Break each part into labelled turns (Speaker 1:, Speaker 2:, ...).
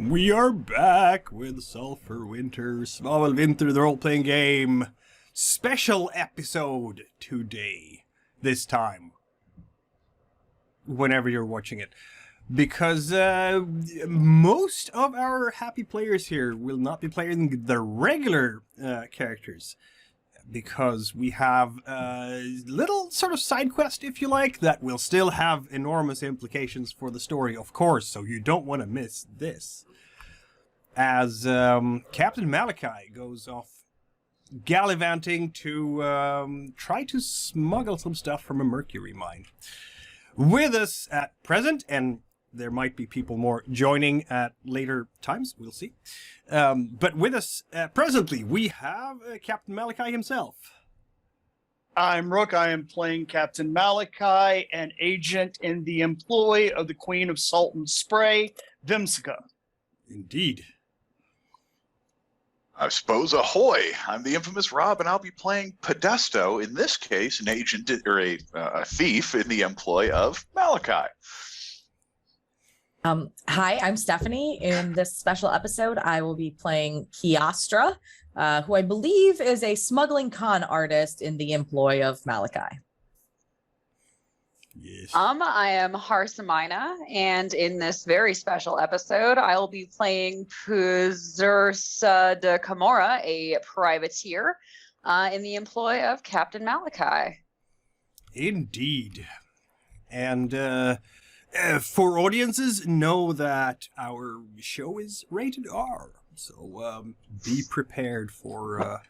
Speaker 1: We are back with Sulphur Winter, Smuggle Winter, the role-playing game. Special episode today. This time. Whenever you're watching it. Because most of our happy players here will not be playing the regular characters. Because we have a little sort of side quest, if you like, that will still have enormous implications for the story, of course, so you don't want to miss this. As Captain Malakai goes off gallivanting to try to smuggle some stuff from a mercury mine. With us at present, and there might be people more joining at later times, we'll see. But with us presently, we have Captain Malakai himself.
Speaker 2: I'm Rook. I am playing Captain Malakai, an agent in the employ of the Queen of Salt and Spray, Vimsica.
Speaker 1: Indeed.
Speaker 3: I suppose ahoy! I'm the infamous Rob, and I'll be playing Podesto, in this case, an agent or a thief in the employ of Malakai.
Speaker 4: Hi, I'm Stephanie. In this special episode, I will be playing Kiastra, who I believe is a smuggling con artist in the employ of Malakai.
Speaker 1: Yes.
Speaker 5: I am Harsamina, and in this very special episode, I'll be playing Puzursa de Camora, a privateer in the employ of Captain Malakai.
Speaker 1: Indeed. And for audiences, know that our show is rated R, so be prepared for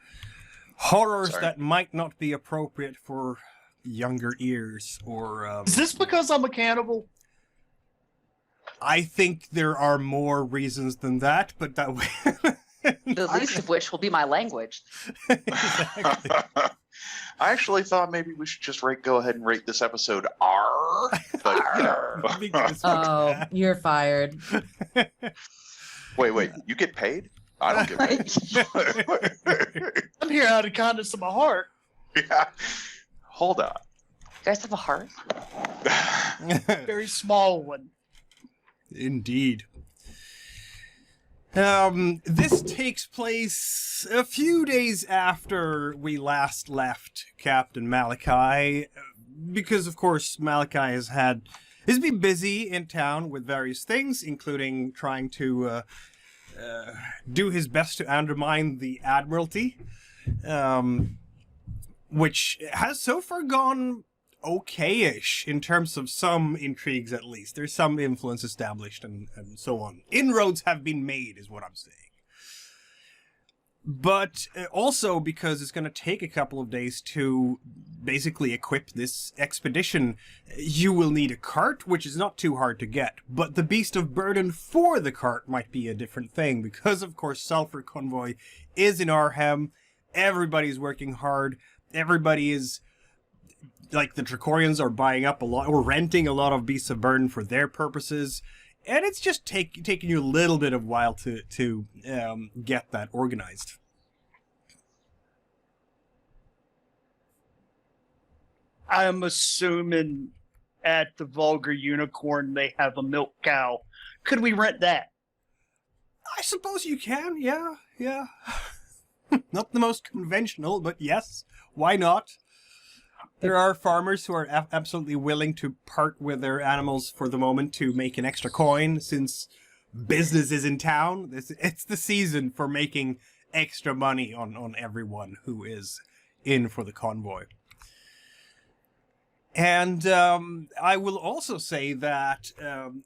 Speaker 1: horrors that might not be appropriate for younger ears, or
Speaker 2: Is this because I'm a cannibal?
Speaker 1: I think there are more reasons than that, but that way
Speaker 5: The least of which will be my language.
Speaker 1: exactly.
Speaker 3: I actually thought maybe we should just go ahead and rate this episode R. But, you know.
Speaker 1: Because
Speaker 4: Oh, you're fired.
Speaker 3: Wait, you get paid? I don't get paid.
Speaker 2: I'm here out of kindness of my heart.
Speaker 3: Yeah. Hold on.
Speaker 5: You guys have a heart?
Speaker 2: Very small one.
Speaker 1: Indeed. This takes place a few days after we last left Captain Malakai, because of course Malakai has been busy in town with various things, including trying to do his best to undermine the Admiralty, which has so far gone okay-ish in terms of some intrigues, at least. There's some influence established and so on. Inroads have been made, is what I'm saying. But also because it's going to take a couple of days to basically equip this expedition, you will need a cart, which is not too hard to get. But the beast of burden for the cart might be a different thing, because of course Sulphur Convoy is in Arhem. Everybody's working hard. Everybody is, like, the Trachorians are buying up a lot, or renting a lot of beasts of burden for their purposes, and it's just taking you a little bit of while to get that organized.
Speaker 2: I'm assuming at the Vulgar Unicorn they have a milk cow. Could we rent that?
Speaker 1: I suppose you can, yeah. Not the most conventional, but yes, why not? There are farmers who are absolutely willing to part with their animals for the moment to make an extra coin, since business is in town. It's the season for making extra money on everyone who is in for the convoy. And I will also say that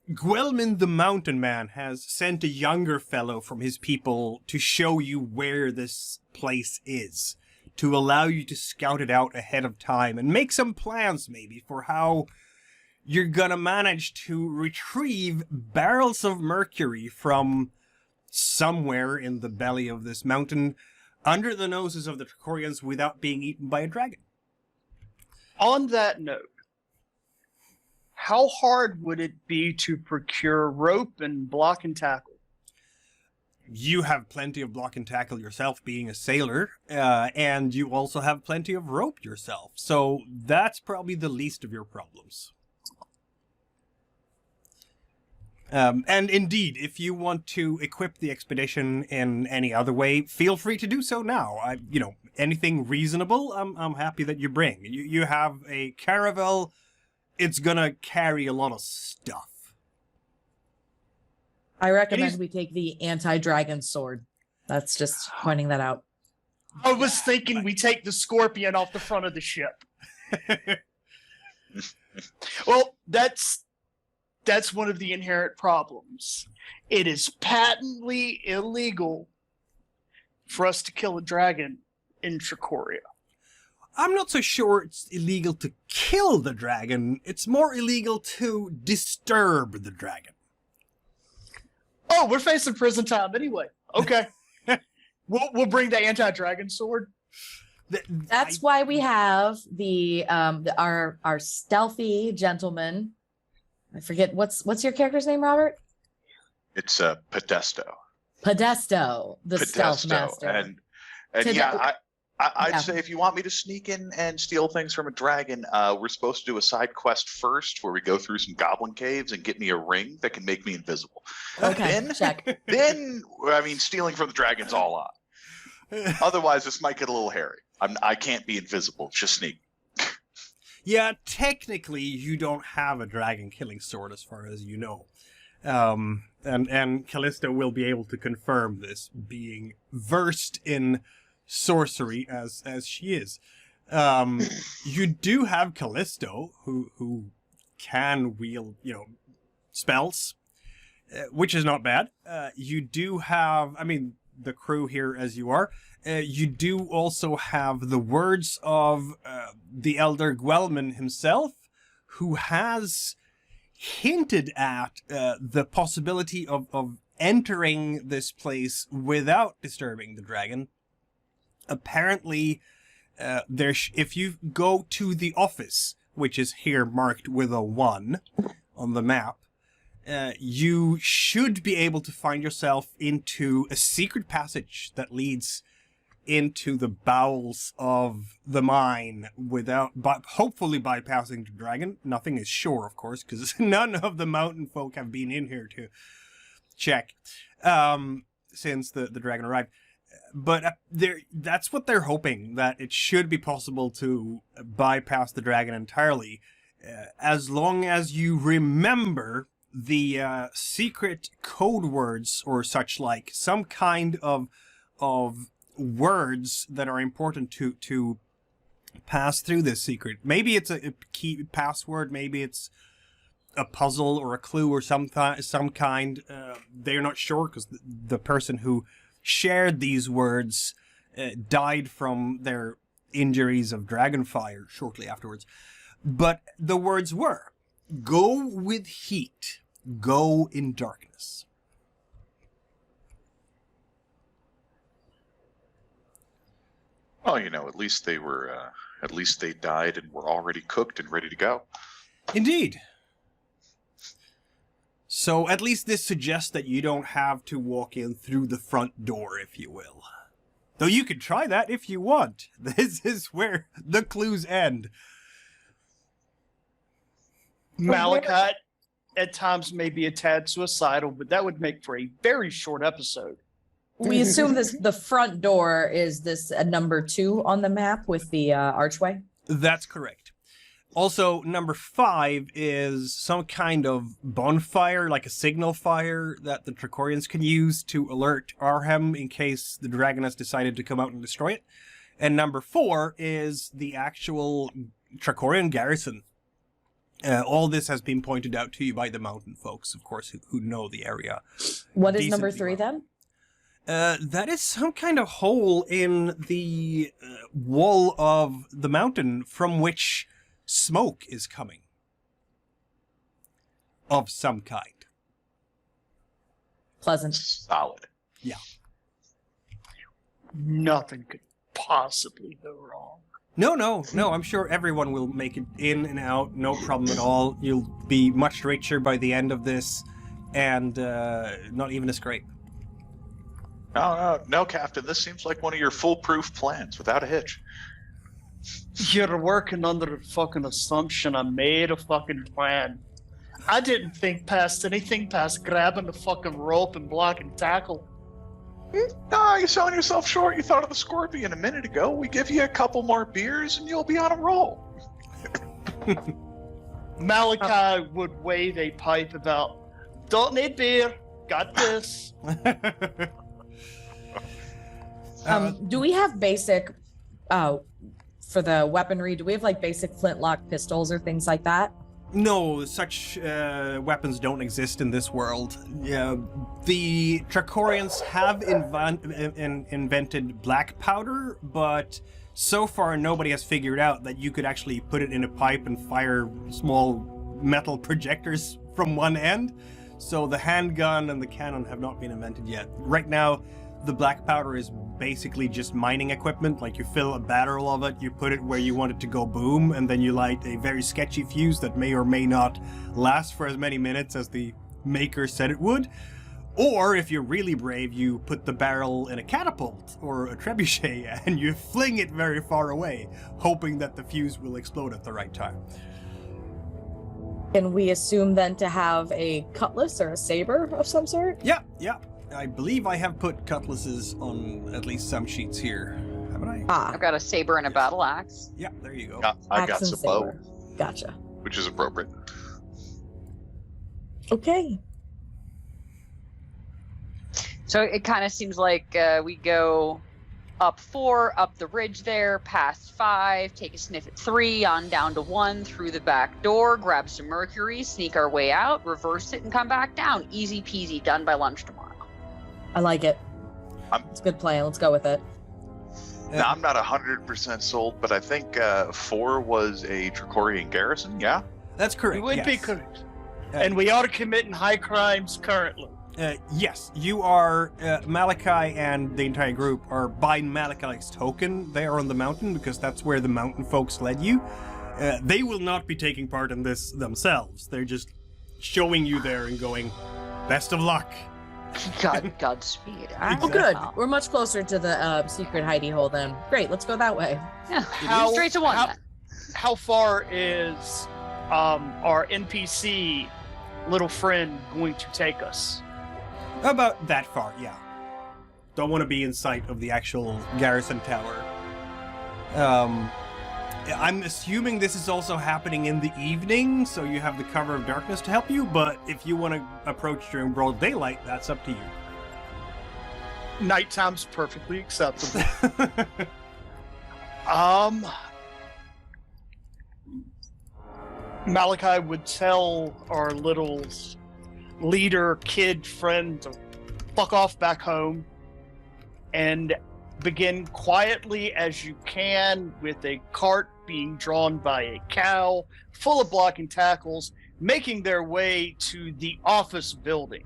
Speaker 1: Guelmin the Mountain Man has sent a younger fellow from his people to show you where this place is, to allow you to scout it out ahead of time and make some plans maybe for how you're gonna manage to retrieve barrels of mercury from somewhere in the belly of this mountain under the noses of the Trachorians without being eaten by a dragon.
Speaker 2: On that note, how hard would it be to procure rope and block and tackle?
Speaker 1: You have plenty of block and tackle yourself, being a sailor, and you also have plenty of rope yourself, so that's probably the least of your problems. And indeed, if you want to equip the expedition in any other way, feel free to do so now. Anything reasonable, I'm happy that you bring. You have a caravel. It's gonna carry a lot of stuff.
Speaker 4: I recommend we take the anti-dragon sword. That's just pointing that out.
Speaker 2: I was thinking we take the scorpion off the front of the ship. Well, that's one of the inherent problems. It is patently illegal for us to kill a dragon in Trachoria.
Speaker 1: I'm not so sure it's illegal to kill the dragon. It's more illegal to disturb the dragon.
Speaker 2: Oh, we're facing prison time anyway. Okay. We'll bring the anti-dragon sword.
Speaker 4: That's why we have our stealthy gentleman. I forget what's your character's name, Robert?
Speaker 3: It's Podesto.
Speaker 4: Podesto, the stealth master.
Speaker 3: And I'd say if you want me to sneak in and steal things from a dragon, we're supposed to do a side quest first where we go through some goblin caves and get me a ring that can make me invisible.
Speaker 4: Okay, check.
Speaker 3: Then, stealing from the dragon's all on. Otherwise, this might get a little hairy. I can't be invisible, just sneak.
Speaker 1: Yeah, technically, you don't have a dragon killing sword as far as you know. And Callisto will be able to confirm this, being versed in sorcery as she is. You do have Callisto who can wield spells, which is not bad. You do have the crew here as you are. You do also have the words of the elder Guelman himself, who has hinted at the possibility of entering this place without disturbing the dragon. Apparently, if you go to the office, which is here marked with a 1 on the map, you should be able to find yourself into a secret passage that leads into the bowels of the mine but hopefully bypassing the dragon. Nothing is sure, of course, because none of the mountain folk have been in here to check since the dragon arrived. But that's what they're hoping, that it should be possible to bypass the dragon entirely, as long as you remember the secret code words or such, like some kind of words that are important to pass through this secret. Maybe it's a key password, maybe it's a puzzle or a clue or some kind. They're not sure because the person who shared these words died from their injuries of dragonfire shortly afterwards. But the words were, go with heat, go in darkness.
Speaker 3: Well, at least they were, at least they died and were already cooked and ready to go.
Speaker 1: Indeed. So at least this suggests that you don't have to walk in through the front door, if you will. Though you can try that if you want. This is where the clues end.
Speaker 2: Malakai at times may be a tad suicidal, but that would make for a very short episode.
Speaker 4: We assume the front door is this number 2 on the map with the archway?
Speaker 1: That's correct. Also, number 5 is some kind of bonfire, like a signal fire that the Trachorians can use to alert Arhem in case the dragon has decided to come out and destroy it. And number 4 is the actual Trachorian garrison. All this has been pointed out to you by the mountain folks, of course, who know the area.
Speaker 4: What is number 3 then?
Speaker 1: That is some kind of hole in the wall of the mountain from which smoke is coming. Of some kind.
Speaker 4: Pleasant.
Speaker 3: Solid.
Speaker 1: Yeah.
Speaker 2: Nothing could possibly go wrong.
Speaker 1: No, I'm sure everyone will make it in and out, no problem at all. You'll be much richer by the end of this, and not even a scrape.
Speaker 3: No, Captain. This seems like one of your foolproof plans, without a hitch.
Speaker 2: You're working under the fucking assumption I made a fucking plan. I didn't think past anything past grabbing the fucking rope and blocking tackle.
Speaker 3: Nah, you're selling yourself short. You thought of the scorpion a minute ago. We give you a couple more beers and you'll be on a roll.
Speaker 2: Malachi would wave a pipe about, don't need beer, got this.
Speaker 4: Do we have basic, for the weaponry, do we have like basic flintlock pistols or things like that?
Speaker 1: No, such weapons don't exist in this world. The Trachorians have invented black powder, but so far nobody has figured out that you could actually put it in a pipe and fire small metal projectors from one end. So the handgun and the cannon have not been invented yet. Right now, the black powder is basically just mining equipment. Like, you fill a barrel of it, you put it where you want it to go boom, and then you light a very sketchy fuse that may or may not last for as many minutes as the maker said it would. Or, if you're really brave, you put the barrel in a catapult or a trebuchet and you fling it very far away, hoping that the fuse will explode at the right time.
Speaker 4: Can we assume then to have a cutlass or a saber of some sort?
Speaker 1: Yeah. I believe I have put cutlasses on at least some sheets here. Haven't I?
Speaker 5: I've got a saber and a battle axe.
Speaker 1: Yeah, there you go.
Speaker 3: I got
Speaker 4: Axe and
Speaker 3: some bow,
Speaker 4: saber. Gotcha.
Speaker 3: which is appropriate.
Speaker 4: Okay.
Speaker 5: So it kind of seems like we go up 4, up the ridge there, past 5, take a sniff at 3, on down to 1, through the back door, grab some mercury, sneak our way out, reverse it, and come back down. Easy peasy, done by lunch tomorrow.
Speaker 4: I like it. It's a good plan. Let's go with it.
Speaker 3: Now, I'm not 100% sold, but I think 4 was a Trachorian garrison, yeah?
Speaker 1: That's correct.
Speaker 2: You would
Speaker 1: yes.
Speaker 2: be correct. And we are committing high crimes currently.
Speaker 1: Yes, you are, Malakai and the entire group are by Malakai's token. They are on the mountain because that's where the mountain folks led you. They will not be taking part in this themselves. They're just showing you there and going, best of luck.
Speaker 5: Godspeed.
Speaker 4: Oh, good. We're much closer to the secret hidey hole then. Great, let's go that way.
Speaker 5: Yeah, straight to 1 then.
Speaker 2: How far is our NPC little friend going to take us?
Speaker 1: About that far, yeah. Don't want to be in sight of the actual garrison tower. I'm assuming this is also happening in the evening, so you have the cover of darkness to help you, but if you want to approach during broad daylight, that's up to you.
Speaker 2: Nighttime's perfectly acceptable. Malachi would tell our little leader kid friend to fuck off back home and begin quietly as you can with a cart being drawn by a cow full of blocking tackles, making their way to the office building.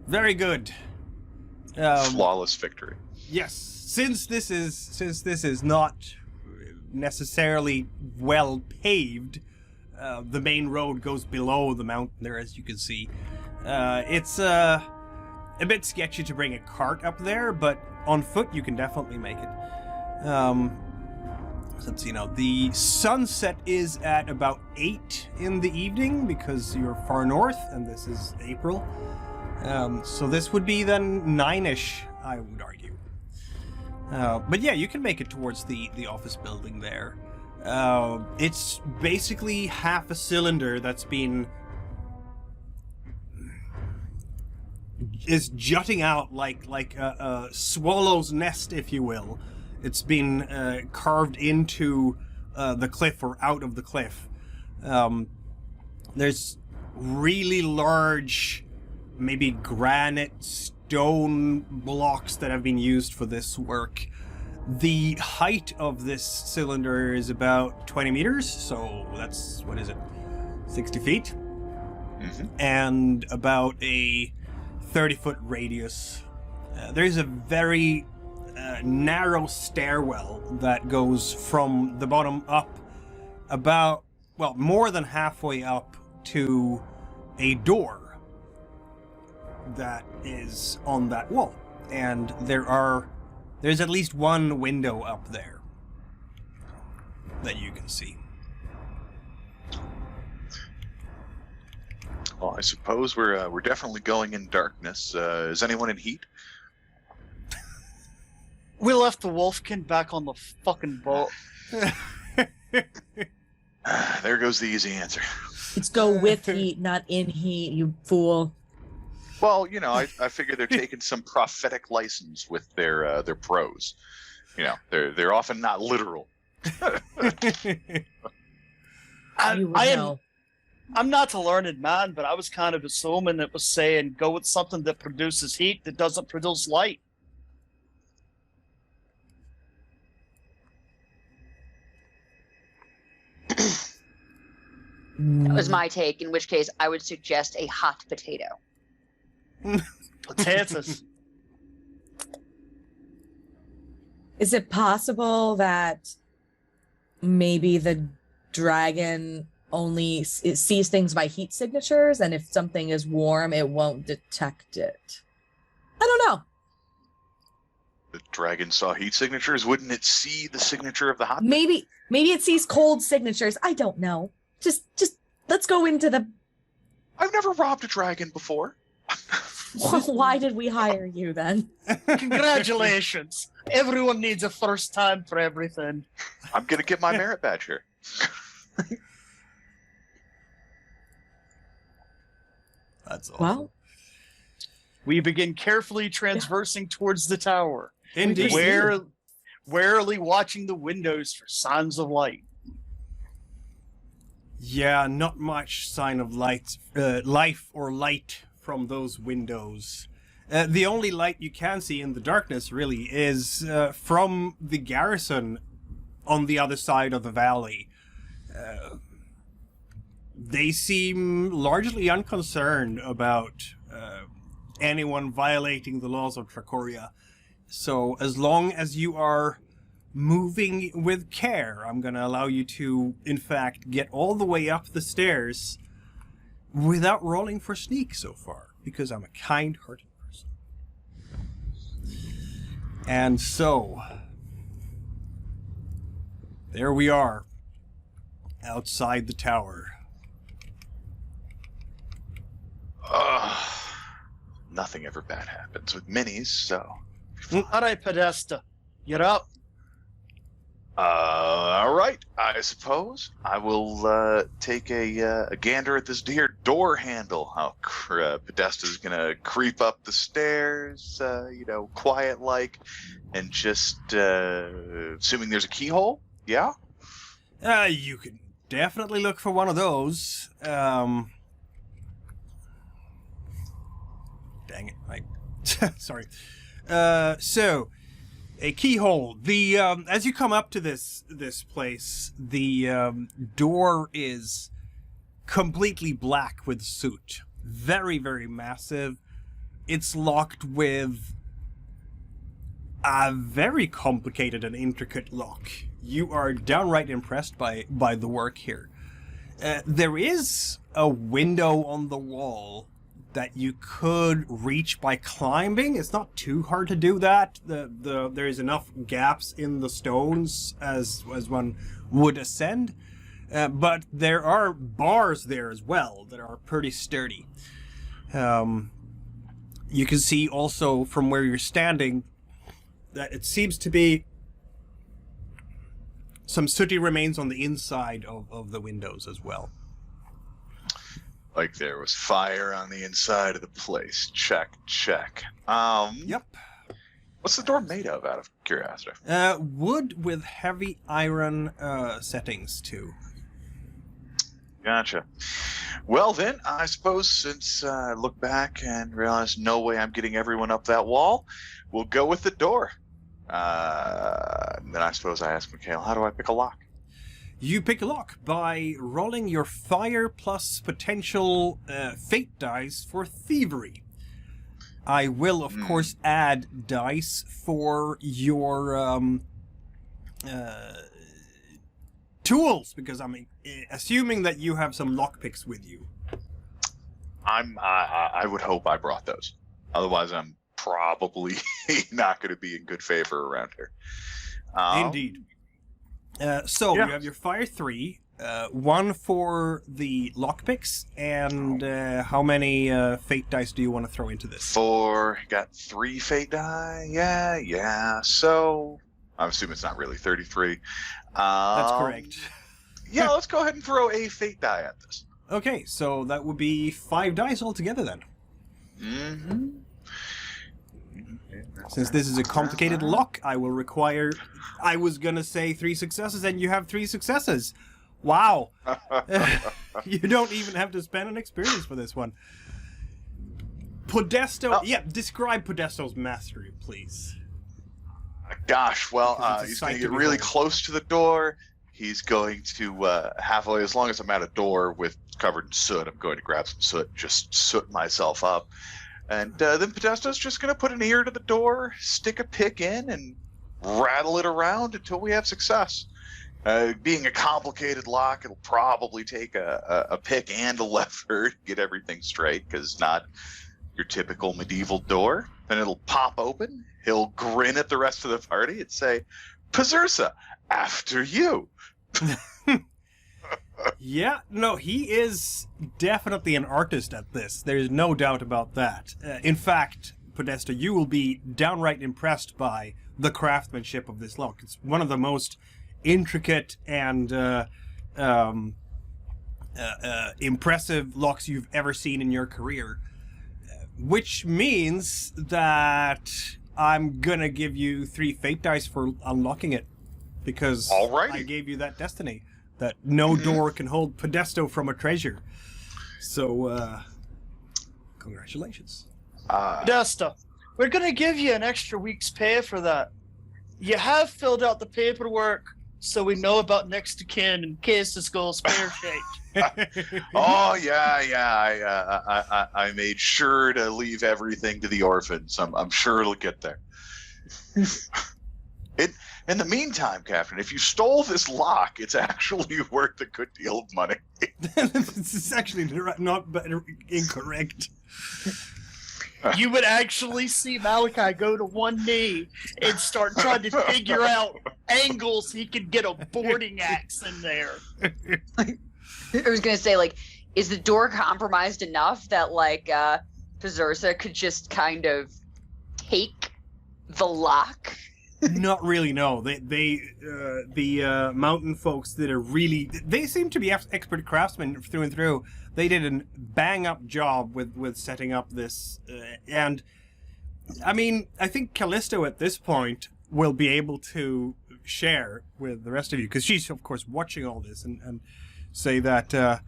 Speaker 1: Very good.
Speaker 3: Flawless victory.
Speaker 1: Yes, since this is not necessarily well paved, the main road goes below the mountain there, as you can see. It's a bit sketchy to bring a cart up there, but on foot you can definitely make it. Let's see now. The sunset is at about 8 in the evening because you're far north, and this is April. So this would be then 9-ish, I would argue. But yeah, you can make it towards the office building there. It's basically half a cylinder that's been is jutting out like a swallow's nest, if you will. It's been carved into the cliff or out of the cliff. There's really large, maybe granite stone blocks that have been used for this work. The height of this cylinder is about 20 meters, so that's, 60 feet?
Speaker 3: Mm-hmm.
Speaker 1: And about a 30-foot radius. There's a very narrow stairwell that goes from the bottom up about, more than halfway up to a door that is on that wall. And there's at least one window up there that you can see.
Speaker 3: Well, I suppose we're definitely going in darkness. Is anyone in heat?
Speaker 2: We left the Wolfkin back on the fucking boat.
Speaker 3: There goes the easy answer.
Speaker 4: Let's go with heat, not in heat, you fool.
Speaker 3: Well, I figure they're taking some prophetic license with their prose. They're often not literal.
Speaker 2: I'm not a learned man, but I was kind of assuming it was saying go with something that produces heat that doesn't produce light.
Speaker 5: That was my take, in which case I would suggest a hot potato.
Speaker 2: Potatoes.
Speaker 4: Is it possible that maybe the dragon only sees things by heat signatures, and if something is warm, it won't detect it? I don't know.
Speaker 3: The dragon saw heat signatures. Wouldn't it see the signature of the hot?
Speaker 4: Maybe it sees cold signatures. I don't know. Just let's go into the.
Speaker 3: I've never robbed a dragon before.
Speaker 4: Why did we hire you then?
Speaker 2: Congratulations. Everyone needs a first time for everything.
Speaker 3: I'm going to get my merit badge here.
Speaker 1: That's awesome.
Speaker 4: Well,
Speaker 2: We begin carefully transversing towards the tower,
Speaker 1: Indeed.
Speaker 2: warily watching the windows for signs of light.
Speaker 1: Yeah, not much sign of life or light from those windows. The only light you can see in the darkness, really, is from the garrison on the other side of the valley. They seem largely unconcerned about anyone violating the laws of Trachoria. So as long as you are moving with care, I'm going to allow you to, in fact, get all the way up the stairs without rolling for sneak so far, because I'm a kind-hearted person. And so, there we are, outside the tower.
Speaker 3: Nothing ever bad happens with minis, so...
Speaker 2: All right, Podesta, you're up.
Speaker 3: All right, I suppose I will take a gander at this dear door handle. How Podesta's gonna creep up the stairs, quiet like, and just assuming there's a keyhole. Yeah.
Speaker 1: You could definitely look for one of those. Dang it! Sorry. So. A keyhole. The as you come up to this place, the door is completely black with soot. Very, very massive. It's locked with a very complicated and intricate lock. You are downright impressed by the work here. There is a window on the wall that you could reach by climbing. It's not too hard to do that. There is enough gaps in the stones as one would ascend. But there are bars there as well that are pretty sturdy. You can see also from where you're standing that it seems to be some sooty remains on the inside of the windows as well.
Speaker 3: Like there was fire on the inside of the place. Check.
Speaker 1: Yep.
Speaker 3: What's the door made of, out of curiosity?
Speaker 1: Wood with heavy iron settings, too.
Speaker 3: Gotcha. Well, then, I suppose since I look back and realize no way I'm getting everyone up that wall, we'll go with the door. Then I suppose I ask Mikhail, how do I pick a lock?
Speaker 1: You pick a lock by rolling your fire plus potential fate dice for thievery. I will, of course, add dice for your tools, because I'm assuming that you have some lockpicks with you.
Speaker 3: I would hope I brought those. Otherwise, I'm probably not going to be in good favor around here.
Speaker 1: Indeed. So you have your fire 3, one for the lockpicks, and how many fate dice do you want to throw into this?
Speaker 3: Got 3 fate die. Yeah. So I'm assuming it's not really 33.
Speaker 1: That's correct.
Speaker 3: Yeah, let's go ahead and throw a fate die at this.
Speaker 1: Okay, so that would be 5 dice altogether then.
Speaker 3: Mm-hmm.
Speaker 1: Since this is a complicated lock, I will require... I was gonna say 3 successes, and you have 3 successes. Wow. You don't even have to spend an experience for this one. Podesto... Yeah, describe Podesto's mastery, please.
Speaker 3: Gosh, well,
Speaker 1: Because it's a
Speaker 3: he's
Speaker 1: sight
Speaker 3: going to
Speaker 1: to
Speaker 3: get really
Speaker 1: behold.
Speaker 3: close to the door. He's going to halfway, as long as I'm at a door with covered in soot, I'm going to grab some soot, just soot myself up. And then Podesto's just going to put an ear to the door, stick a pick in, and rattle it around until we have success. Being a complicated lock, it'll probably take a pick and a lever to get everything straight, because it's not your typical medieval door. Then it'll pop open. He'll grin at the rest of the party and say, "Pazursa, after you."
Speaker 1: Yeah, no, he is definitely an artist at this. There's no doubt about that. In fact, Podesto, you will be downright impressed by the craftsmanship of this lock. It's one of the most intricate and impressive locks you've ever seen in your career. Which means that I'm gonna give you 3 fate dice for unlocking it. Because
Speaker 3: Alrighty.
Speaker 1: I gave you that destiny. That no door can hold Podesto from a treasure. So, congratulations.
Speaker 2: Desta, we're gonna give you an extra week's pay for that. You have filled out the paperwork, so we know about next of kin in case this goes pear-shaped.
Speaker 3: Oh yeah. I made sure to leave everything to the orphans. I'm sure it'll get there. In the meantime, Captain, if you stole this lock, it's actually worth a good deal of money.
Speaker 1: This is actually not incorrect.
Speaker 2: You would actually see Malakai go to one knee and start trying to figure out angles he could get a boarding axe in there.
Speaker 5: I was gonna say, like, is the door compromised enough that Pazursa could just kind of take the lock?
Speaker 1: Not really, no. The mountain folks did a really... They seem to be expert craftsmen through and through. They did a bang-up job with setting up this. And, I mean, I think Callisto at this point will be able to share with the rest of you, because she's, of course, watching all this, and say that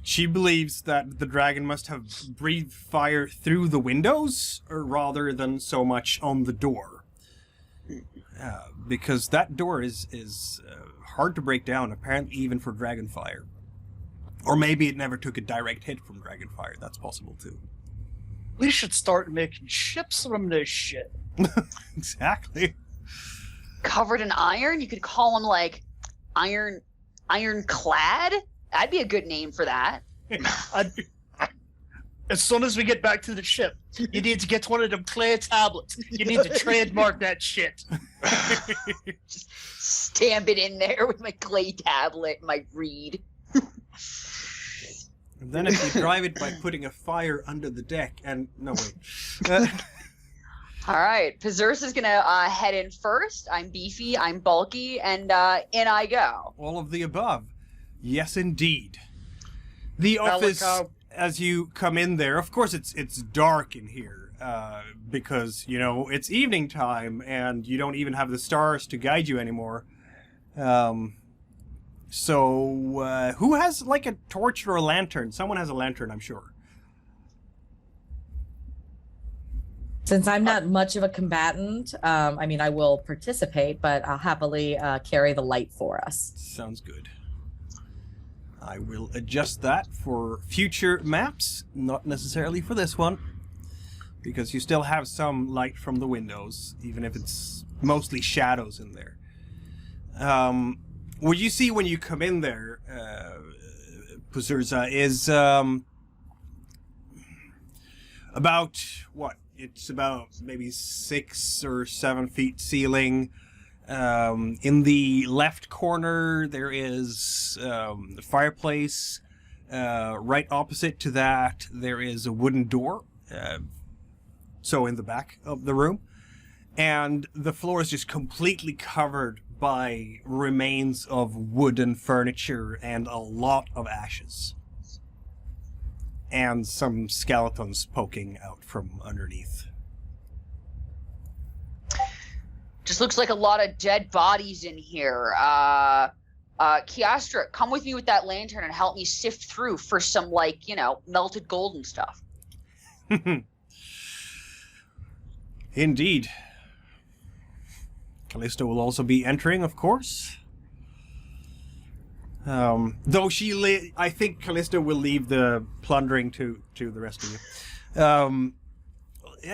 Speaker 1: she believes that the dragon must have breathed fire through the windows, or rather than so much on the door. Because that door is hard to break down, apparently even for Dragonfire. Or maybe it never took a direct hit from Dragonfire. That's possible too.
Speaker 2: We should start making ships from this shit.
Speaker 1: Exactly.
Speaker 5: Covered in iron? You could call them ironclad? That'd be a good name for that.
Speaker 2: As soon as we get back to the ship, you need to get one of them clear tablets. You need to trademark that shit.
Speaker 5: Just stamp it in there with my clay tablet, my reed.
Speaker 1: And then if you drive it by putting a fire under the deck and... No, wait.
Speaker 5: All right, Pazursa's gonna head in first. I'm beefy, I'm bulky, and in I go.
Speaker 1: All of the above. Yes, indeed. The office...
Speaker 2: Malakai.
Speaker 1: As you come in there, of course it's dark in here, because, you know, it's evening time and you don't even have the stars to guide you anymore. So, who has, like, a torch or a lantern? Someone has a lantern, I'm sure.
Speaker 4: Since I'm not much of a combatant, I mean, I will participate, but I'll happily carry the light for us.
Speaker 1: Sounds good. I will adjust that for future maps, not necessarily for this one, because you still have some light from the windows, even if it's mostly shadows in there. What you see when you come in there, Pazursa, is about, what? It's about maybe 6 or 7 feet ceiling, In the left corner, there is a fireplace. Right opposite to that, there is a wooden door. So in the back of the room. And the floor is just completely covered by remains of wooden furniture and a lot of ashes. And some skeletons poking out from underneath.
Speaker 5: Just looks like a lot of dead bodies in here. Kiastra, come with me with that lantern and help me sift through for some, like, you know, melted gold and stuff.
Speaker 1: Indeed. Callisto will also be entering, of course. Though I think Callisto will leave the plundering to the rest of you.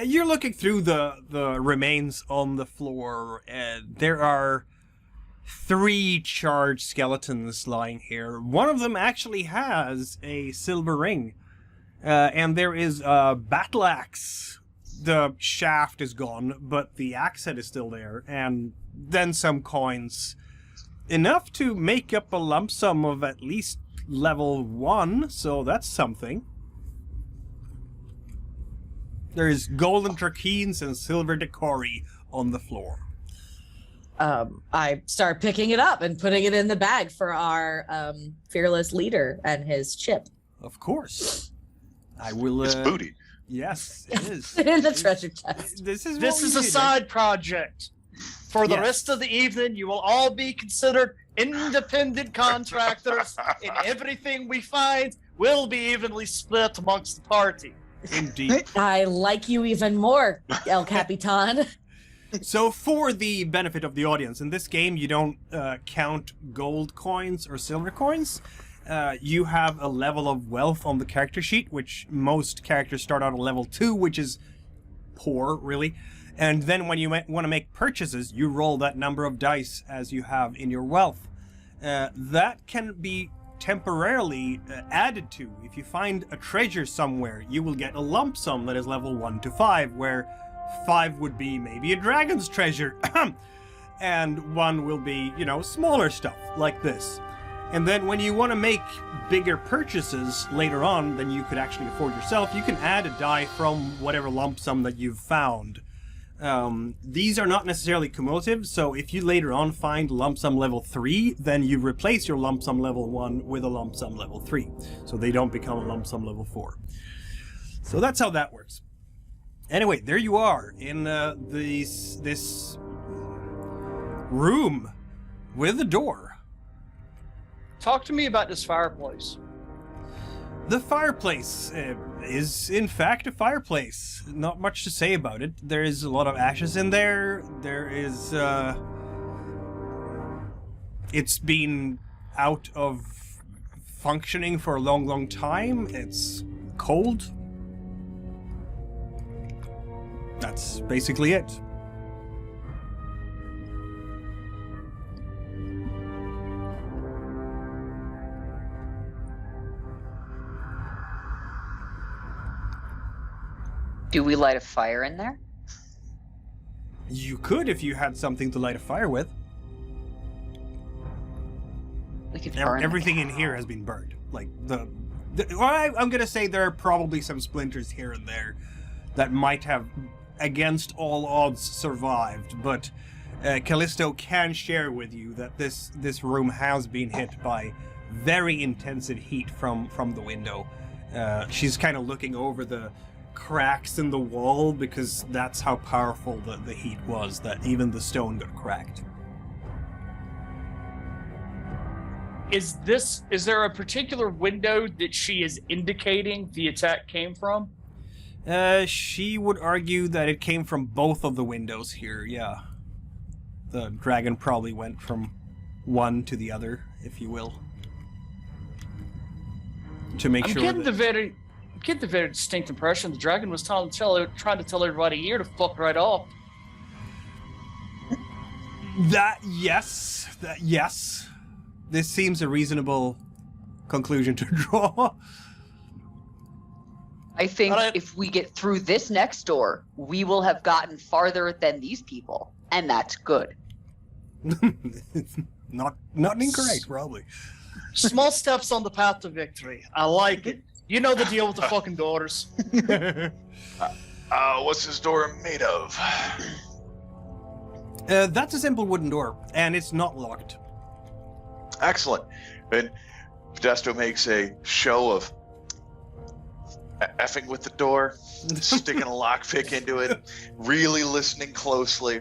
Speaker 1: You're looking through the remains on the floor, and there are 3 charged skeletons lying here. One of them actually has a silver ring, and there is a battle axe. The shaft is gone, but the axe head is still there, and then some coins. Enough to make up a lump sum of at least level 1, so that's something. There's golden Trachorians and silver Trachorian on the floor.
Speaker 4: I start picking it up and putting it in the bag for our fearless leader and his chip.
Speaker 1: Of course. I will...
Speaker 3: It's booty.
Speaker 1: Yes, it is.
Speaker 4: In the treasure chest.
Speaker 1: This is
Speaker 2: a side project. For the
Speaker 1: Yes.
Speaker 2: rest of the evening, you will all be considered independent contractors, and everything we find will be evenly split amongst the party.
Speaker 1: Indeed.
Speaker 4: I like you even more, El Capitan.
Speaker 1: So for the benefit of the audience, in this game you don't count gold coins or silver coins. You have a level of wealth on the character sheet, which most characters start out at level 2, which is poor, really. And then when you want to make purchases, you roll that number of dice as you have in your wealth. That can be temporarily added to. If you find a treasure somewhere, you will get a lump sum that is level 1 to 5, where 5 would be maybe a dragon's treasure, and 1 will be, you know, smaller stuff like this. And then when you want to make bigger purchases later on than you could actually afford yourself, you can add a die from whatever lump sum that you've found. These are not necessarily cumulative, so if you later on find lump sum level 3, then you replace your lump sum level 1 with a lump sum level 3. So they don't become a lump sum level 4. So that's how that works. Anyway, there you are in this room with a door.
Speaker 2: Talk to me about this fireplace.
Speaker 1: The fireplace is, in fact, a fireplace. Not much to say about it. There is a lot of ashes in there. There is, it's been out of functioning for a long, long time. It's cold. That's basically it.
Speaker 5: Do we light a fire in there?
Speaker 1: You could if you had something to light a fire with.
Speaker 5: We could burn
Speaker 1: Everything in here has been burned. Like I'm gonna say there are probably some splinters here and there that might have, against all odds, survived. But Callisto can share with you that this room has been hit by very intensive heat from the window. She's kind of looking over the cracks in the wall because that's how powerful the heat was, that even the stone got cracked.
Speaker 2: Is there a particular window that she is indicating the attack came from?
Speaker 1: She would argue that it came from both of the windows here, yeah. The dragon probably went from one to the other, if you will. To make
Speaker 2: I'm
Speaker 1: sure
Speaker 2: getting the very distinct impression the dragon was trying to tell everybody here to fuck right off.
Speaker 1: Yes. This seems a reasonable conclusion to draw.
Speaker 5: I think
Speaker 2: Alright.
Speaker 5: if we get through this next door, we will have gotten farther than these people, and that's good.
Speaker 1: Not incorrect, probably.
Speaker 2: Small steps on the path to victory. I like it. You know the deal with the fucking daughters.
Speaker 3: What's this door made of?
Speaker 1: That's a simple wooden door, and it's not locked.
Speaker 3: Excellent. And Podesto makes a show of effing with the door, sticking a lockpick into it, really listening closely,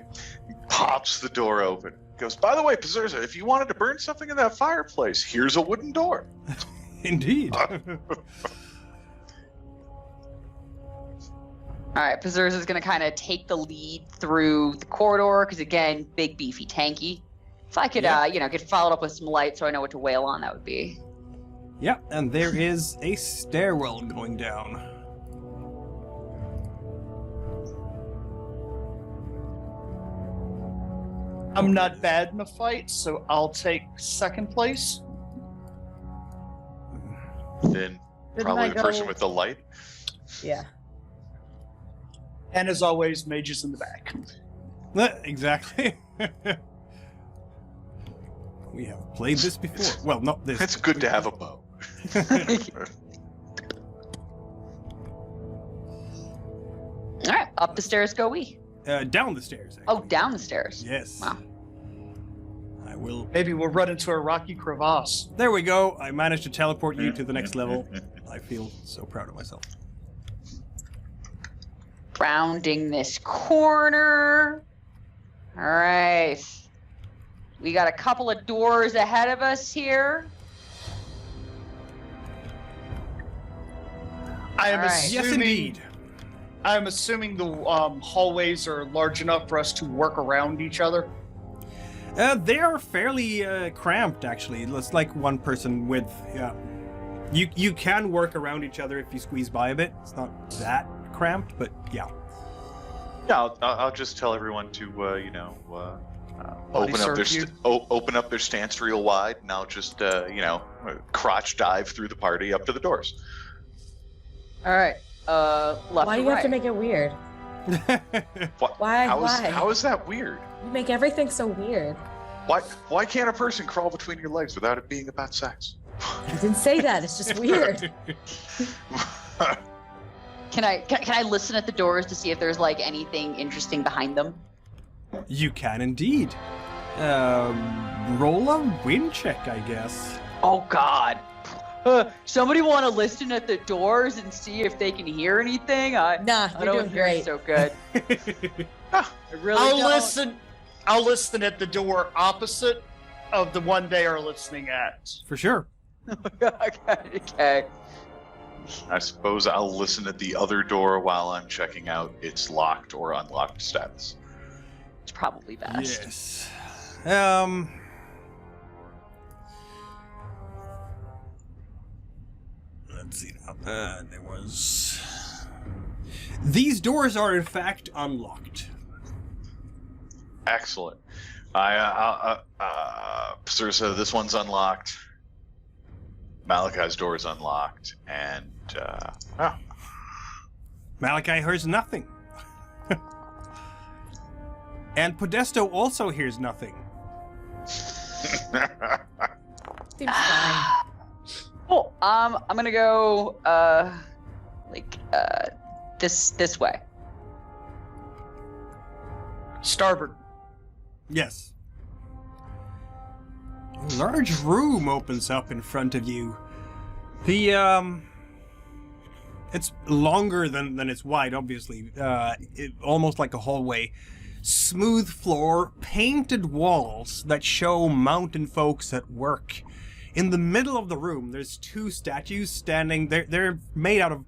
Speaker 3: pops the door open. Goes, by the way, Pazurza, if you wanted to burn something in that fireplace, here's a wooden door.
Speaker 1: Indeed.
Speaker 5: All right, Pazurza is going to kind of take the lead through the corridor because, again, big, beefy, tanky. If I could, get followed up with some light so I know what to wail on, that would be.
Speaker 1: Yeah, and there is a stairwell going down.
Speaker 2: I'm not bad in a fight, so I'll take second place.
Speaker 3: Then probably the person with the light.
Speaker 4: Yeah.
Speaker 2: And as always, mages in the back.
Speaker 1: Exactly. We have played this before. Well, not this.
Speaker 3: It's good to have a bow.
Speaker 5: All right, up the stairs go we.
Speaker 1: Down the stairs. Actually.
Speaker 5: Oh, down the stairs.
Speaker 1: Yes.
Speaker 5: Wow.
Speaker 1: I will.
Speaker 2: Maybe we'll run into a rocky crevasse.
Speaker 1: There we go. I managed to teleport you to the next level. I feel so proud of myself.
Speaker 5: Rounding this corner. All right. We got a couple of doors ahead of us here.
Speaker 2: I am
Speaker 5: All right.
Speaker 2: assuming.
Speaker 1: Yes, indeed.
Speaker 2: I'm assuming the hallways are large enough for us to work around each other.
Speaker 1: They are fairly cramped, actually. It's like one person width. Yeah. You can work around each other if you squeeze by a bit. It's not that cramped, but yeah.
Speaker 3: Yeah, I'll just tell everyone to, open up their stance real wide, and I'll just, crotch dive through the party up to the doors.
Speaker 5: All right. Left
Speaker 4: Why do
Speaker 5: to
Speaker 4: you have
Speaker 5: right.
Speaker 4: to make it weird?
Speaker 3: What?
Speaker 4: Why?
Speaker 3: How is that weird?
Speaker 4: You make everything so weird.
Speaker 3: Why can't a person crawl between your legs without it being about sex?
Speaker 4: I didn't say that. It's just weird.
Speaker 5: Can I listen at the doors to see if there's like anything interesting behind them?
Speaker 1: You can indeed. Roll a wind check, I guess.
Speaker 5: Oh God. Somebody want to listen at the doors and see if they can hear anything?
Speaker 4: Nah,
Speaker 5: I
Speaker 4: you're
Speaker 5: don't
Speaker 4: doing
Speaker 5: hear
Speaker 4: great.
Speaker 5: so good. I really
Speaker 2: I'll
Speaker 5: don't.
Speaker 2: listen. I'll listen at the door opposite of the one they are listening at.
Speaker 1: For sure.
Speaker 5: Okay.
Speaker 3: I suppose I'll listen at the other door while I'm checking out its locked or unlocked status.
Speaker 5: It's probably best.
Speaker 1: Yes. Let's see. There was. These doors are in fact unlocked.
Speaker 3: Excellent. Pazurza, this one's unlocked. Malakai's door is unlocked, and
Speaker 1: Malakai hears nothing. And Podesto also hears nothing.
Speaker 4: Seems fine.
Speaker 5: Cool. I'm gonna go this way.
Speaker 2: Starboard.
Speaker 1: Yes. A large room opens up in front of you. It's longer than it's wide, obviously. Almost like a hallway. Smooth floor, painted walls that show mountain folks at work. In the middle of the room, there's two statues standing. They're made out of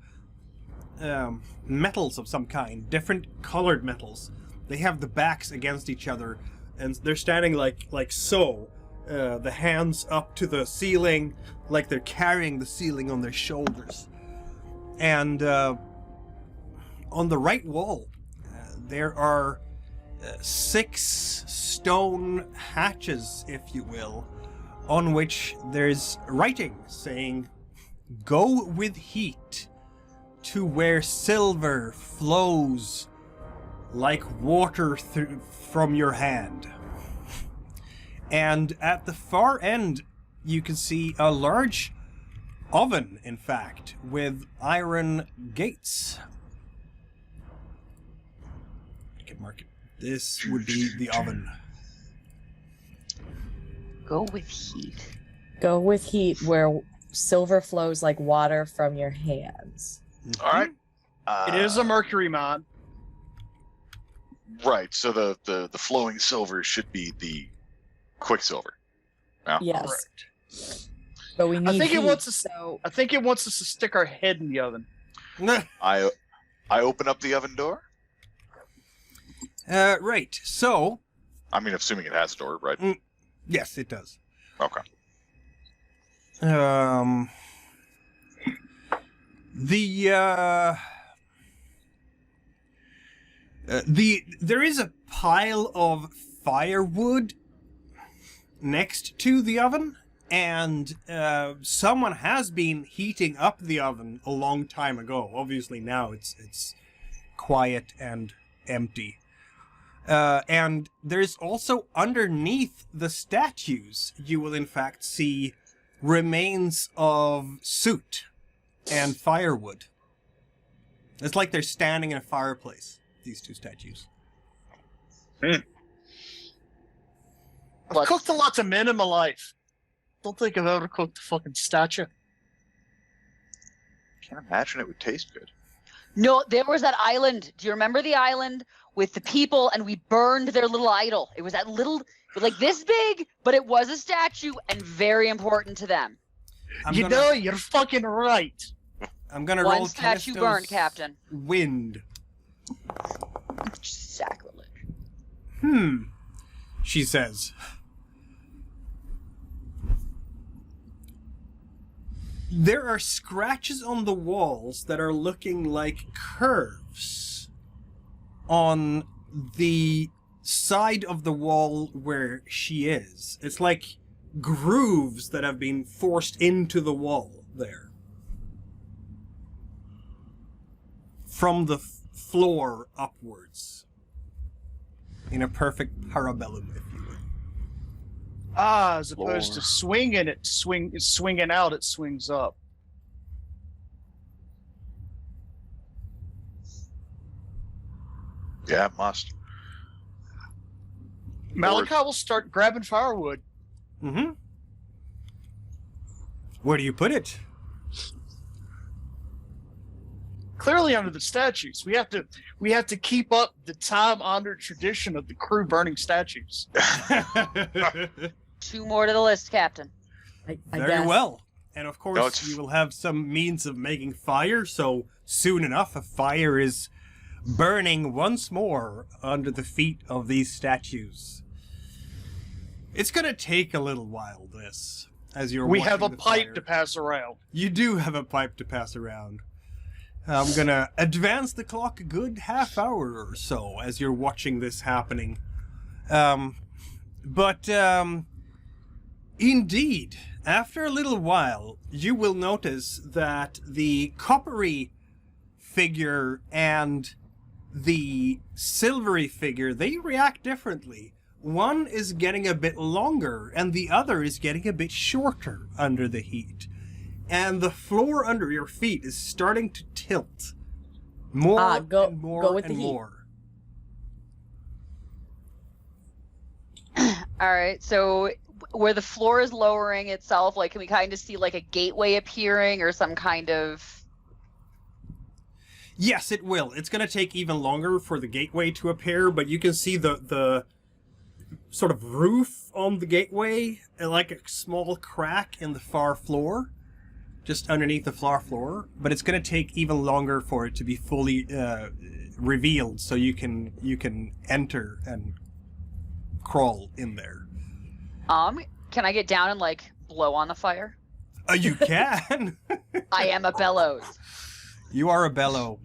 Speaker 1: metals of some kind, different colored metals. They have the backs against each other, and they're standing like so. The hands up to the ceiling, like they're carrying the ceiling on their shoulders. And on the right wall, there are 6 stone hatches, if you will, on which there's writing saying, "Go with heat to where silver flows like water from your hand." And at the far end, you can see a large oven, in fact, with iron gates. I can mark it. This would be the oven.
Speaker 5: Go with heat.
Speaker 4: Go with heat where silver flows like water from your hands.
Speaker 3: All right.
Speaker 2: It is a mercury mod.
Speaker 3: Right. So the flowing silver should be the quicksilver. Yeah.
Speaker 4: Yes.
Speaker 2: Correct.
Speaker 4: But we need
Speaker 2: I think
Speaker 4: heat,
Speaker 2: it wants us.
Speaker 4: so
Speaker 2: I think it wants us to stick our head in the oven.
Speaker 3: I open up the oven door.
Speaker 1: Right. So,
Speaker 3: I mean, assuming it has a door, right?
Speaker 1: yes, it does.
Speaker 3: Okay.
Speaker 1: There is a pile of firewood next to the oven, and someone has been heating up the oven a long time ago. Obviously now it's quiet and empty. And there's also underneath the statues, you will in fact see remains of soot and firewood. It's like they're standing in a fireplace, these two statues.
Speaker 2: I've cooked a lot of men in my life. Don't think I've ever cooked a fucking statue.
Speaker 3: Can't imagine it would taste good.
Speaker 5: No, there was that island. Do you remember the island with the people and we burned their little idol? It was that little, like this big, but it was a statue and very important to them.
Speaker 2: You're fucking right.
Speaker 1: I'm gonna
Speaker 5: One
Speaker 1: roll
Speaker 5: statue
Speaker 1: Callisto's
Speaker 5: burned, Captain.
Speaker 1: Wind.
Speaker 5: Sacrilege.
Speaker 1: She says. There are scratches on the walls that are looking like curves on the side of the wall where she is. It's like grooves that have been forced into the wall there. From the floor upwards. In a perfect parabellum, if you will.
Speaker 2: As opposed to
Speaker 3: Lord.
Speaker 2: swinging it, swinging out, it swings up.
Speaker 3: Yeah, it must.
Speaker 2: Malakai will start grabbing firewood.
Speaker 1: Mm-hmm. Where do you put it?
Speaker 2: Clearly under the statues. We have to keep up the time-honored tradition of the crew burning statues.
Speaker 5: 2 more to the list, Captain.
Speaker 4: I
Speaker 1: Very
Speaker 4: guess.
Speaker 1: well. And of course,
Speaker 3: No, it's-
Speaker 1: you will have some means of making fire, so soon enough, a fire is burning once more under the feet of these statues. It's gonna take a little while, this, as you're
Speaker 2: We
Speaker 1: watching
Speaker 2: have a
Speaker 1: the
Speaker 2: pipe
Speaker 1: fire.
Speaker 2: to pass around.
Speaker 1: You do have a pipe to pass around. I'm gonna advance the clock a good half hour or so as you're watching this happening. Indeed, after a little while, you will notice that the coppery figure and the silvery figure, they react differently. One is getting a bit longer, and the other is getting a bit shorter under the heat. And the floor under your feet is starting to tilt more and more
Speaker 4: go with
Speaker 1: and
Speaker 4: the heat.
Speaker 1: more.
Speaker 5: All right, so where the floor is lowering itself, like, can we kind of see like a gateway appearing or some kind of...
Speaker 1: Yes, it will. It's going to take even longer for the gateway to appear, but you can see the sort of roof on the gateway, and like a small crack in the far floor, just underneath the floor. But it's going to take even longer for it to be fully revealed, so you can enter and crawl in there.
Speaker 5: Can I get down and like blow on the fire?
Speaker 1: You can.
Speaker 5: I am a bellows.
Speaker 1: You are a bellow.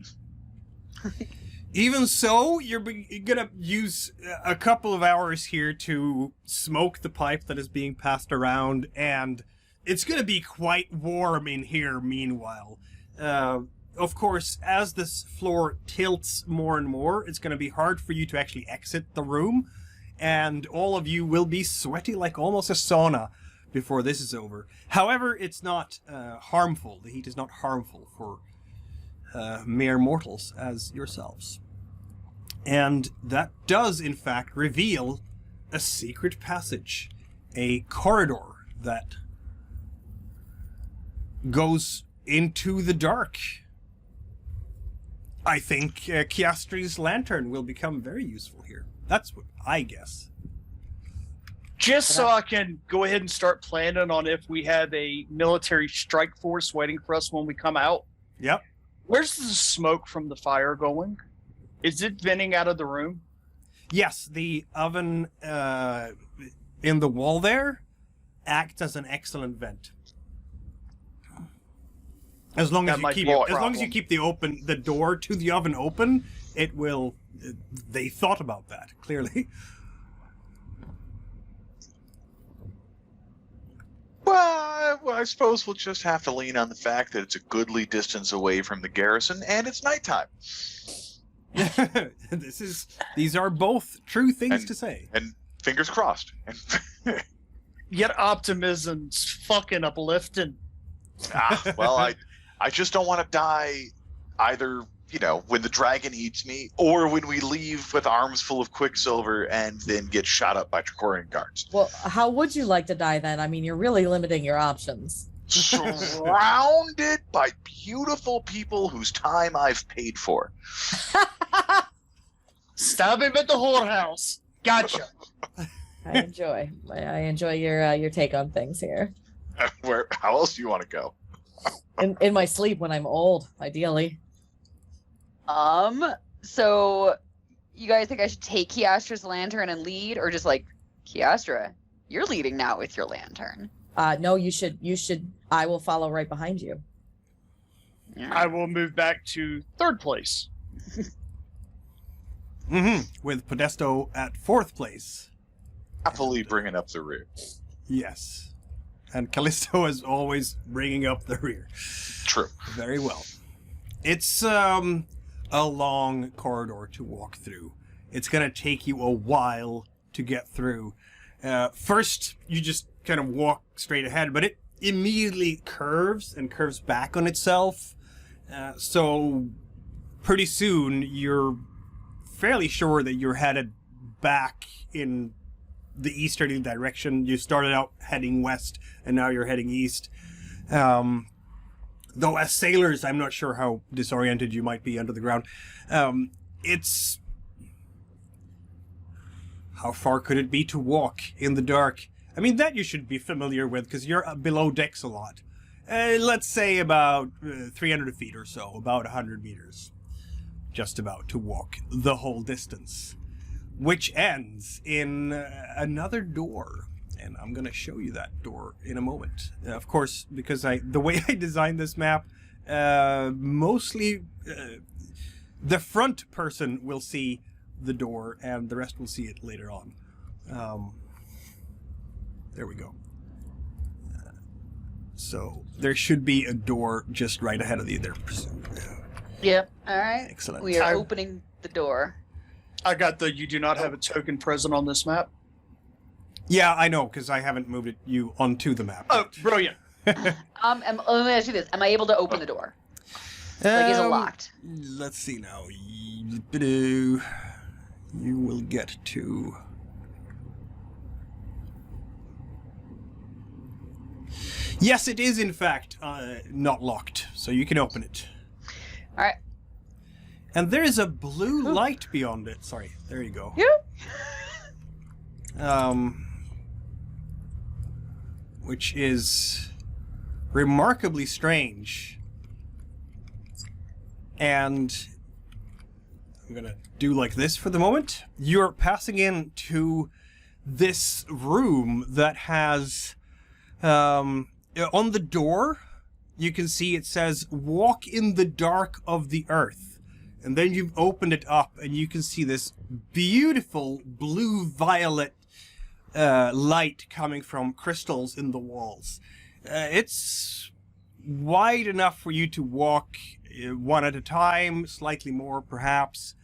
Speaker 1: Even so, you're gonna use a couple of hours here to smoke the pipe that is being passed around, and it's gonna be quite warm in here meanwhile. Of course, as this floor tilts more and more, it's gonna be hard for you to actually exit the room, and all of you will be sweaty like almost a sauna before this is over. However, it's not harmful. The heat is not harmful for mere mortals as yourselves. And that does, in fact, reveal a secret passage, a corridor that goes into the dark. I think Chiastri's lantern will become very useful here. That's what I guess.
Speaker 2: Just so I can go ahead and start planning on if we have a military strike force waiting for us when we come out.
Speaker 1: Yep.
Speaker 2: Where's the smoke from the fire going? Is it venting out of the room?
Speaker 1: Yes, the oven in the wall there acts as an excellent vent. As long as you keep the door to the oven open, it will. They thought about that clearly.
Speaker 3: Well, I suppose we'll just have to lean on the fact that it's a goodly distance away from the garrison, and it's nighttime.
Speaker 1: These are both true things to say.
Speaker 3: And fingers crossed.
Speaker 2: Yet optimism's fucking uplifting.
Speaker 3: Well, I just don't want to die either, when the dragon eats me, or when we leave with arms full of quicksilver and then get shot up by Trachorian guards.
Speaker 4: Well, how would you like to die then? I mean, you're really limiting your options.
Speaker 3: Surrounded by beautiful people whose time I've paid for.
Speaker 2: Stab him at the whorehouse. Gotcha.
Speaker 4: I enjoy your take on things here.
Speaker 3: How else do you want to go?
Speaker 4: In my sleep when I'm old, ideally.
Speaker 5: So you guys think I should take Chiastra's lantern and lead, or just like, Chiastra, you're leading now with your lantern?
Speaker 4: No, you should. I will follow right behind you.
Speaker 2: I will move back to third place.
Speaker 1: With Podesto at fourth place.
Speaker 3: Happily bringing up the rear.
Speaker 1: Yes. And Callisto is always bringing up the rear.
Speaker 3: True.
Speaker 1: Very well. It's a long corridor to walk through. It's going to take you a while to get through. First, you just kind of walk straight ahead, but it immediately curves and curves back on itself. So pretty soon, you're fairly sure that you're headed back in the easterly direction. You started out heading west, and now you're heading east. Though as sailors, I'm not sure how disoriented you might be under the ground. It's... How far could it be to walk in the dark? I mean, that you should be familiar with, because you're below decks a lot. Let's say about 300 feet or so, about 100 meters. Just about to walk the whole distance. Which ends in another door. And I'm going to show you that door in a moment. Of course, because the way I designed this map, mostly the front person will see the door and the rest will see it later on. There we go. So there should be a door just right ahead of you there.
Speaker 5: Yep. All right.
Speaker 1: Excellent.
Speaker 5: We are opening the door.
Speaker 2: I got you do not have a token present on this map.
Speaker 1: Yeah, I know, because I haven't moved you onto the map.
Speaker 2: Oh, brilliant.
Speaker 5: Let me ask you this. Am I able to open the door? Like, is it locked?
Speaker 1: Let's see now. You will get to... Yes, it is, in fact, not locked, so you can open it.
Speaker 5: All right.
Speaker 1: And there is a blue light beyond it. Sorry, there you go.
Speaker 5: Yeah.
Speaker 1: Which is remarkably strange. And I'm gonna do like this for the moment. You're passing into this room that has, on the door, you can see it says, "Walk in the dark of the earth." And then you've opened it up and you can see this beautiful blue-violet light coming from crystals in the walls. It's wide enough for you to walk one at a time, slightly more perhaps.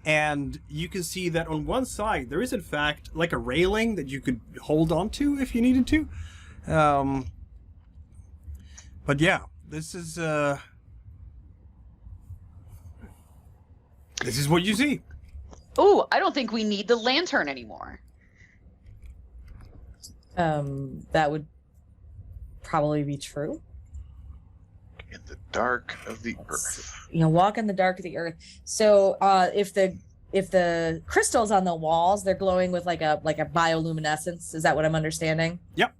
Speaker 1: And you can see that on one side, there is in fact like a railing that you could hold onto if you needed to. But yeah, this is what you see.
Speaker 5: Ooh, I don't think we need the lantern anymore.
Speaker 4: That would probably be true.
Speaker 3: In the dark of the
Speaker 4: Let's
Speaker 3: earth.
Speaker 4: see. Walk in the dark of the earth. So if the crystals on the walls, they're glowing with like a bioluminescence. Is that what I'm understanding?
Speaker 1: Yep.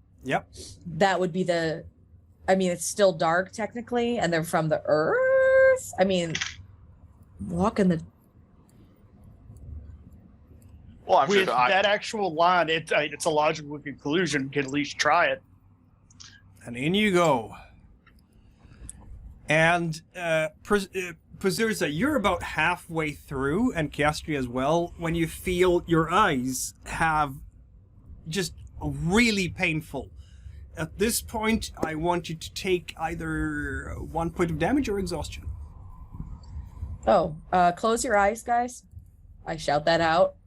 Speaker 4: That would be it's still dark technically, and they're from the earth. Walk in the.
Speaker 3: Well, I'm
Speaker 2: With
Speaker 3: sure
Speaker 2: that actual line, it's a logical conclusion. You can at least try it.
Speaker 1: And in you go. And Pazurza, you're about halfway through, and Kiastri as well, when you feel your eyes have just really painful. At this point, I want you to take either 1 point of damage or exhaustion.
Speaker 4: Oh, close your eyes, guys. I shout that out.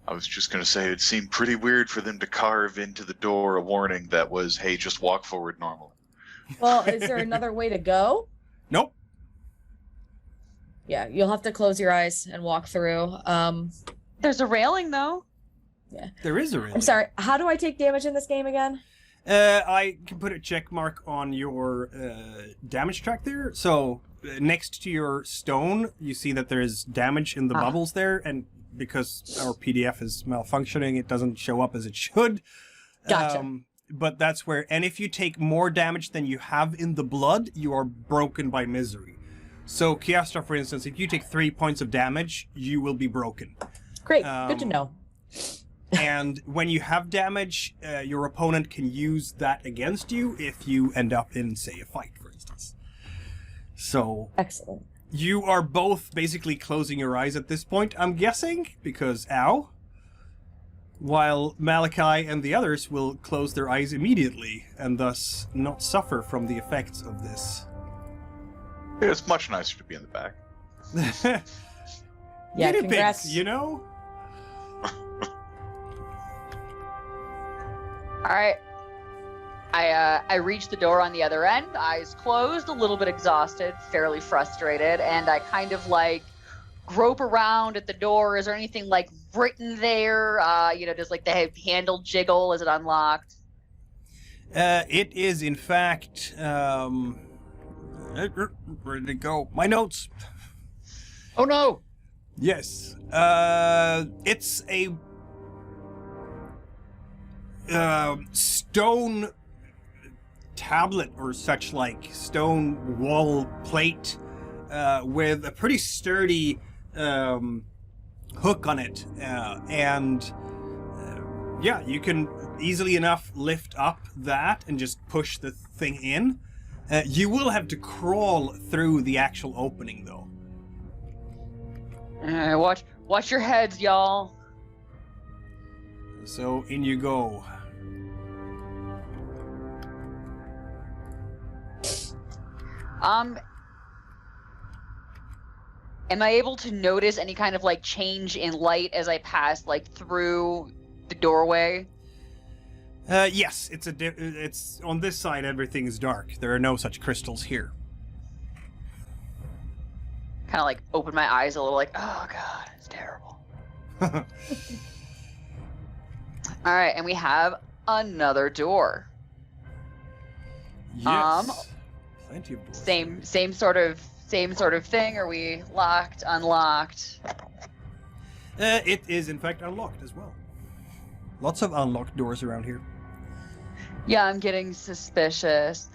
Speaker 3: I was just going to say it seemed pretty weird for them to carve into the door a warning that was, hey, just walk forward normally.
Speaker 4: Well, is there another way to go?
Speaker 1: Nope.
Speaker 4: Yeah, you'll have to close your eyes and walk through.
Speaker 5: There's a railing, though.
Speaker 4: Yeah.
Speaker 1: There is a railing.
Speaker 4: I'm sorry. How do I take damage in this game again?
Speaker 1: I can put a check mark on your damage track there. So next to your stone, you see that there is damage in the bubbles there, and because our PDF is malfunctioning, it doesn't show up as it should.
Speaker 4: Gotcha.
Speaker 1: But that's where, and if you take more damage than you have in the blood, you are broken by misery. So Kiastra, for instance, if you take 3 points of damage, you will be broken.
Speaker 4: Great. Good to know.
Speaker 1: And when you have damage, your opponent can use that against you if you end up in, say, a fight, for instance. So
Speaker 4: Excellent.
Speaker 1: you are both basically closing your eyes at this point, I'm guessing, because ow. While Malakai and the others will close their eyes immediately, and thus not suffer from the effects of this.
Speaker 3: It's much nicer to be in the back.
Speaker 4: Yeah,
Speaker 1: Guinea
Speaker 4: congrats.
Speaker 1: pigs, you know?
Speaker 5: All right. I reach the door on the other end, eyes closed, a little bit exhausted, fairly frustrated, and I kind of like grope around at the door. Is there anything like written there? Does like the handle jiggle? Is it unlocked?
Speaker 1: It is, in fact, where did it go? My notes.
Speaker 2: Oh no!
Speaker 1: Yes. It's a stone tablet or such, like stone wall plate with a pretty sturdy hook on it, and you can easily enough lift up that and just push the thing in. You will have to crawl through the actual opening, though.
Speaker 5: Watch your heads, y'all.
Speaker 1: So in you go.
Speaker 5: Am I able to notice any kind of like change in light as I pass like through the doorway?
Speaker 1: Yes, it's on this side. Everything is dark. There are no such crystals here.
Speaker 5: Kind of like open my eyes a little, like, oh god, it's terrible. All right, and we have another door.
Speaker 1: Yes. Plenty of doors.
Speaker 5: Same sort of thing. Are we locked, unlocked?
Speaker 1: It is in fact unlocked as well. Lots of unlocked doors around here.
Speaker 5: Yeah, I'm getting suspicious.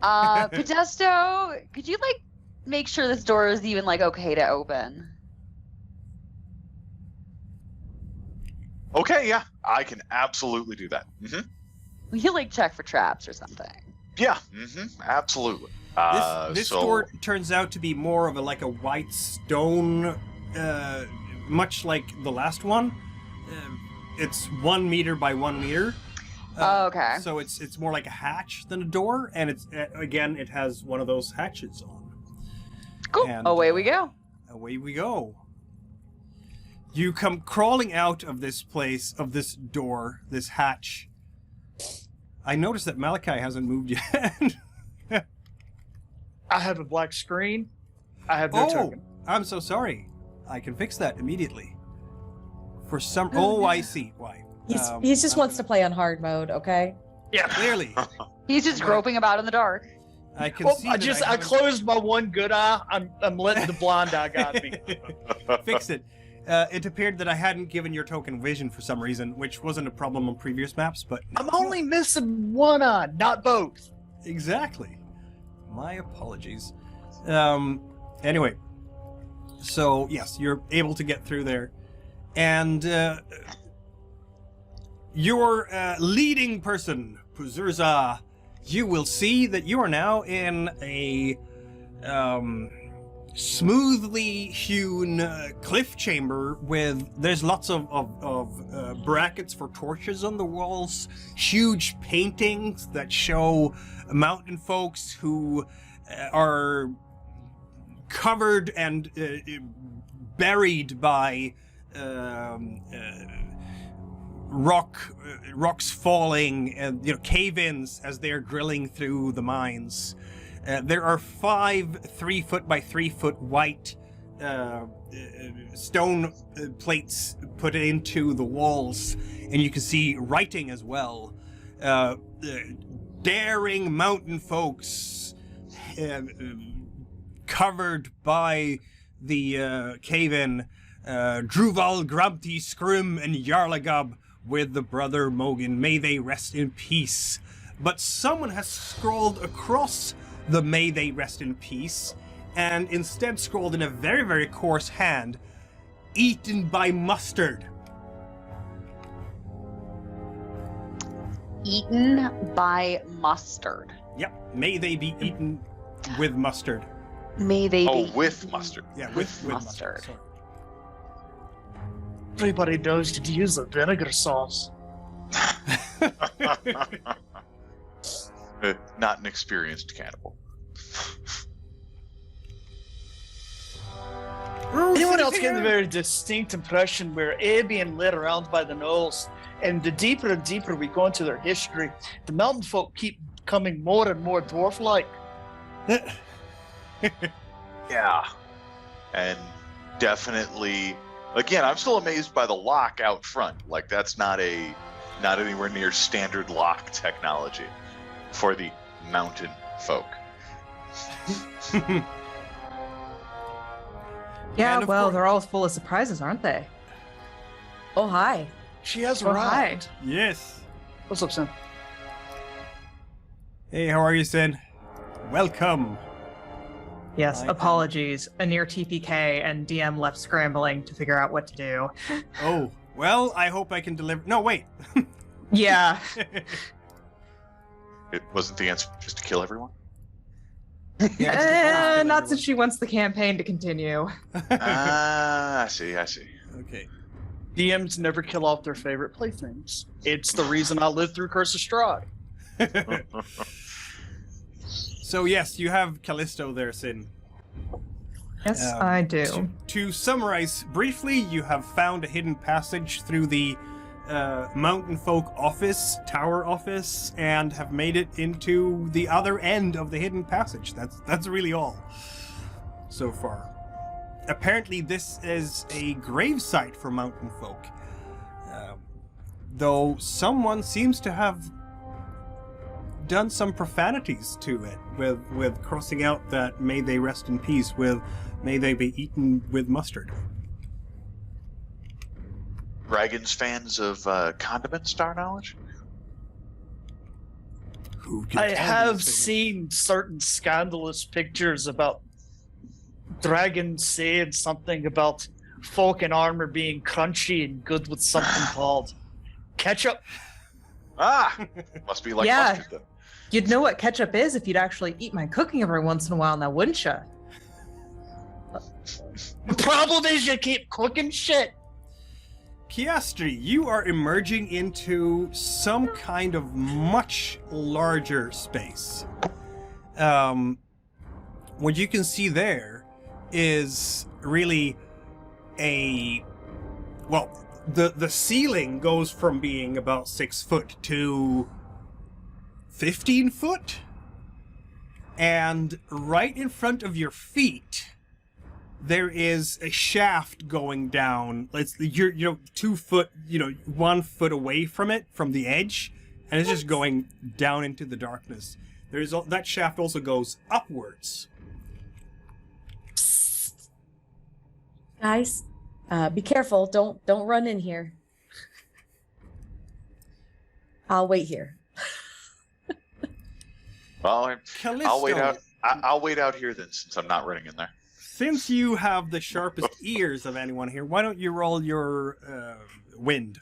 Speaker 5: Podesto, could you like make sure this door is even like okay to open?
Speaker 3: Okay, yeah, I can absolutely do that.
Speaker 5: Will you like check for traps or something?
Speaker 3: Yeah, absolutely.
Speaker 1: This door turns out to be more of a white stone, much like the last one. It's 1 meter by 1 meter.
Speaker 5: Okay.
Speaker 1: So it's more like a hatch than a door, and it's again it has one of those hatches on.
Speaker 5: Cool.
Speaker 1: And,
Speaker 5: away we go.
Speaker 1: away we go. You come crawling out of this place, of this door, this hatch. I noticed that Malakai hasn't moved yet.
Speaker 2: I have a black screen. I have no token.
Speaker 1: I'm so sorry. I can fix that immediately. For some... Oh, I see why.
Speaker 4: He just wants to play on hard mode, okay?
Speaker 2: Yeah.
Speaker 1: Clearly.
Speaker 5: He's just groping about in the dark.
Speaker 1: I can
Speaker 2: Well,
Speaker 1: see
Speaker 2: I
Speaker 1: that
Speaker 2: I closed my one good eye. I'm letting the blind eye guide me.
Speaker 1: Fix it. It appeared that I hadn't given your token vision for some reason, which wasn't a problem on previous maps, but...
Speaker 2: I'm only missing one eye, not both.
Speaker 1: Exactly. My apologies. Anyway. So, yes, you're able to get through there. And your leading person, Puzurza, you will see that you are now in a smoothly hewn cliff chamber with... There's lots of brackets for torches on the walls, huge paintings that show mountain folks who are covered and buried by rocks falling and cave-ins as they're drilling through the mines. There are 5 3-foot by 3-foot white stone plates put into the walls, and you can see writing as well. Daring mountain folks covered by the cave-in, Druval, Grumty, Scrim, and Yarlagub with the brother Mogan. May they rest in peace. But someone has scrawled across the May they rest in peace, and instead scrawled in a very, very coarse hand, eaten by mustard.
Speaker 5: Eaten by mustard.
Speaker 1: Yep, may they be eaten with mustard.
Speaker 5: May they be
Speaker 3: with
Speaker 5: eaten
Speaker 3: mustard.
Speaker 1: Yeah,
Speaker 5: with
Speaker 1: with
Speaker 5: mustard.
Speaker 1: Sorry.
Speaker 2: Everybody knows to use the vinegar sauce.
Speaker 3: Not an experienced cannibal.
Speaker 2: Anyone else getting a very distinct impression where being led around by the gnolls, and the deeper and deeper we go into their history, the mountain folk keep becoming more and more dwarf-like.
Speaker 3: Yeah. And definitely, again, I'm still amazed by the lock out front. Like, that's not anywhere near standard lock technology for the mountain folk.
Speaker 6: Yeah,
Speaker 1: And
Speaker 6: well,
Speaker 1: course-
Speaker 6: they're all full of surprises, aren't they?
Speaker 4: Oh, hi.
Speaker 2: She has
Speaker 6: Oh, hi.
Speaker 2: arrived.
Speaker 1: Yes.
Speaker 2: What's up, Sam?
Speaker 1: Hey, how are you, Sin? Welcome.
Speaker 6: Yes,
Speaker 1: I-
Speaker 6: apologies. A near TPK and DM left scrambling to figure out what to do.
Speaker 1: Oh, well, I hope I can deliver. No, wait.
Speaker 6: Yeah.
Speaker 3: It wasn't the answer just to kill everyone?
Speaker 6: Not since she wants the campaign to continue.
Speaker 3: I see.
Speaker 1: Okay.
Speaker 2: DMs never kill off their favorite playthings. It's the reason I lived through Curse of Strahd.
Speaker 1: So yes, you have Callisto there, Sin.
Speaker 6: Yes,
Speaker 1: Um,
Speaker 6: I do.
Speaker 1: To summarize briefly, you have found a hidden passage through the mountain folk office, tower office, and have made it into the other end of the hidden passage. That's really all so far. Apparently, this is a gravesite for mountain folk, though someone seems to have done some profanities to it with crossing out that "May they rest in peace" with "May they be eaten with mustard."
Speaker 3: Dragons fans of condiments, to our knowledge?
Speaker 1: Who can
Speaker 2: I
Speaker 1: tell
Speaker 2: have
Speaker 1: these things?
Speaker 2: seen certain scandalous pictures about dragons saying something about folk in armor being crunchy and good with something called ketchup.
Speaker 3: Ah! Must be like
Speaker 6: Yeah.
Speaker 3: mustard, then.
Speaker 6: You'd know what ketchup is if you'd actually eat my cooking every once in a while now, wouldn't you?
Speaker 2: The problem is you keep cooking shit.
Speaker 1: Kiastri, you are emerging into some kind of much larger space. What you can see there is really the ceiling goes from being about 6 foot to 15 foot, and right in front of your feet there is a shaft going down. You're 2 foot, 1 foot away from it, from the edge, and it's just going down into the darkness. That shaft also goes upwards.
Speaker 4: Guys, be careful. Don't run in here. I'll wait here.
Speaker 3: Well,
Speaker 1: Callisto,
Speaker 3: I'll wait out. I'll wait out here then, since I'm not running in there.
Speaker 1: since you have the sharpest ears of anyone here, why don't you roll your wind?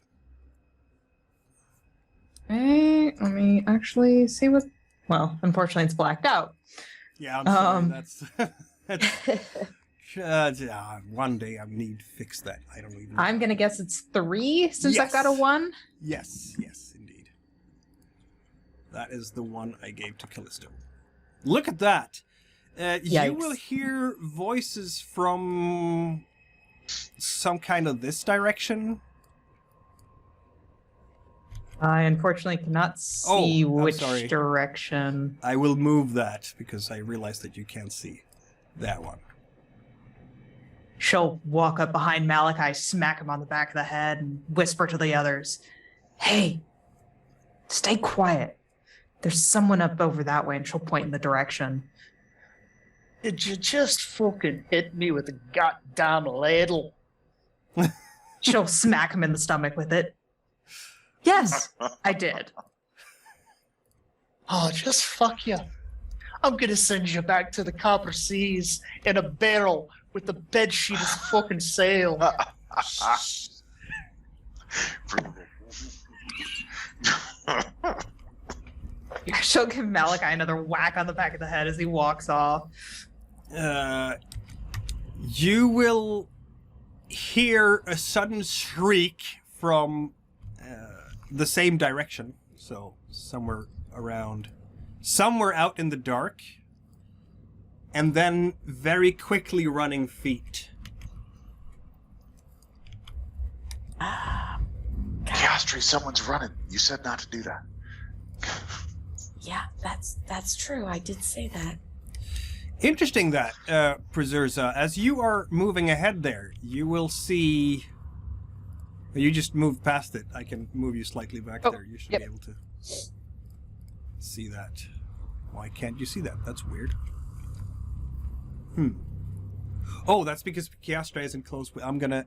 Speaker 6: Hey, let me actually see what. Well, unfortunately, it's blacked out.
Speaker 1: Yeah, I'm sorry. That's one day I need to fix that. I don't even.
Speaker 6: I'm gonna guess it's 3 since I've got a
Speaker 1: Yes.
Speaker 6: 1.
Speaker 1: Yes, indeed. That is the one I gave to Callisto. Look at that. You
Speaker 4: Yikes.
Speaker 1: will hear voices from some kind of this direction.
Speaker 6: I unfortunately cannot see
Speaker 1: Oh, I'm
Speaker 6: which
Speaker 1: sorry.
Speaker 6: direction.
Speaker 1: I will move that because I realized that you can't see that one.
Speaker 6: She'll walk up behind Malakai, smack him on the back of the head, and whisper to the others, "Hey, stay quiet. There's someone up over that way," and she'll point in the direction.
Speaker 2: Did you just fucking hit me with a goddamn ladle?
Speaker 6: She'll smack him in the stomach with it. Yes, I did.
Speaker 2: Oh, just fuck you. I'm gonna send you back to the Copper Seas in a barrel with the bedsheet as a fucking sail.
Speaker 6: She'll give Malakai another whack on the back of the head as he walks off.
Speaker 1: You will hear a sudden shriek from the same direction. So somewhere out in the dark. And then very quickly running feet.
Speaker 3: Piastri, someone's running. You said not to do that.
Speaker 4: Yeah, that's true. I did say that.
Speaker 1: Interesting that, Prezurza, as you are moving ahead there, you will see... You just moved past it. I can move you slightly back there. You should be able to see that. Why can't you see that? That's weird. Oh, that's because Piastra isn't close. I'm gonna,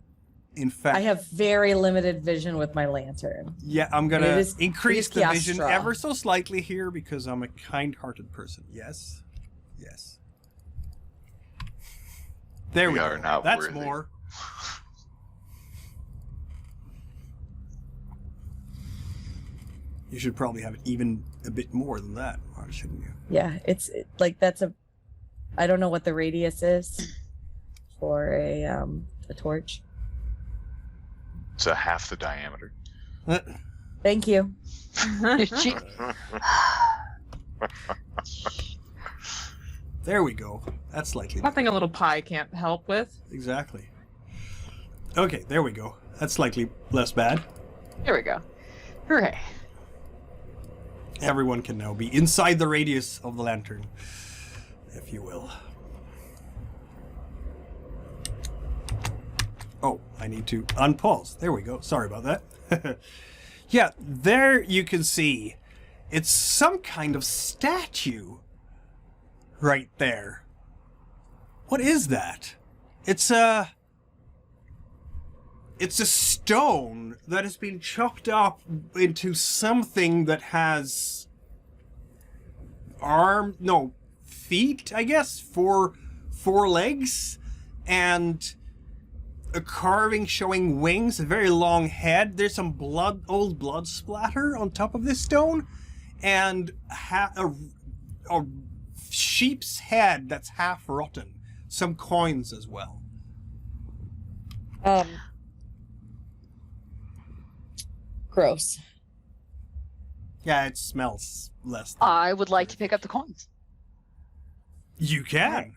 Speaker 1: in fact...
Speaker 4: I have very limited vision with my lantern.
Speaker 1: Yeah, I'm gonna
Speaker 4: It is
Speaker 1: increase the vision
Speaker 4: Piastra.
Speaker 1: ever so slightly here because I'm a kind-hearted person. Yes. There we
Speaker 3: We
Speaker 1: go.
Speaker 3: are not
Speaker 1: That's
Speaker 3: worthy.
Speaker 1: more. You should probably have it even a bit more than that, or shouldn't you?
Speaker 4: Yeah, that's a. I don't know what the radius is for a torch.
Speaker 3: It's a half the diameter.
Speaker 4: Thank you.
Speaker 1: There we go. That's slightly
Speaker 6: Nothing a little pie can't help with.
Speaker 1: exactly. Okay, there we go. That's slightly less bad.
Speaker 5: Here we go. Hooray.
Speaker 1: Everyone can now be inside the radius of the lantern, if you will. Oh, I need to unpause. There we go. Sorry about that. Yeah, there you can see. It's some kind of statue right there. What is that? It's a stone that has been chopped up into something that has feet, I guess, four legs, and a carving showing wings, a very long head. There's some old blood splatter on top of this stone, and a sheep's head that's half rotten. Some coins as well.
Speaker 4: Gross.
Speaker 1: Yeah, it smells less.
Speaker 5: I would like to pick up the coins.
Speaker 1: You can.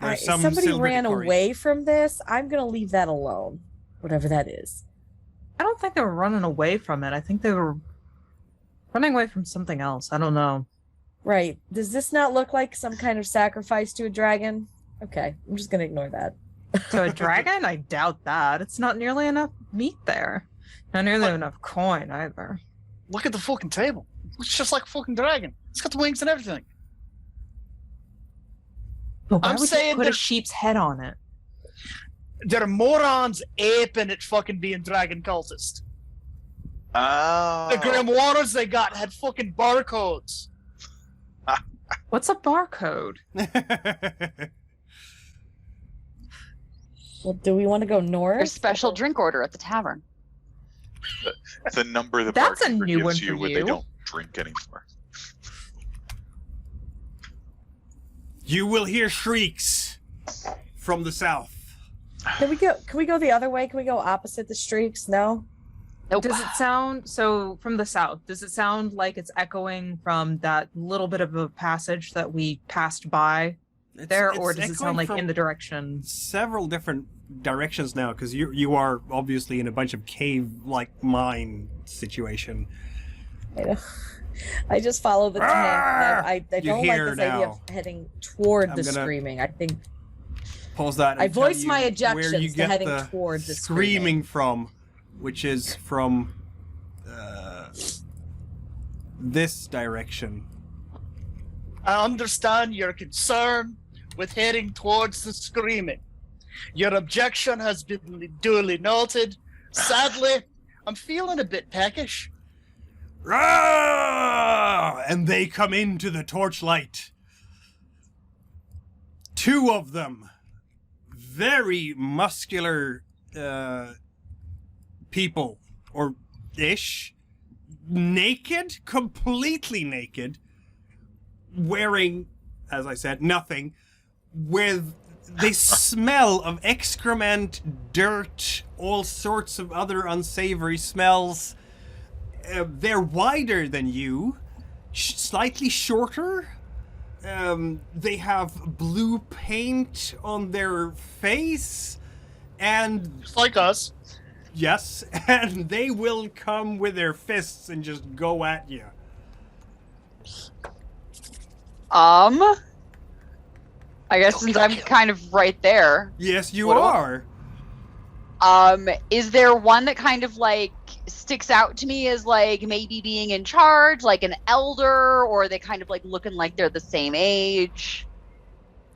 Speaker 1: There's some
Speaker 4: somebody
Speaker 1: silver
Speaker 4: ran
Speaker 1: Trachorian.
Speaker 4: away from this. I'm gonna leave that alone, whatever that is.
Speaker 6: I don't think they were running away from it. I think they were running away from something else. I don't know.
Speaker 4: Right? Does this not look like some kind of sacrifice to a dragon? Okay, I'm just gonna ignore that.
Speaker 6: To a dragon? I doubt that. It's not nearly enough meat there. Not nearly enough coin either.
Speaker 2: Look at the fucking table. It's just like a fucking dragon. It's got the wings and everything.
Speaker 6: But why
Speaker 2: I'm
Speaker 6: would
Speaker 2: saying
Speaker 6: you put a
Speaker 2: that-
Speaker 6: sheep's head on it?
Speaker 2: They're morons aping at fucking being dragon cultists.
Speaker 3: Oh.
Speaker 2: The grimoires they got had fucking barcodes.
Speaker 6: What's a barcode?
Speaker 4: Well, do we want to go north?
Speaker 5: There's special drink order at the tavern.
Speaker 3: The number the
Speaker 6: That's a
Speaker 3: barkeeper
Speaker 6: new one
Speaker 3: gives you
Speaker 6: for
Speaker 3: when
Speaker 6: you.
Speaker 3: they don't drink anymore.
Speaker 1: You will hear shrieks from the south.
Speaker 4: Can we go? Can we go the other way? Can we go opposite the streaks? No.
Speaker 5: Nope.
Speaker 6: Does it sound so from the south? Does it sound like it's echoing from that little bit of a passage that we passed by there, or does it sound like in the direction?
Speaker 1: Several different directions now, because you are obviously in a bunch of cave-like mine situation.
Speaker 4: I just follow the tag. I
Speaker 1: You
Speaker 4: don't like
Speaker 1: hear
Speaker 4: this idea
Speaker 1: now.
Speaker 4: of heading toward
Speaker 1: I'm
Speaker 4: the
Speaker 1: gonna-
Speaker 4: screaming. I think
Speaker 1: Pause that. And
Speaker 4: I
Speaker 1: tell
Speaker 4: voice
Speaker 1: you
Speaker 4: my
Speaker 1: where
Speaker 4: objections
Speaker 1: you
Speaker 4: to
Speaker 1: get
Speaker 4: heading
Speaker 1: the
Speaker 4: toward the
Speaker 1: screaming from, which is from this direction.
Speaker 2: I understand your concern with heading towards the screaming. Your objection has been duly noted. Sadly, I'm feeling a bit peckish.
Speaker 1: Rah! And they come into the torchlight. Two of them, very muscular people, or ish, naked, completely naked, wearing, as I said, nothing, with they smell of excrement, dirt, all sorts of other unsavory smells. They're wider than you, slightly shorter. They have blue paint on their face, and
Speaker 2: Just like us.
Speaker 1: yes, and they will come with their fists and just go at you.
Speaker 5: I guess since I'm kind of right there,
Speaker 1: Yes, you
Speaker 5: What do I-
Speaker 1: are.
Speaker 5: is there one that kind of like sticks out to me as like maybe being in charge, like an elder, or are they kind of like looking like they're the same age?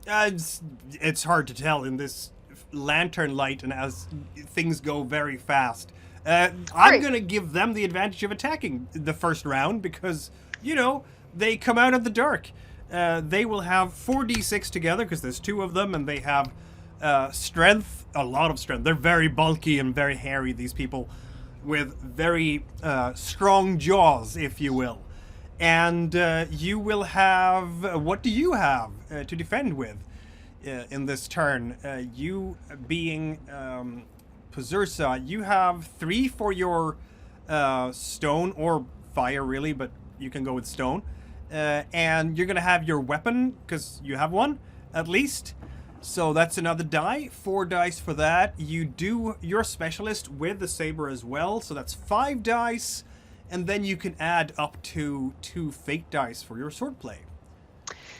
Speaker 1: It's hard to tell in this lantern light, and as things go very fast. I'm
Speaker 5: Right.
Speaker 1: gonna give them the advantage of attacking the first round because, you know, they come out of the dark. They will have 4d6 together because there's two of them, and they have strength, a lot of strength. They're very bulky and very hairy, these people, with very strong jaws, if you will. And you will have, what do you have to defend with in this turn? You being Pazursa, you have 3 for your stone, or fire really, but you can go with stone. And you're going to have your weapon, because you have one, at least. So that's another die, 4 dice for that. You do your specialist with the saber as well, so that's 5 dice. And then you can add up to 2 fate dice for your swordplay.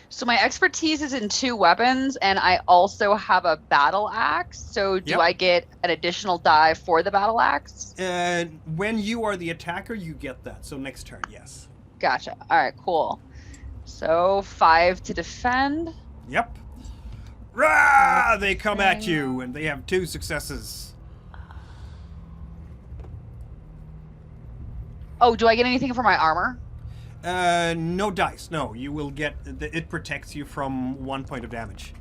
Speaker 5: So my expertise is in 2 weapons, and I also have a battle axe. So do
Speaker 1: Yep.
Speaker 5: I get an additional die for the battle axe?
Speaker 1: When you are the attacker, you get that. So next turn, yes.
Speaker 5: Gotcha. All right, cool. So 5 to defend.
Speaker 1: Yep. Rah! They come at you, and they have 2 successes.
Speaker 5: Oh, do I get anything for my armor?
Speaker 1: No dice. No, you will get. It protects you from 1 point of damage.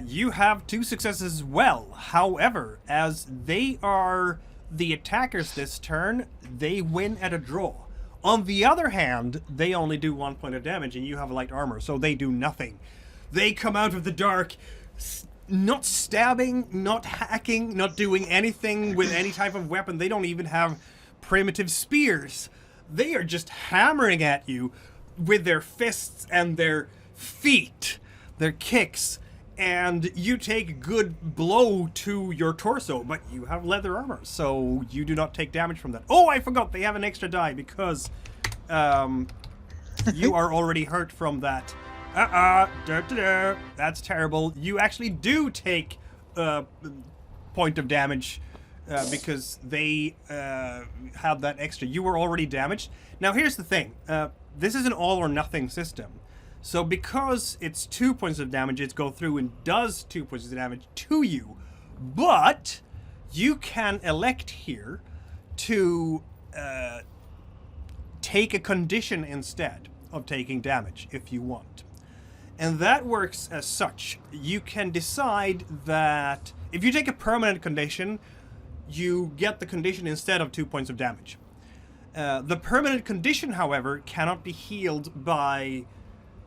Speaker 1: You have 2 successes as well. However, as they are the attackers this turn, they win at a draw. On the other hand, they only do 1 point of damage, and you have light armor, so they do nothing. They come out of the dark, not stabbing, not hacking, not doing anything with any type of weapon. They don't even have primitive spears. They are just hammering at you with their fists and their feet, their kicks, and you take a good blow to your torso, but you have leather armor, so you do not take damage from that. Oh, I forgot, they have an extra die because you are already hurt from that. That's terrible. You actually do take a point of damage because they have that extra. You were already damaged. Now, here's the thing. This is an all or nothing system. So because it's 2 points of damage, it goes through and does 2 points of damage to you. But you can elect here to take a condition instead of taking damage if you want. And that works as such. You can decide that if you take a permanent condition, you get the condition instead of 2 points of damage. The permanent condition, however, cannot be healed by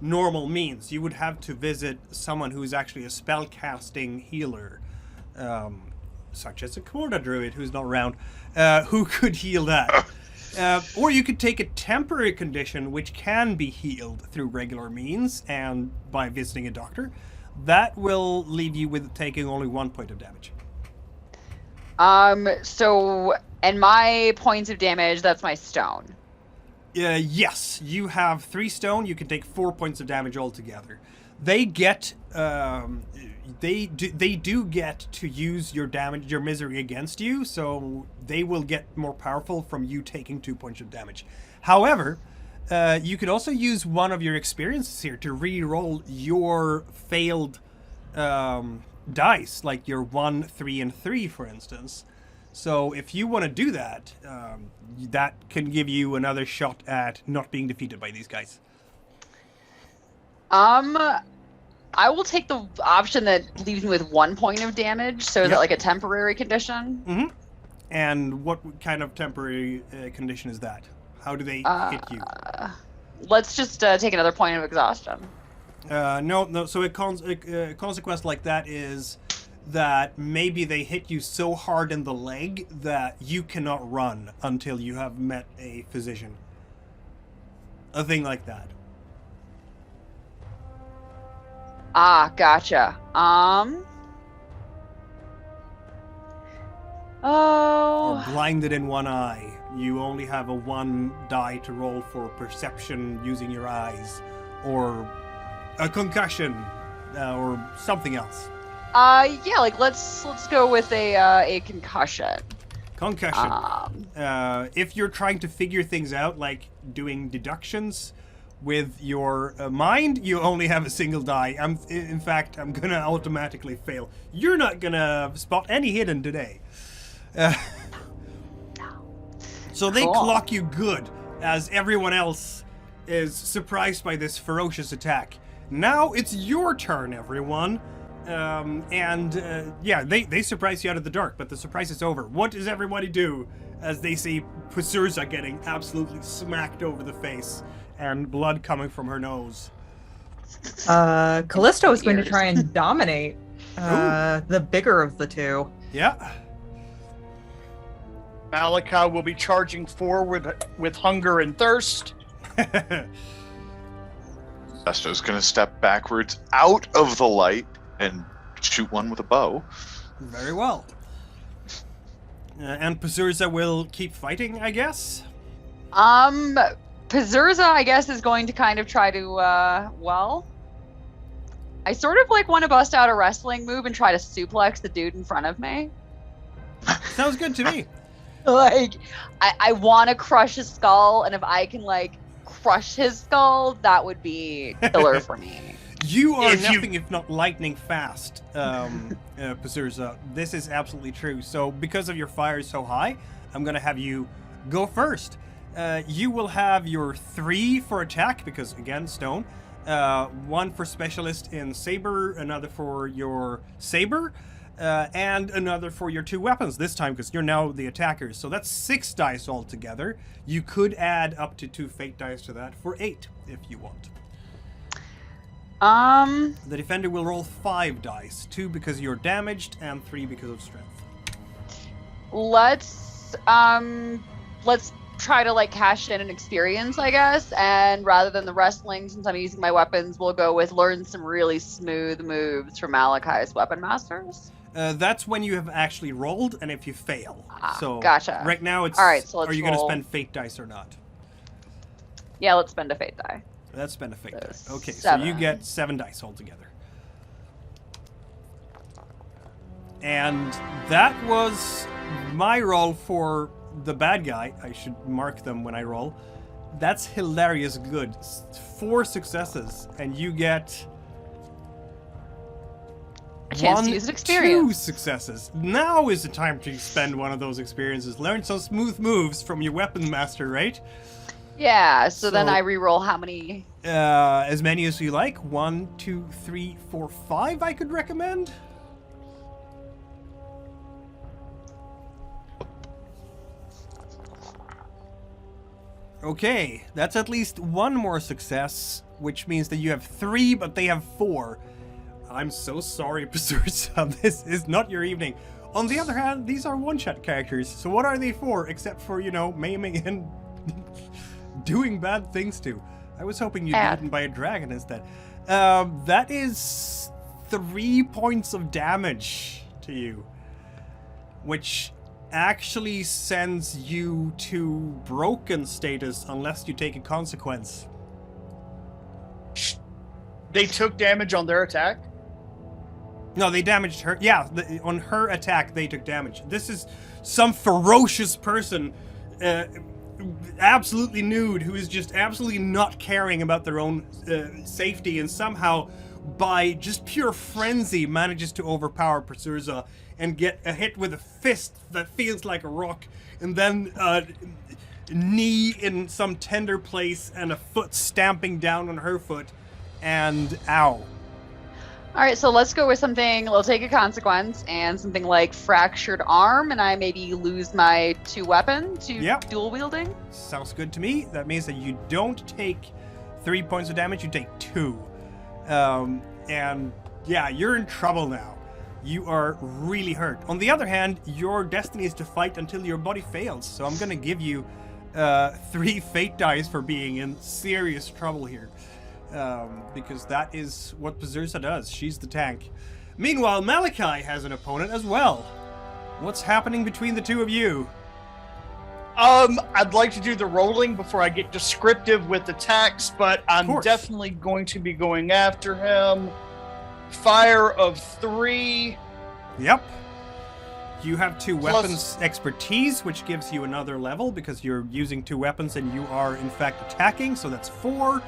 Speaker 1: normal means. You would have to visit someone who is actually a spellcasting healer, such as a Korda druid who's not around, who could heal that. Or you could take a temporary condition which can be healed through regular means and by visiting a doctor. That will leave you with taking only 1 point of damage.
Speaker 5: And my points of damage, that's my stone.
Speaker 1: Yes, you have 3 stone. You can take 4 points of damage altogether. They get, they do get to use your damage, your misery against you, so they will get more powerful from you taking 2 points of damage. However, you could also use one of your experiences here to re-roll your failed dice, like your 1, 3, and 3, for instance. So if you want to do that, that can give you another shot at not being defeated by these guys.
Speaker 5: I will take the option that leaves me with 1 point of damage. So is that like a temporary condition?
Speaker 1: Mm-hmm. And what kind of temporary condition is that? How do they hit you?
Speaker 5: Let's just take another point of exhaustion.
Speaker 1: No. So a consequence like that is that maybe they hit you so hard in the leg that you cannot run until you have met a physician. A thing like that.
Speaker 5: Ah, gotcha.
Speaker 1: Or blinded in one eye. You only have a 1 die to roll for perception using your eyes. Or a concussion. Or something else.
Speaker 5: Yeah, like let's go with a concussion.
Speaker 1: Concussion. If you're trying to figure things out, like doing deductions with your mind, you only have a single die. In fact, I'm gonna automatically fail. You're not gonna spot any hidden today. So they clock you good, as everyone else is surprised by this ferocious attack. Now it's your turn, everyone. They surprise you out of the dark, but the surprise is over. What does everybody do as they see Pusurza getting absolutely smacked over the face and blood coming from her nose?
Speaker 6: Callisto is going to try and dominate the bigger of the two.
Speaker 1: Yeah.
Speaker 2: Malakai will be charging forward with hunger and thirst.
Speaker 3: Besto's gonna step backwards out of the light and shoot one with a bow.
Speaker 1: Very well. And Pusurza will keep fighting, I guess?
Speaker 5: Pusurza, I guess, is going to kind of try to, I sort of like want to bust out a wrestling move and try to suplex the dude in front of me.
Speaker 1: Sounds good to me.
Speaker 5: Like, I want to crush his skull, and if I can, like, crush his skull, that would be killer for me.
Speaker 1: You are nothing if not lightning fast, Pusurza. This is absolutely true. So because of your fire so high, I'm going to have you go first. You will have your 3 for attack, because, again, stone. 1 for specialist in saber, another for your saber, and another for your 2 weapons this time, because you're now the attackers. So that's 6 dice altogether. You could add up to 2 fate dice to that for 8 if you want. The defender will roll 5 dice, 2 because you're damaged and 3 because of strength.
Speaker 5: Let's try to like cash in an experience, I guess. And rather than the wrestling, since I'm using my weapons, we'll go with learn some really smooth moves from Malakai's weapon masters.
Speaker 1: That's when you have actually rolled, and if you fail. So
Speaker 5: gotcha.
Speaker 1: right now it's.
Speaker 5: All right, so let's
Speaker 1: are you going to
Speaker 5: roll.
Speaker 1: spend fate dice or not?
Speaker 5: Yeah, let's spend a fate die.
Speaker 1: Let's spend a fate
Speaker 5: So
Speaker 1: dice. Okay, so you
Speaker 5: 7.
Speaker 1: get 7 dice altogether. And that was my roll for the bad guy. I should mark them when I roll. That's hilarious good. 4 successes, and you get
Speaker 5: A chance to use an experience.
Speaker 1: 2 successes. Now is the time to spend one of those experiences. Learn some smooth moves from your weapon master, right?
Speaker 5: Yeah, so then
Speaker 1: So-
Speaker 5: I re-roll how many?
Speaker 1: As many as you like. 1, 2, 3, 4, 5. I could recommend. Okay, that's at least 1 more success, which means that you have 3, but they have 4. I'm so sorry, Bersersa. This is not your evening. On the other hand, these are one-shot characters, so what are they for, except for, you know, maiming and doing bad things to? I was hoping you'd be eaten by a dragon instead. That is 3 points of damage to you, which actually sends you to broken status unless you take a consequence.
Speaker 2: They took damage on their attack.
Speaker 1: No, they damaged her. Yeah, on her attack, they took damage. This is some ferocious person, absolutely nude, who is just absolutely not caring about their own safety, and somehow, by just pure frenzy, manages to overpower Bersersa and get a hit with a fist that feels like a rock, and then knee in some tender place, and a foot stamping down on her foot, and ow.
Speaker 5: All right, so let's go with something. We'll take a consequence and something like fractured arm, and I maybe lose my 2 weapon to
Speaker 1: Yep.
Speaker 5: dual wielding.
Speaker 1: Sounds good to me. That means that you don't take 3 points of damage, you take 2. And yeah, you're in trouble now. You are really hurt. On the other hand, your destiny is to fight until your body fails. So I'm going to give you 3 fate dice for being in serious trouble here. Because that is what Bersersa does. She's the tank. Meanwhile, Malakai has an opponent as well. What's happening between the two of you?
Speaker 2: I'd like to do the rolling before I get descriptive with attacks, but I'm
Speaker 1: course.
Speaker 2: definitely going to be going after him. Fire of 3.
Speaker 1: Yep. You have 2
Speaker 2: Plus-
Speaker 1: weapons expertise, which gives you another level because you're using 2 weapons and you are in fact attacking. So that's 4.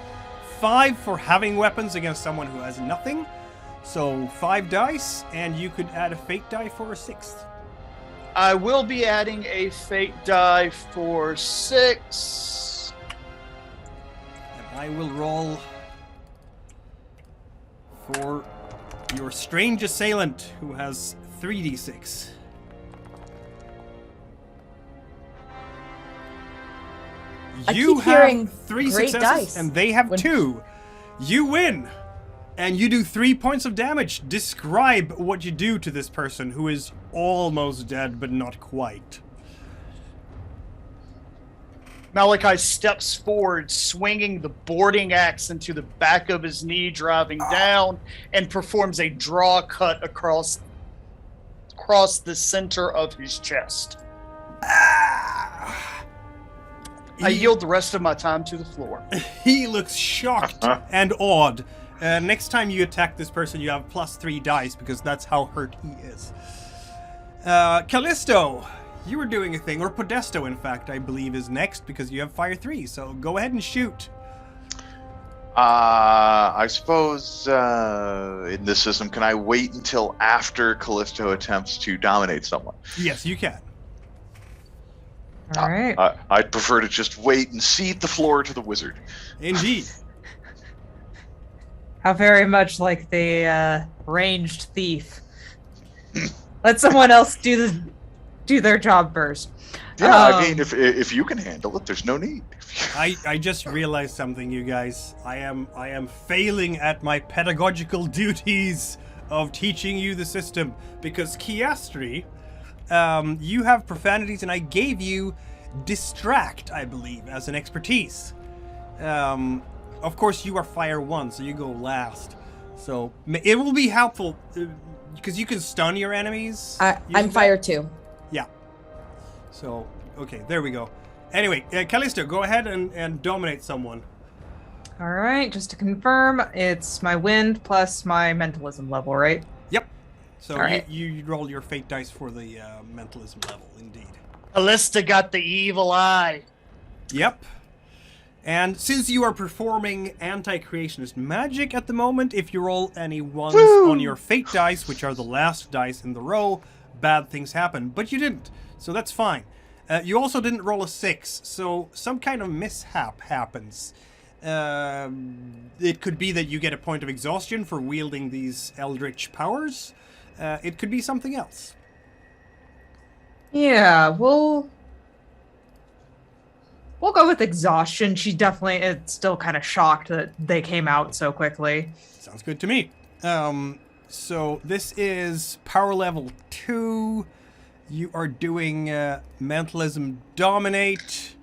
Speaker 1: 5 for having weapons against someone who has nothing. So 5 dice, and you could add a fate die for a 6th.
Speaker 2: I will be adding a fate die for 6.
Speaker 1: And I will roll for your strange assailant, who has 3d6.
Speaker 4: I
Speaker 1: You
Speaker 4: keep
Speaker 1: have
Speaker 4: hearing
Speaker 1: 3
Speaker 4: great
Speaker 1: successes,
Speaker 4: dice.
Speaker 1: and they have
Speaker 4: When-
Speaker 1: 2. You win, and you do 3 points of damage. Describe what you do to this person who is almost dead, but not quite.
Speaker 2: Malakai steps forward, swinging the boarding axe into the back of his knee, driving down, and performs a draw cut across the center of his chest. I yield the rest of my time to the floor.
Speaker 1: He looks shocked and awed. Next time you attack this person, you have +3 dice because that's how hurt he is. Callisto, you were doing a thing, or Podesto, in fact, I believe is next because you have Fire 3. So go ahead and shoot.
Speaker 3: I suppose in this system, can I wait until after Callisto attempts to dominate someone?
Speaker 1: Yes, you can.
Speaker 6: All right.
Speaker 3: I'd prefer to just wait and cede the floor to the wizard.
Speaker 1: Indeed.
Speaker 6: How very much like the ranged thief. Let someone else do their job first.
Speaker 3: Yeah, I mean, if you can handle it, there's no need.
Speaker 1: I just realized something, you guys. I am failing at my pedagogical duties of teaching you the system because Kiastri, you have profanities, and I gave you distract, I believe, as an expertise. Of course, you are fire 1, so you go last. So it will be helpful because you can stun your enemies.
Speaker 4: I'm fire 2.
Speaker 1: Yeah. So, okay, there we go. Anyway, Callisto, go ahead and dominate someone.
Speaker 6: All right, just to confirm, it's my wind plus my mentalism level, right?
Speaker 1: Yep. So
Speaker 6: All right.
Speaker 1: you roll your fate dice for the mentalism level, indeed.
Speaker 2: Callista got the evil eye.
Speaker 1: Yep. And since you are performing anti-creationist magic at the moment, if you roll any ones on your fate dice, which are the last dice in the row, bad things happen. But you didn't, so that's fine. You also didn't roll a 6, so some kind of mishap happens. It could be that you get a point of exhaustion for wielding these eldritch powers. It could be something else.
Speaker 6: Yeah, we'll go with exhaustion. She definitely is still kind of shocked that they came out so quickly.
Speaker 1: Sounds good to me. So this is power level 2. You are doing mentalism dominate.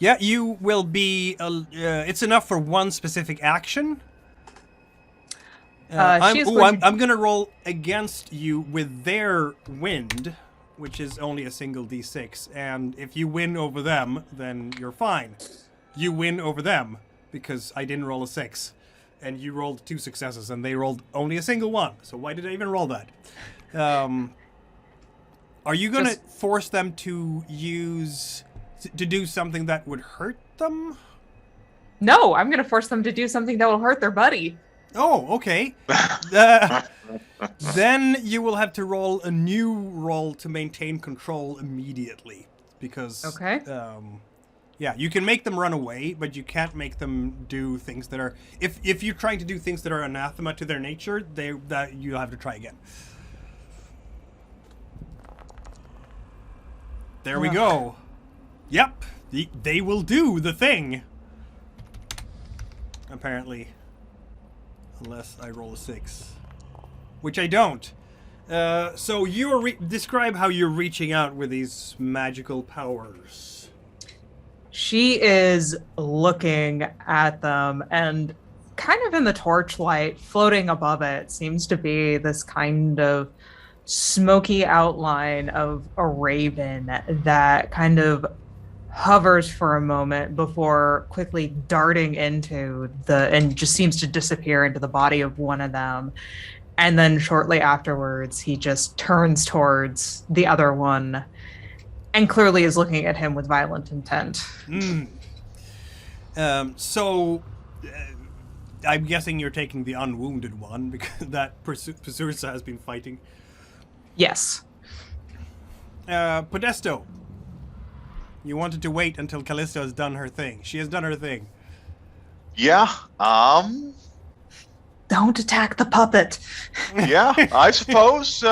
Speaker 1: Yeah, you will be. It's enough for one specific action. I'm gonna roll against you with their wind, which is only a single d6, and if you win over them, then you're fine. You win over them because I didn't roll a 6, and you rolled 2 successes, and they rolled only a single one. So why did I even roll that? Are you gonna force them to do something that would hurt them?
Speaker 6: No, I'm going to force them to do something that will hurt their buddy.
Speaker 1: Oh, okay. Then you will have to roll a new roll to maintain control immediately, because
Speaker 6: Okay.
Speaker 1: yeah, you can make them run away, but you can't make them do things that are. If you're trying to do things that are anathema to their nature, you'll have to try again. There we go. Yep, they will do the thing. Apparently. Unless I roll a 6. Which I don't. So you are describe how you're reaching out with these magical powers.
Speaker 6: She is looking at them, and kind of in the torchlight, floating above it, seems to be this kind of smoky outline of a raven that kind of hovers for a moment before quickly darting into and just seems to disappear into the body of one of them. And then shortly afterwards, he just turns towards the other one and clearly is looking at him with violent intent.
Speaker 1: So I'm guessing you're taking the unwounded one, because that Pursursa has been fighting.
Speaker 6: Yes.
Speaker 1: Podesto, you wanted to wait until Callisto has done her thing. She has done her thing.
Speaker 3: Yeah.
Speaker 6: Don't attack the puppet.
Speaker 3: Yeah. I suppose.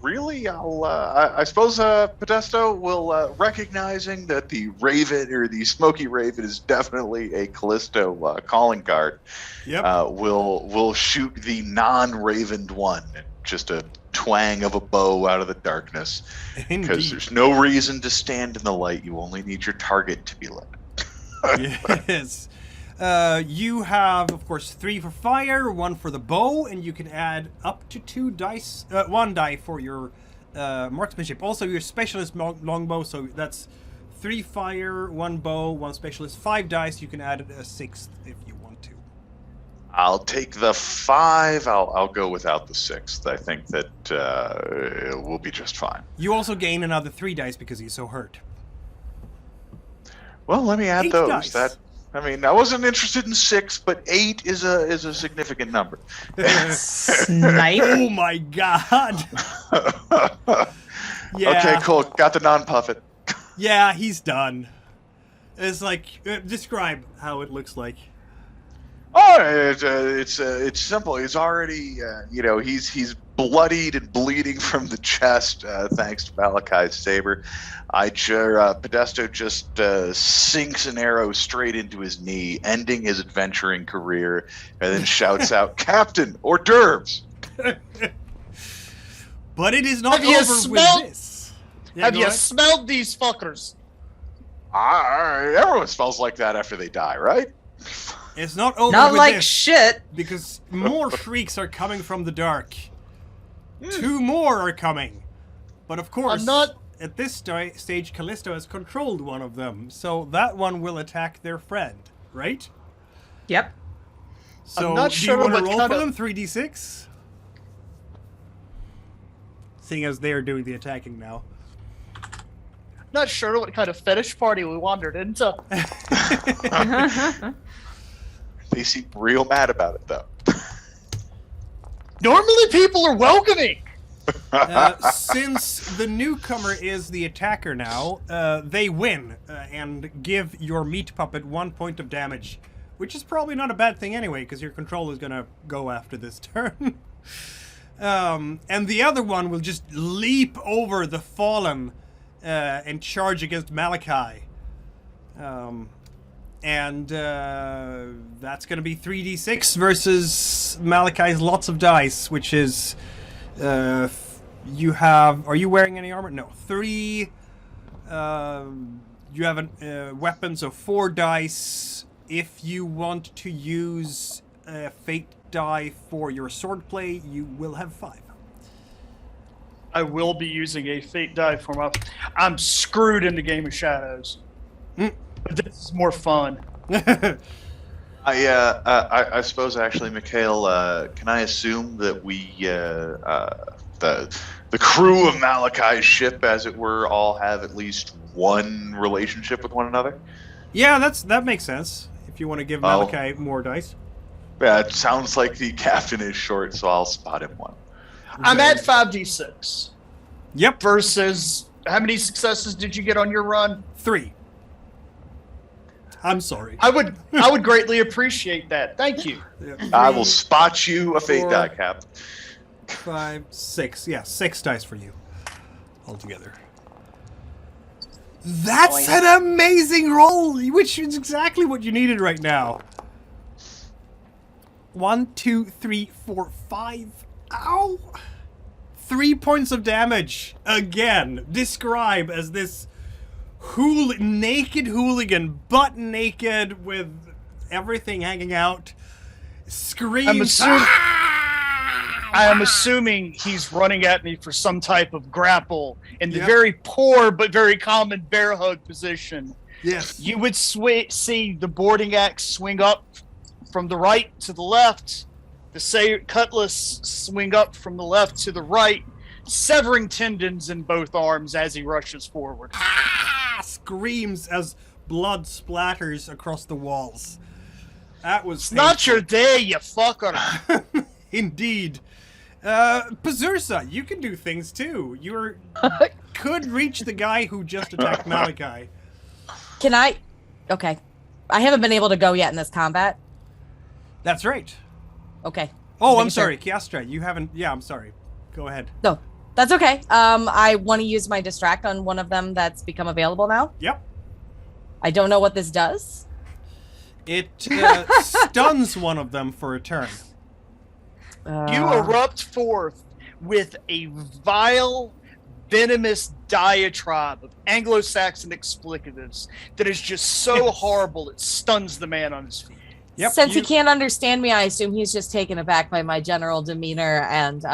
Speaker 3: Really, I suppose Podesto will, recognizing that the Raven or the Smoky Raven is definitely a Callisto calling card.
Speaker 1: Yep.
Speaker 3: Will shoot the non-Ravened one. Just a twang of a bow out of the darkness. Because there's no reason to stand in the light. You only need your target to be lit.
Speaker 1: Yes. You have, of course, 3 for fire, 1 for the bow, and you can add up to 2 dice, 1 die for your marksmanship. Also, your specialist longbow, so that's 3 fire, 1 bow, 1 specialist, 5 dice. You can add a 6th if you want to.
Speaker 3: I'll take the 5. I'll go without the 6th. I think that it will be just fine.
Speaker 1: You also gain another 3 dice because he's so hurt.
Speaker 3: Well, let me add
Speaker 1: 8
Speaker 3: those.
Speaker 1: dice.
Speaker 3: I wasn't interested in 6, but 8 is a significant number.
Speaker 6: Snipe.
Speaker 1: Oh my god. Yeah.
Speaker 3: Okay, cool. Got the non-puffet.
Speaker 1: Yeah, he's done. It's like, describe how it looks like.
Speaker 3: Oh, it's simple. He's already, he's bloodied and bleeding from the chest, thanks to Malakai's saber. Podesto just sinks an arrow straight into his knee, ending his adventuring career, and then shouts out, "Captain, hors d'oeuvres!"
Speaker 1: But it is not
Speaker 2: Have you
Speaker 1: over
Speaker 2: smelt
Speaker 1: with this. Yeah,
Speaker 2: Have
Speaker 1: go
Speaker 2: you
Speaker 1: ahead.
Speaker 2: smelled these fuckers?
Speaker 3: Everyone smells like that after they die, right?
Speaker 1: It's not over
Speaker 6: Not
Speaker 1: with
Speaker 6: like
Speaker 1: this,
Speaker 6: shit.
Speaker 1: because more shrieks are coming from the dark. 2 more are coming. But of course,
Speaker 2: I'm not-
Speaker 1: at this stage, Callisto has controlled one of them, so that one will attack their friend, right?
Speaker 6: Yep.
Speaker 1: So,
Speaker 2: not
Speaker 1: do
Speaker 2: sure
Speaker 1: you want to
Speaker 2: what
Speaker 1: roll
Speaker 2: kind
Speaker 1: for
Speaker 2: of-
Speaker 1: them? 3d6? Seeing as they are doing the attacking now.
Speaker 2: Not sure what kind of fetish party we wandered into.
Speaker 3: They seem real mad about it, though.
Speaker 2: Normally, people are welcoming.
Speaker 1: Since the newcomer is the attacker now, they win and give your meat puppet 1 point of damage, which is probably not a bad thing anyway, because your control is going to go after this turn. And the other one will just leap over the fallen and charge against Malakai. And that's going to be 3d6 versus Malakai's lots of dice, which is... you have... Are you wearing any armor? No. 3... you have a weapons of 4 dice. If you want to use a fate die for your swordplay, you will have 5.
Speaker 2: I will be using a fate die for my. I'm screwed in the Game of Shadows. But this is more fun.
Speaker 3: I suppose actually, Mikhail, can I assume that we the crew of Malakai's ship, as it were, all have at least one relationship with one another?
Speaker 1: Yeah, that makes sense. If you want to give Malakai more dice.
Speaker 3: Yeah, it sounds like the captain is short, so I'll spot him one.
Speaker 2: I'm at 5d6
Speaker 1: Yep,
Speaker 2: versus how many successes did you get on your run?
Speaker 1: 3. I'm sorry.
Speaker 2: I would greatly appreciate that. Thank you.
Speaker 3: I will spot you a fate
Speaker 1: 4,
Speaker 3: die, Cap.
Speaker 1: 5, 6. Yeah, 6 dice for you altogether. That's an amazing roll, which is exactly what you needed right now. 1, 2, 3, 4, 5. Ow! 3 points of damage. Again, describe as this naked hooligan, butt naked, with everything hanging out, screams.
Speaker 2: I am assuming he's running at me for some type of grapple in the
Speaker 1: Yep.
Speaker 2: very poor but very common bear hug position.
Speaker 1: Yes.
Speaker 2: You would see the boarding axe swing up from the right to the left, the cutlass swing up from the left to the right, severing tendons in both arms as he rushes forward.
Speaker 1: Screams as blood splatters across the walls. That was
Speaker 2: It's not your day, you fucker.
Speaker 1: Indeed. Pazursa, you can do things too. You could reach the guy who just attacked Malakai.
Speaker 4: Can I? Okay. I haven't been able to go yet in this combat.
Speaker 1: That's right.
Speaker 4: Okay.
Speaker 1: Oh,
Speaker 4: Just
Speaker 1: I'm
Speaker 4: making sure.
Speaker 1: sorry, Kiastra. You haven't. Yeah, I'm sorry. Go ahead.
Speaker 4: No, that's okay. I want to use my distract on one of them that's become available now.
Speaker 1: Yep.
Speaker 4: I don't know what this does.
Speaker 1: It stuns one of them for a turn.
Speaker 2: You erupt forth with a vile, venomous diatribe of Anglo-Saxon explicatives that is just so horrible it stuns the man on his feet.
Speaker 1: Yep.
Speaker 4: Since he can't understand me, I assume he's just taken aback by my general demeanor and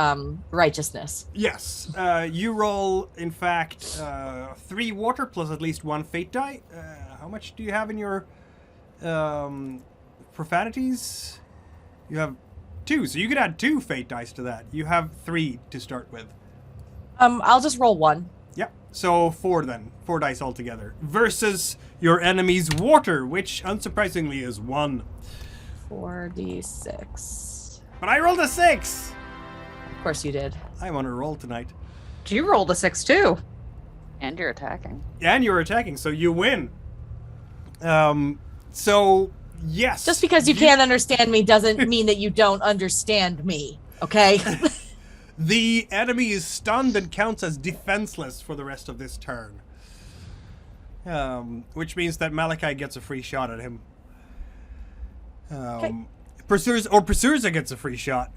Speaker 4: righteousness.
Speaker 1: Yes. You roll, in fact, 3 water plus at least 1 fate die. How much do you have in your profanities? You have 2, so you could add 2 fate dice to that. You have 3 to start with.
Speaker 4: I'll just roll 1.
Speaker 1: Yep. So 4 then. 4 dice altogether. Versus your enemy's water, which unsurprisingly is 1.
Speaker 4: 4d6.
Speaker 1: But I rolled a 6!
Speaker 4: Of course you did.
Speaker 1: I'm on a roll tonight.
Speaker 6: You rolled a 6 too.
Speaker 5: And you're attacking.
Speaker 1: And you're attacking, so you win. So, yes.
Speaker 4: Just because you can't understand me doesn't mean that you don't understand me, okay?
Speaker 1: The enemy is stunned and counts as defenseless for the rest of this turn. Which means that Malakai gets a free shot at him. Pursurza gets a free shot.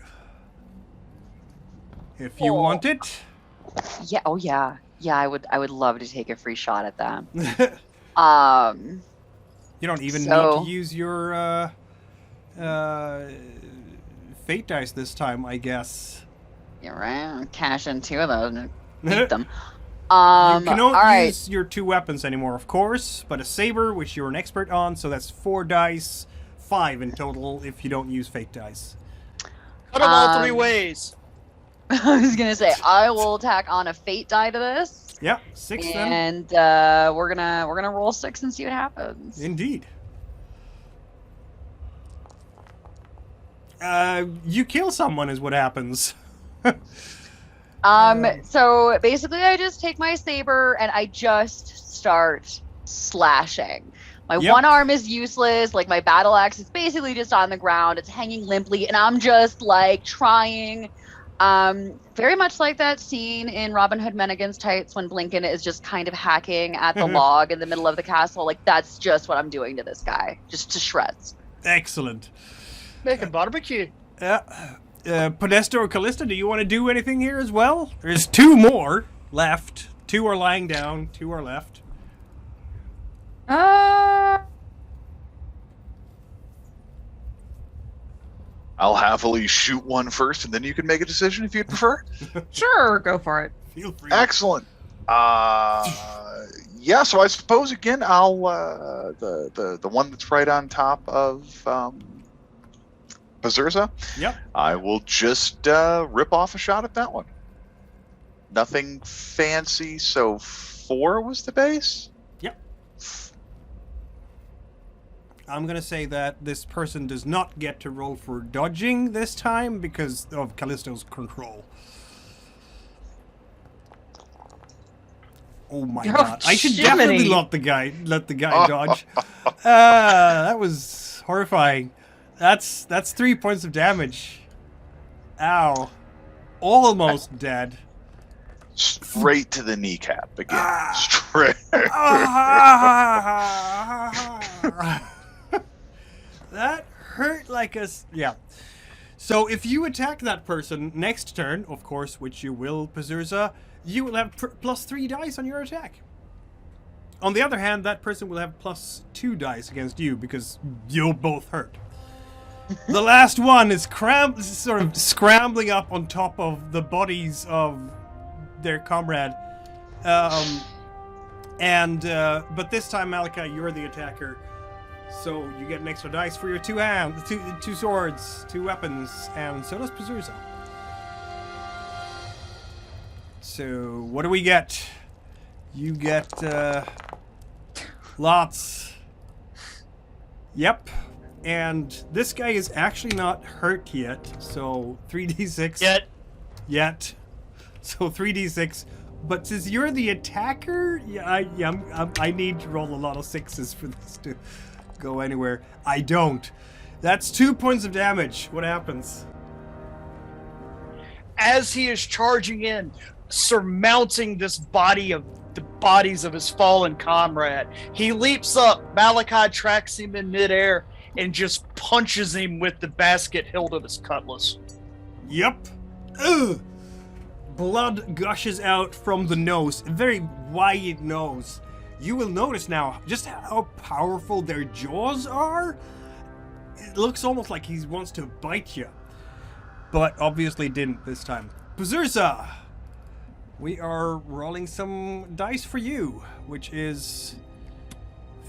Speaker 1: If you want it.
Speaker 5: Yeah. Oh, yeah. Yeah, I would love to take a free shot at that.
Speaker 1: You don't even need
Speaker 5: So-
Speaker 1: to use your fate dice this time, I guess.
Speaker 5: You're right. Cash in 2 of those and
Speaker 1: You
Speaker 5: eat them.
Speaker 1: cannot
Speaker 5: all right.
Speaker 1: use your 2 weapons anymore, of course, but a saber, which you're an expert on, so that's 4 dice, 5 in total if you don't use fate dice.
Speaker 2: Cut them all 3 ways.
Speaker 5: I was gonna say I will tack on a fate die to this,
Speaker 1: Yeah, 6 then.
Speaker 5: and we're gonna roll 6 and see what happens.
Speaker 1: Indeed. You kill someone is what happens.
Speaker 5: So basically, I just take my saber and I just start slashing. My
Speaker 1: Yep.
Speaker 5: one arm is useless. Like my battle axe is basically just on the ground. It's hanging limply, and I'm just like trying. Very much like that scene in Robin Hood Men Against Tights when Blinken is just kind of hacking at the log in the middle of the castle. Like that's just what I'm doing to this guy, just to shreds.
Speaker 1: Excellent.
Speaker 2: Making barbecue.
Speaker 1: Podesta or Callista, do you want to do anything here as well? There's 2 more left. 2 are lying down, 2 are left.
Speaker 3: I'll happily shoot one first, and then you can make a decision if you'd prefer.
Speaker 6: Sure, go for it.
Speaker 1: Feel free.
Speaker 3: Excellent. Yeah. So I suppose again, I'll the one that's right on top of Pazurza.
Speaker 1: Yep.
Speaker 3: I will just rip off a shot at that one. Nothing fancy. So 4 was the base.
Speaker 1: Yep. I'm gonna say that this person does not get to roll for dodging this time because of Callisto's control. Oh my
Speaker 6: Oh,
Speaker 1: god! I should
Speaker 6: Jiminy.
Speaker 1: definitely let the guy dodge. That was horrifying. That's 3 points of damage. Ow! Almost dead.
Speaker 3: Straight to the kneecap again. Straight.
Speaker 1: That hurt like a... Yeah. So if you attack that person next turn, of course, which you will, Pazurza, you will have +3 dice on your attack. On the other hand, that person will have +2 dice against you because you'll both hurt. The last one is sort of scrambling up on top of the bodies of their comrade. But this time, Malakai, you're the attacker. So you get an extra dice for your 2 hands, two swords, 2 weapons, and so does Pazurza. So what do we get? You get lots. Yep. And this guy is actually not hurt yet, so 3d6. Yet. So 3d6. But since you're the attacker, I need to roll a lot of 6s for this to go anywhere. I don't. That's 2 points of damage. What happens?
Speaker 2: As he is charging in, surmounting this bodies of his fallen comrade, he leaps up. Malakai tracks him in midair and just punches him with the basket hilt of his cutlass.
Speaker 1: Yep. Ugh. Blood gushes out from the nose, a very wide nose. You will notice now just how powerful their jaws are. It looks almost like he wants to bite you. But obviously didn't this time. Pazurza! We are rolling some dice for you, which is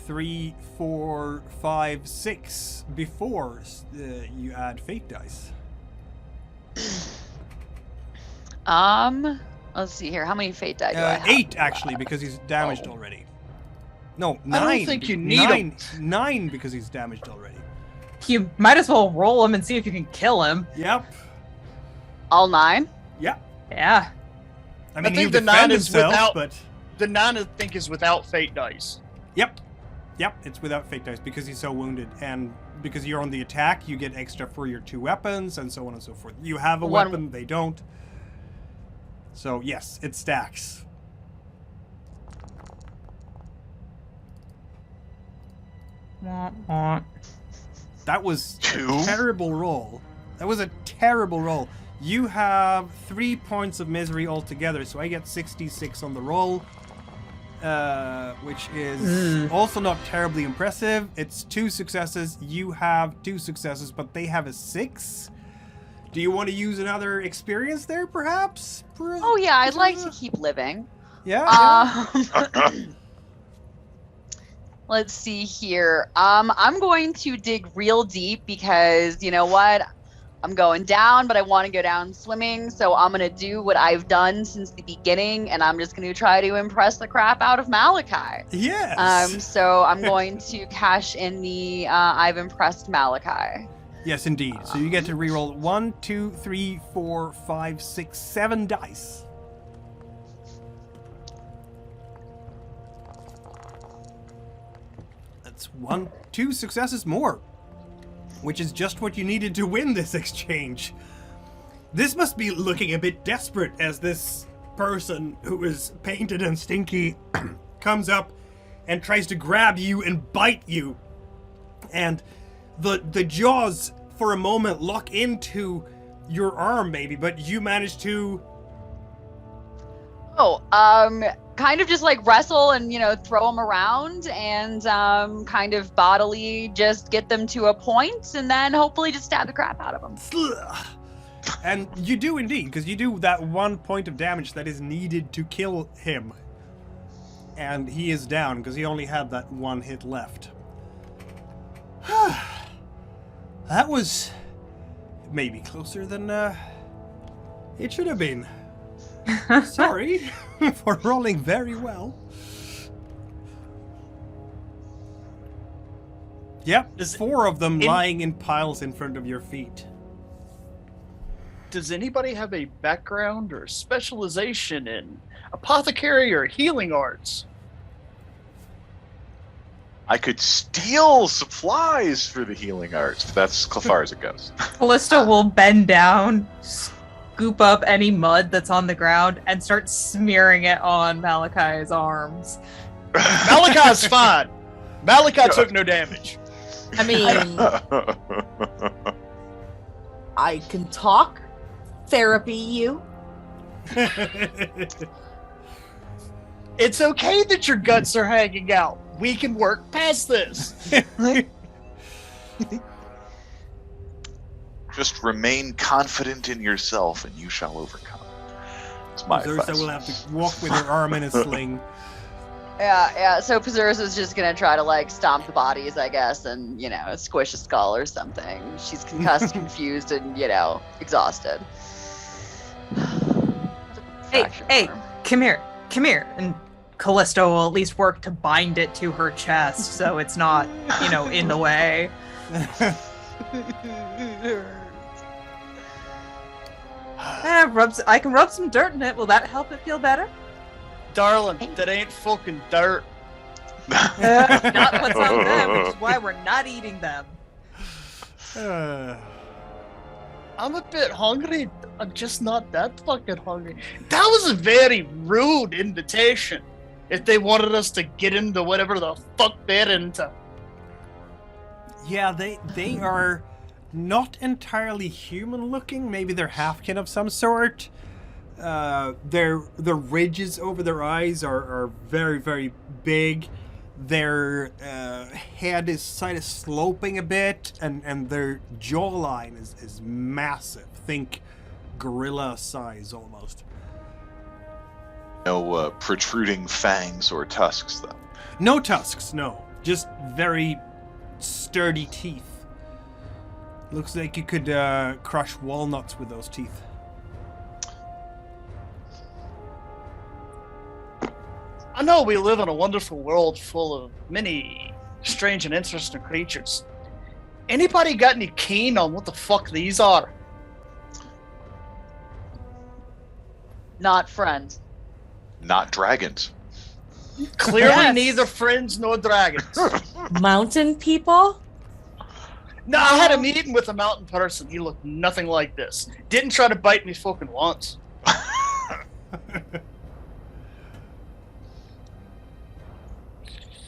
Speaker 1: 3, 4, 5, 6 before you add fate dice.
Speaker 5: Let's see here. How many fate die do I have?
Speaker 1: 8 actually, because he's damaged already. No, 9.
Speaker 2: I don't think you need 'em.
Speaker 1: 9 because he's damaged already.
Speaker 6: You might as well roll him and see if you can kill him.
Speaker 1: Yep.
Speaker 5: All 9?
Speaker 1: Yep.
Speaker 6: Yeah.
Speaker 1: I mean,
Speaker 2: think
Speaker 1: he'll
Speaker 2: the 9
Speaker 1: defend
Speaker 2: is
Speaker 1: himself,
Speaker 2: without-
Speaker 1: but
Speaker 2: The 9, I think, is without fate dice.
Speaker 1: yep, it's without fate dice because he's so wounded, and because you're on the attack, you get extra for your 2 weapons, and so on and so forth. You have a
Speaker 5: One-
Speaker 1: weapon, they don't. So yes, it stacks. That was a
Speaker 3: 2?
Speaker 1: terrible roll. That was a terrible roll. You have 3 points of misery altogether, so I get 66 on the roll, which is also not terribly impressive. It's 2 successes. You have 2 successes, but they have a 6. Do you want to use another experience there, perhaps?
Speaker 5: Oh yeah, I'd like to keep living.
Speaker 1: Yeah.
Speaker 5: Let's see here. I'm going to dig real deep because you know what? I'm going down, but I want to go down swimming. So I'm going to do what I've done since the beginning, and I'm just going to try to impress the crap out of Malakai.
Speaker 1: Yes.
Speaker 5: So I'm going to cash in the I've impressed Malakai.
Speaker 1: Yes, indeed. So you get to reroll 1, 2, 3, 4, 5, 6, 7 dice. That's 2 successes more, which is just what you needed to win this exchange. This must be looking a bit desperate as this person who is painted and stinky comes up and tries to grab you and bite you. And the jaws for a moment lock into your arm maybe, but you manage to...
Speaker 5: Kind of just like wrestle and, throw them around and kind of bodily just get them to a point and then hopefully just stab the crap out of them.
Speaker 1: And you do indeed, because you do that 1 point of damage that is needed to kill him. And he is down because he only had that 1 hit left. That was maybe closer than it should have been. Sorry for rolling very well. Yep, 4 of them lying in piles in front of your feet.
Speaker 2: Does anybody have a background or specialization in apothecary or healing arts?
Speaker 3: I could steal supplies for the healing arts, but that's as far as it goes.
Speaker 6: Callista will bend down, scoop up any mud that's on the ground, and start smearing it on Malakai's arms.
Speaker 2: Malakai's fine. Malakai took no damage.
Speaker 4: I mean, I can talk, therapy you.
Speaker 2: It's okay that your guts are hanging out. We can work past this.
Speaker 3: Just remain confident in yourself and you shall overcome. It's my
Speaker 1: Zursa
Speaker 3: advice.
Speaker 1: will have to walk with her arm in a sling.
Speaker 5: Yeah. So Pazurus is just gonna try to stomp the bodies, I guess, and squish a skull or something. She's concussed, confused, and exhausted.
Speaker 6: Hey, come here. And Callisto will at least work to bind it to her chest so it's not, in the way. I can rub some dirt in it. Will that help it feel better?
Speaker 2: Darling, that ain't fucking dirt.
Speaker 6: Not what's on them, which is why we're not eating them.
Speaker 2: I'm a bit hungry. I'm just not that fucking hungry. That was a very rude invitation. If they wanted us to get into whatever the fuck they're into.
Speaker 1: Yeah, they are not entirely human looking. Maybe they're halfkin of some sort. The ridges over their eyes are very, very big. Their head is sort of sloping a bit, and their jawline is massive. Think gorilla size almost.
Speaker 3: No protruding fangs or tusks, though.
Speaker 1: No tusks, no. Just very sturdy teeth. Looks like you could crush walnuts with those teeth.
Speaker 2: I know we live in a wonderful world full of many strange and interesting creatures. Anybody got any keen on what the fuck these are?
Speaker 5: Not friends.
Speaker 3: Not dragons.
Speaker 2: Clearly
Speaker 4: Yes.
Speaker 2: neither friends nor dragons.
Speaker 4: Mountain people?
Speaker 2: No, I had a meeting with a mountain person. He looked nothing like this. Didn't try to bite me fucking once.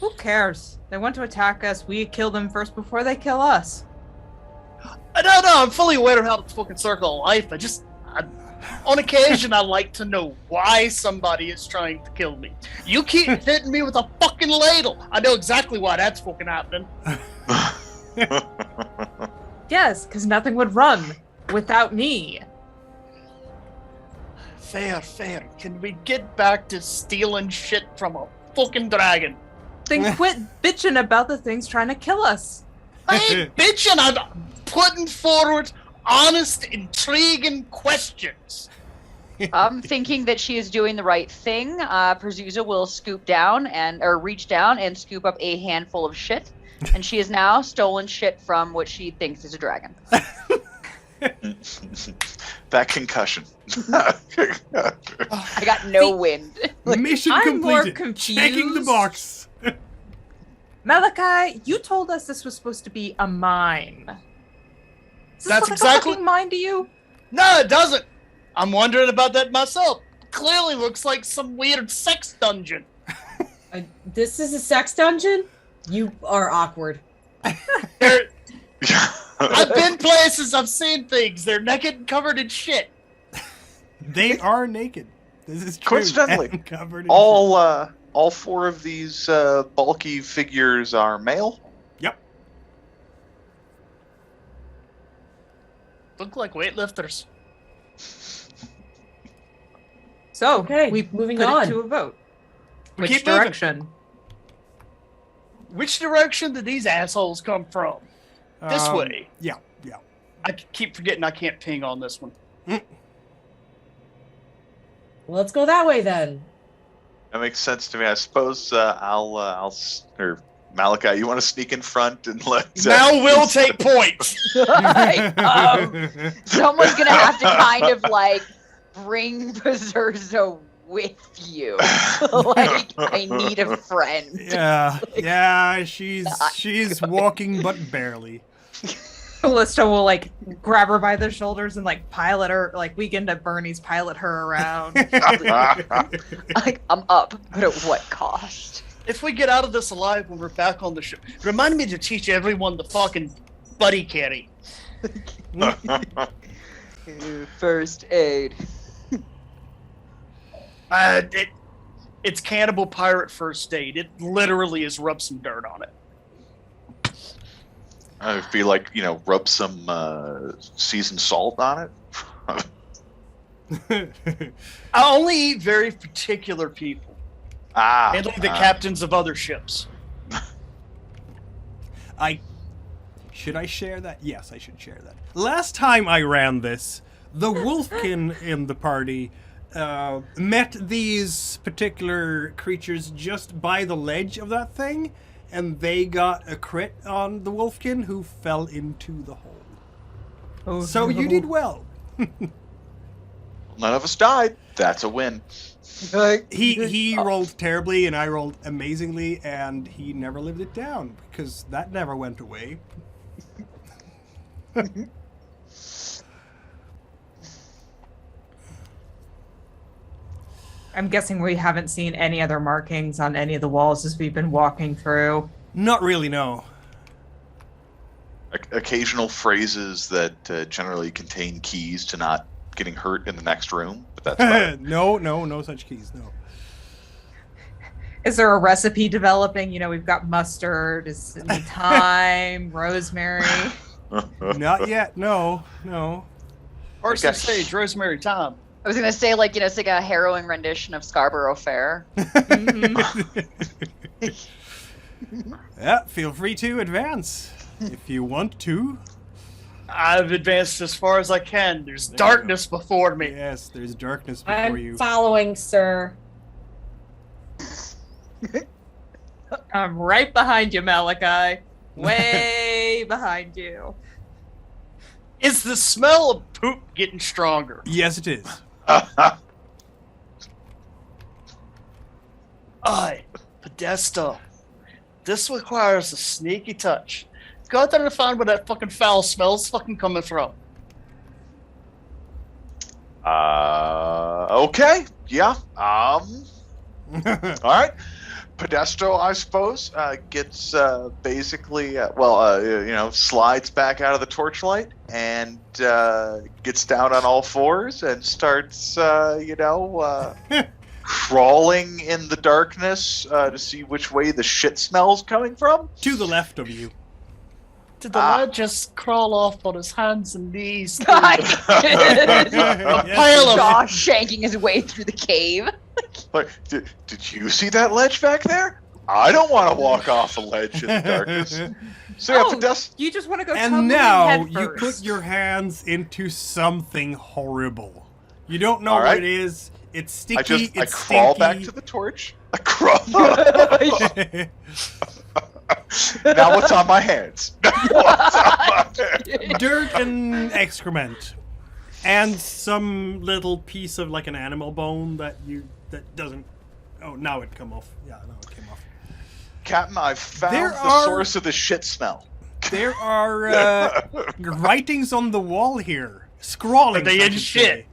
Speaker 6: Who cares? They want to attack us. We kill them first before they kill us.
Speaker 2: No, I'm fully aware of how the fucking circle of life. On occasion, I like to know why somebody is trying to kill me. You keep hitting me with a fucking ladle. I know exactly why that's fucking happening.
Speaker 6: Yes, because nothing would run without me.
Speaker 2: Fair. Can we get back to stealing shit from a fucking dragon?
Speaker 6: Then quit bitching about the things trying to kill us.
Speaker 2: I ain't bitching. I'm putting forward honest, intriguing questions.
Speaker 5: I'm thinking that she is doing the right thing. Perzuza will reach down and scoop up a handful of shit, and she has now stolen shit from what she thinks is a dragon.
Speaker 3: That concussion.
Speaker 5: I got no wind.
Speaker 1: Mission
Speaker 6: I'm more
Speaker 1: completed. Checking the
Speaker 6: confused.
Speaker 1: box.
Speaker 6: Malakai, you told us this was supposed to be a mine. Does this
Speaker 2: That's
Speaker 6: look
Speaker 2: exactly-
Speaker 6: like a fucking mine to you?
Speaker 2: No, it doesn't. I'm wondering about that myself. Clearly looks like some weird sex dungeon.
Speaker 4: This is a sex dungeon? You are awkward.
Speaker 2: There- I've been places, I've seen things. They're naked and covered in shit.
Speaker 1: They are naked. This is true.
Speaker 3: Coincidentally,
Speaker 1: And covered in shit.
Speaker 3: all four of these bulky figures are male.
Speaker 1: Yep.
Speaker 2: Look like weightlifters.
Speaker 6: So,
Speaker 4: Okay,
Speaker 6: we
Speaker 4: moving
Speaker 6: put
Speaker 4: on.
Speaker 6: it to a vote.
Speaker 2: We
Speaker 6: Which
Speaker 2: keep moving.
Speaker 6: direction?
Speaker 2: Which direction did these assholes come from? This way.
Speaker 1: Yeah.
Speaker 2: I keep forgetting I can't ping on this one.
Speaker 4: Well, let's go that way then.
Speaker 3: That makes sense to me. I suppose or Malakai, you want to sneak in front and let
Speaker 2: Now we'll take points.
Speaker 5: Someone's gonna have to kind of like bring Berserzo with you. Like, I need a friend.
Speaker 1: Yeah, she's walking but barely.
Speaker 6: Callista will like grab her by the shoulders and like pilot her, like weekend at Bernie's pilot her around.
Speaker 5: Like, I'm up, but at what cost?
Speaker 2: If we get out of this alive when we're back on the ship, remind me to teach everyone the fucking buddy carry.
Speaker 5: First aid.
Speaker 2: It's cannibal pirate first aid. It literally is rub some dirt on it.
Speaker 3: I'd be like, rub some seasoned salt on it.
Speaker 2: I only eat very particular people, mainly the captains of other ships.
Speaker 1: Should I share that? Yes, I should share that. Last time I ran this, the Wolfkin in the party met these particular creatures just by the ledge of that thing, and they got a crit on the Wolfkin, who fell into the hole.
Speaker 6: Oh,
Speaker 1: So
Speaker 6: no.
Speaker 1: you did well.
Speaker 3: None of us died. That's a win.
Speaker 1: He rolled terribly, and I rolled amazingly, and he never lived it down, because that never went away.
Speaker 6: I'm guessing we haven't seen any other markings on any of the walls as we've been walking through.
Speaker 1: Not really, no.
Speaker 3: Occasional phrases that generally contain keys to not getting hurt in the next room, but that's fine.
Speaker 1: No such keys, no.
Speaker 6: Is there a recipe developing? We've got mustard, is it thyme, rosemary.
Speaker 1: Not yet, no.
Speaker 2: Parson
Speaker 3: Okay.
Speaker 2: Sage, Rosemary, Tom.
Speaker 5: I was gonna say, like, it's like a harrowing rendition of Scarborough Fair.
Speaker 1: Yeah, feel free to advance if you want to.
Speaker 2: I've advanced as far as I can. There's
Speaker 1: There you
Speaker 2: darkness before me.
Speaker 1: Yes, there's darkness before
Speaker 4: I'm
Speaker 1: you.
Speaker 4: following, sir.
Speaker 6: I'm right behind you, Malakai. Way behind you.
Speaker 2: Is the smell of poop getting stronger?
Speaker 1: Yes, it is.
Speaker 2: Aye, Podesta. This requires a sneaky touch. Go out there and find where that fucking foul smell's fucking coming from.
Speaker 3: Okay. Yeah. All right. Podesto, I suppose, gets basically, slides back out of the torchlight and gets down on all fours and starts, crawling in the darkness to see which way the shit smell's coming from.
Speaker 1: To the left of you.
Speaker 2: Did the lad just crawl off on his hands and knees?
Speaker 1: Yes.
Speaker 2: Pile of
Speaker 5: Josh shanking his way through the cave.
Speaker 3: Like, did you see that ledge back there? I don't want to walk off a ledge in the darkness. So yeah, Podesto.
Speaker 6: You just want to go
Speaker 1: And
Speaker 6: tumbling
Speaker 1: now
Speaker 6: head
Speaker 1: you
Speaker 6: first.
Speaker 1: put your hands into something horrible. You don't know
Speaker 3: All right.
Speaker 1: what it is. It's sticky.
Speaker 3: I
Speaker 1: it's
Speaker 3: crawl back
Speaker 1: stinky.
Speaker 3: to the torch. I crawl. Now what's on my hands? What's on my hands?
Speaker 1: Dirt and excrement, and some little piece of like an animal bone that doesn't. Oh, now it come off. Yeah, now it came off.
Speaker 3: Captain, I've found
Speaker 1: There
Speaker 3: the
Speaker 1: are-
Speaker 3: source of the shit smell.
Speaker 1: There are writings on the wall here. Scrawling.
Speaker 2: Are they
Speaker 1: I
Speaker 2: in
Speaker 1: should
Speaker 2: shit?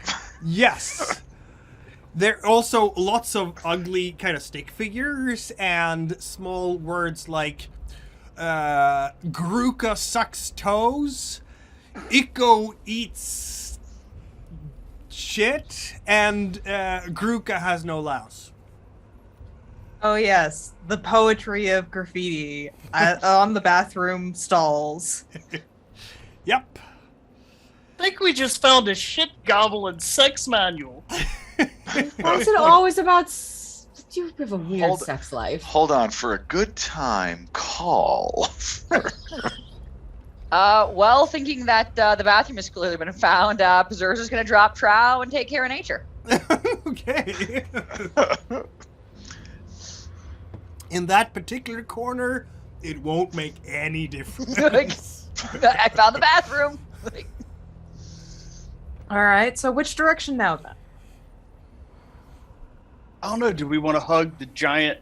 Speaker 1: say. Yes. There are also lots of ugly kind of stick figures and small words like Gruka sucks toes, Ikko eats shit, and Gruka has no louse.
Speaker 6: Oh yes, the poetry of graffiti on the bathroom stalls.
Speaker 1: Yep.
Speaker 2: I think we just found a shit goblin sex manual.
Speaker 4: Why is it always about? You have a weird
Speaker 3: Hold-
Speaker 4: sex life.
Speaker 3: Hold on, for a good time, call.
Speaker 5: Well, thinking that the bathroom has clearly been found, Berserker's going to drop trow and take care of nature.
Speaker 1: Okay. In that particular corner, it won't make any difference.
Speaker 5: I found the bathroom.
Speaker 6: All right, so which direction now then?
Speaker 2: I don't know. Do we want to hug the giant?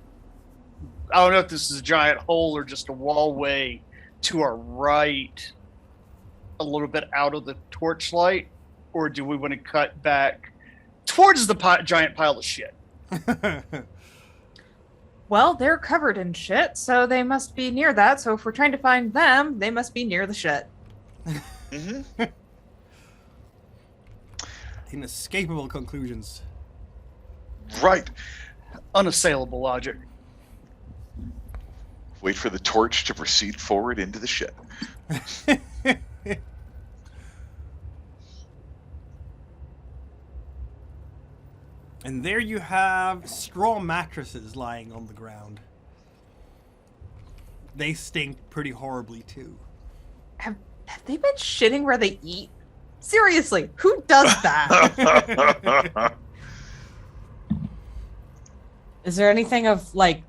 Speaker 2: I don't know if this is a giant hole or just a wallway to our right, a little bit out of the torchlight, or do we want to cut back towards the giant pile of shit?
Speaker 6: Well, they're covered in shit, so they must be near that. So if we're trying to find them, they must be near the shit.
Speaker 3: Mm-hmm.
Speaker 1: Inescapable conclusions.
Speaker 3: Right.
Speaker 2: Unassailable logic.
Speaker 3: Wait for the torch to proceed forward into the ship.
Speaker 1: And there you have straw mattresses lying on the ground. They stink pretty horribly too.
Speaker 6: Have they been shitting where they eat? Seriously, who does that?
Speaker 4: Is there anything of like,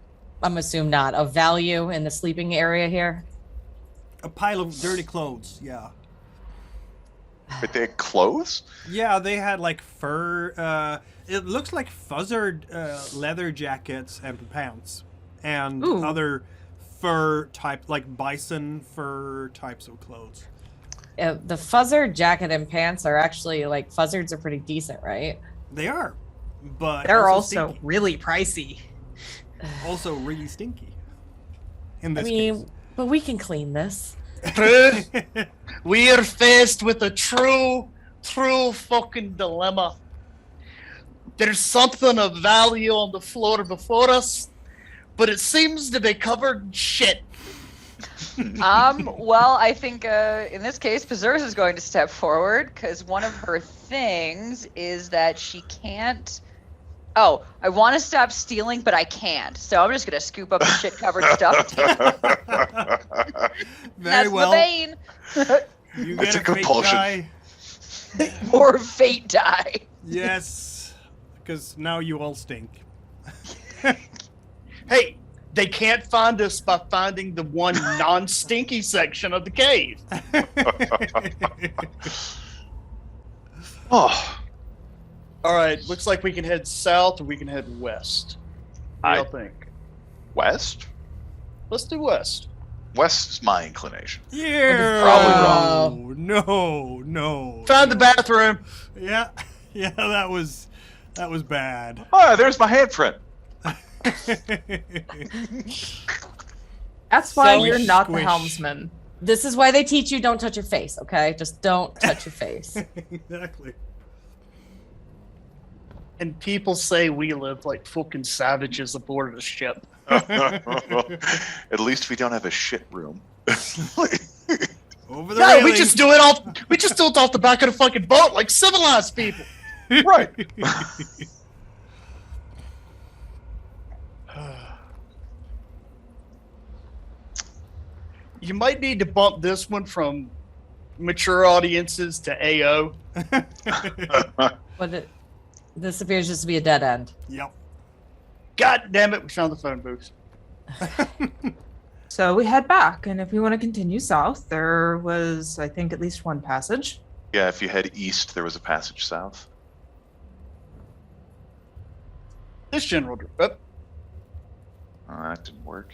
Speaker 4: I'm assuming not, of value in the sleeping area here?
Speaker 1: A pile of dirty clothes, yeah.
Speaker 3: But they had clothes?
Speaker 1: Yeah, they had like fur, it looks like fuzzered leather jackets and pants. And
Speaker 6: Ooh.
Speaker 1: other fur type, like bison fur types of clothes.
Speaker 4: The fuzzard jacket and pants are actually like fuzzards are pretty decent, right?
Speaker 1: They are, but
Speaker 6: They're also
Speaker 1: stinky.
Speaker 6: really pricey.
Speaker 1: Also really stinky. In
Speaker 4: I
Speaker 1: this
Speaker 4: mean, but we can clean this.
Speaker 1: case.
Speaker 2: We are faced with a true fucking dilemma. There's something of value on the floor before us, but it seems to be covered in shit.
Speaker 5: Well, I think in this case, Berserk is going to step forward because one of her things is that she can't. Oh, I want to stop stealing, but I can't. So I'm just going to scoop up the shit-covered stuff.
Speaker 1: Very
Speaker 5: That's
Speaker 1: well.
Speaker 5: the bane.
Speaker 1: You
Speaker 3: That's
Speaker 1: get
Speaker 3: a
Speaker 1: a fake
Speaker 3: compulsion.
Speaker 1: die.
Speaker 5: Or fate die.
Speaker 1: Yes, because now you all stink.
Speaker 2: Hey, they can't find us by finding the one non-stinky section of the cave.
Speaker 3: Oh,
Speaker 2: All right, looks like we can head south or we can head west. What do y'all think?
Speaker 3: west?
Speaker 2: Let's do west.
Speaker 3: West is my inclination.
Speaker 1: Yeah.
Speaker 3: Probably
Speaker 1: No.
Speaker 2: Find the bathroom.
Speaker 1: Yeah, that was bad.
Speaker 3: Oh, there's my handprint.
Speaker 6: That's why
Speaker 4: So-
Speaker 6: you're not the
Speaker 1: Squish.
Speaker 6: helmsman.
Speaker 4: This is why they teach you don't touch your face, okay? Just don't touch your face.
Speaker 1: Exactly.
Speaker 2: And people say we live like fucking savages aboard a ship.
Speaker 3: At least we don't have a shit room.
Speaker 1: Over the
Speaker 2: No,
Speaker 1: railing.
Speaker 2: we just do it off the back of the fucking boat like civilized people.
Speaker 3: Right.
Speaker 2: You might need to bump this one from mature audiences to AO.
Speaker 4: But this appears just to be a dead end.
Speaker 1: Yep.
Speaker 2: God damn it, we found the phone booth.
Speaker 6: So we head back, and if we want to continue south, there was, I think, at least one passage.
Speaker 3: Yeah, if you head east, there was a passage south.
Speaker 2: This general.
Speaker 3: Oh, that didn't work.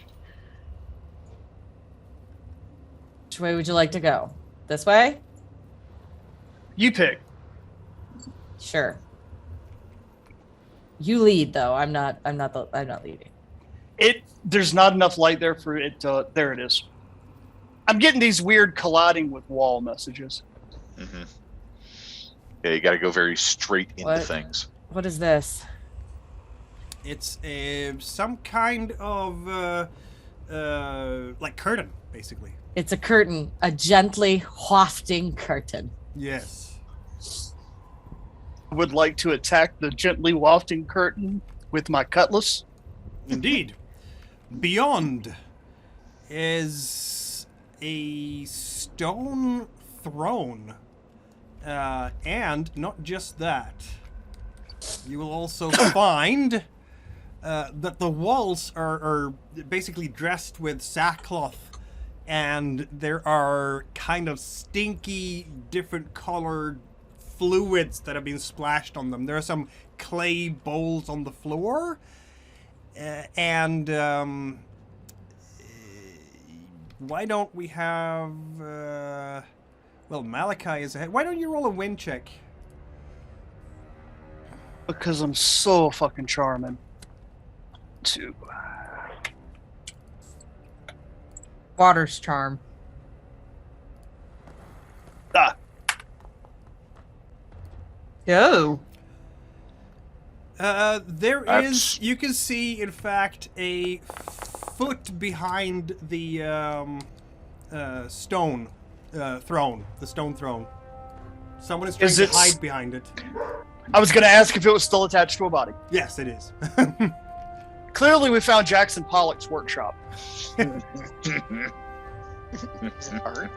Speaker 4: Which way would you like to go? This way?
Speaker 2: You pick.
Speaker 4: Sure. You lead though. I'm not leading.
Speaker 2: There's not enough light there for it to, there it is. I'm getting these weird colliding with wall messages.
Speaker 3: Hmm. Yeah, you got to go very straight into
Speaker 4: What?
Speaker 3: things.
Speaker 4: What is this?
Speaker 1: It's some kind of like curtain, basically.
Speaker 4: It's a curtain, a gently wafting curtain.
Speaker 1: Yes.
Speaker 2: Would like to attack the gently wafting curtain with my cutlass.
Speaker 1: Indeed. Beyond is a stone throne. And not just that. You will also find that the walls are basically dressed with sackcloth, and there are kind of stinky, different colored fluids that have been splashed on them. There are some clay bowls on the floor. And why don't we have well, Malakai is ahead. Why don't you roll a wind check?
Speaker 2: Because I'm so fucking charming. 2.
Speaker 6: Water's charm.
Speaker 2: Ah,
Speaker 6: Go.
Speaker 1: There is,
Speaker 3: That's-
Speaker 1: you can see, in fact, a foot behind the stone throne, the stone throne. Someone is trying
Speaker 2: Is
Speaker 1: to
Speaker 2: it s-
Speaker 1: hide behind it.
Speaker 2: I was going to ask if it was still attached to a body.
Speaker 1: Yes, it is.
Speaker 2: Clearly, we found Jackson Pollock's workshop.
Speaker 3: Sorry.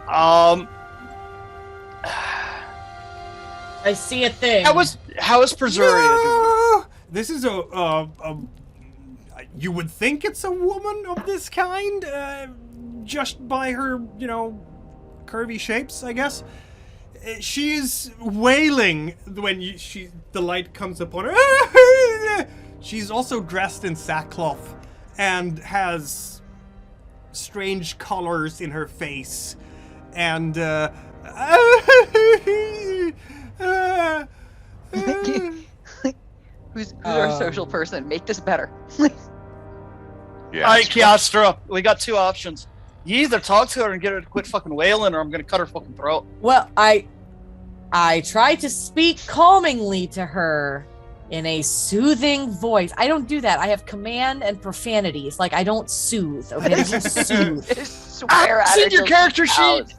Speaker 2: Um,
Speaker 4: I see a thing.
Speaker 2: how is Presuria doing?
Speaker 1: No! This is a you would think it's a woman of this kind, just by her, curvy shapes, I guess. She is wailing when the light comes upon her. She's also dressed in sackcloth and has strange colors in her face, and
Speaker 5: Who's our social person? Make this better.
Speaker 3: Yeah.
Speaker 2: Alright, Kiastra, we got 2 options. You either talk to her and get her to quit fucking wailing, or I'm gonna cut her fucking throat.
Speaker 4: Well, I try to speak calmingly to her in a soothing voice. I don't do that. I have command and profanities. Like, I don't soothe. Okay, I don't soothe.
Speaker 5: Swear at her
Speaker 2: Send your
Speaker 5: till
Speaker 2: character
Speaker 5: she's out.
Speaker 2: sheet.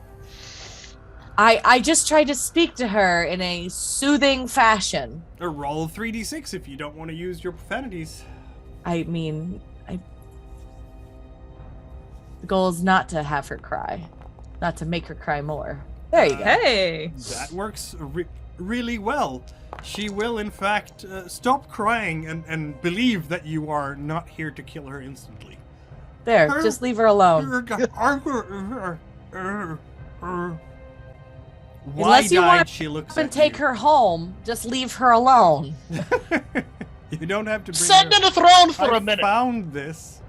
Speaker 4: I just try to speak to her in a soothing fashion.
Speaker 1: or roll 3d6 if you don't want to use your profanities.
Speaker 4: I mean, the goal is not to have her cry, not to make her cry more. There you go.
Speaker 6: Hey.
Speaker 1: That works really well. She will, in fact, stop crying and believe that you are not here to kill her instantly.
Speaker 4: There, just leave her alone. Unless you want
Speaker 1: Wide-eyed, she looks
Speaker 4: and
Speaker 1: at
Speaker 4: take
Speaker 1: you.
Speaker 4: her home, just leave her alone.
Speaker 1: You don't have to bring
Speaker 2: Send
Speaker 1: her.
Speaker 2: in the throne for
Speaker 1: I
Speaker 2: a minute.
Speaker 1: found this.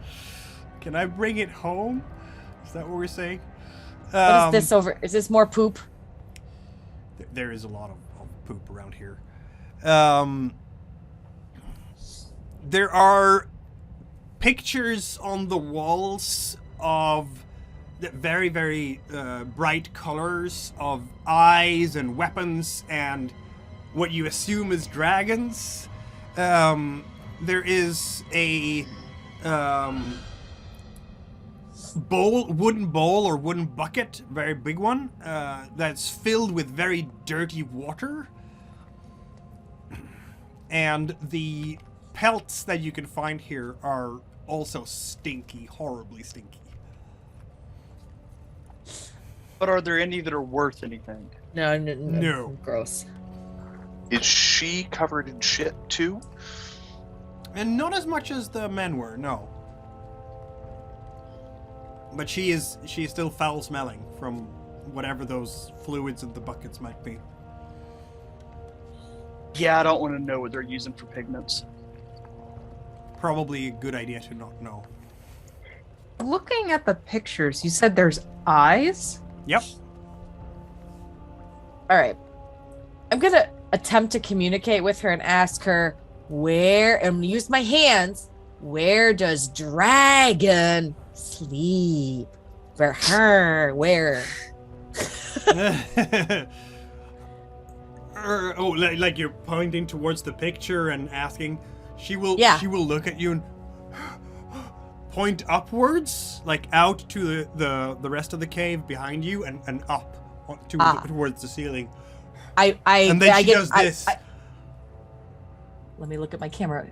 Speaker 1: Can I bring it home? Is that what we're saying?
Speaker 4: What is this over? Is this more poop?
Speaker 1: There is a lot of poop around here. There are pictures on the walls of the very, very bright colors of eyes and weapons and what you assume is dragons. There is a wooden bowl or wooden bucket, very big one, that's filled with very dirty water. And the pelts that you can find here are also stinky, horribly stinky.
Speaker 2: But are there any that are worth anything?
Speaker 1: No.
Speaker 4: Gross.
Speaker 3: Is she covered in shit too?
Speaker 1: And not as much as the men were, no. But she is still foul smelling from whatever those fluids in the buckets might be.
Speaker 2: Yeah, I don't want to know what they're using for pigments.
Speaker 1: Probably a good idea to not know.
Speaker 6: Looking at the pictures, you said there's eyes?
Speaker 1: Yep.
Speaker 4: All right. I'm going to attempt to communicate with her and ask her where, and use my hands, where does dragon sleep? Where?
Speaker 1: Like you're pointing towards the picture and asking. She will look at you and point upwards, like out to the rest of the cave behind you and up towards the ceiling. And then she does this.
Speaker 4: Let me look at my camera.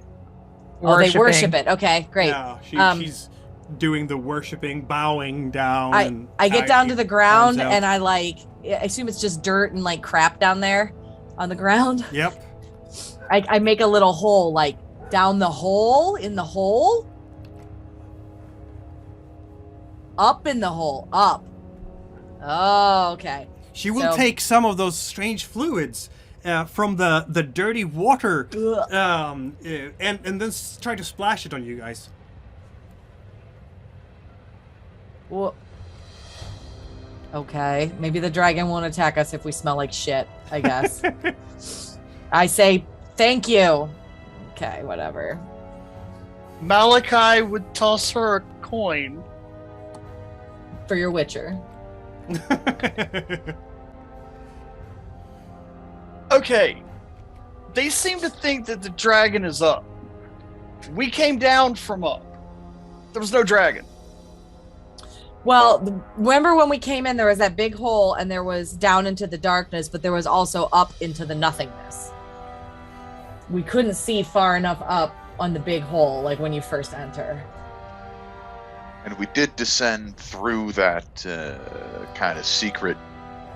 Speaker 4: Oh, they worship it. Okay, great.
Speaker 1: Yeah, she's doing the worshipping, bowing down.
Speaker 4: I get down to the ground and I assume it's just dirt and like crap down there on the ground.
Speaker 1: Yep.
Speaker 4: I make a little hole, like down the hole, in the hole, up in the hole, up. Oh, okay.
Speaker 1: She will take some of those strange fluids from the dirty water and then try to splash it on you guys.
Speaker 4: Well, okay, maybe the dragon won't attack us if we smell like shit, I guess. I say thank you. Okay, whatever.
Speaker 2: Malakai would toss her a coin.
Speaker 4: For your Witcher.
Speaker 2: Okay. They seem to think that the dragon is up. We came down from up. There was no dragon.
Speaker 4: Well, remember when we came in, there was that big hole and there was down into the darkness, but there was also up into the nothingness. We couldn't see far enough up on the big hole, like when you first enter.
Speaker 3: And we did descend through that kind of secret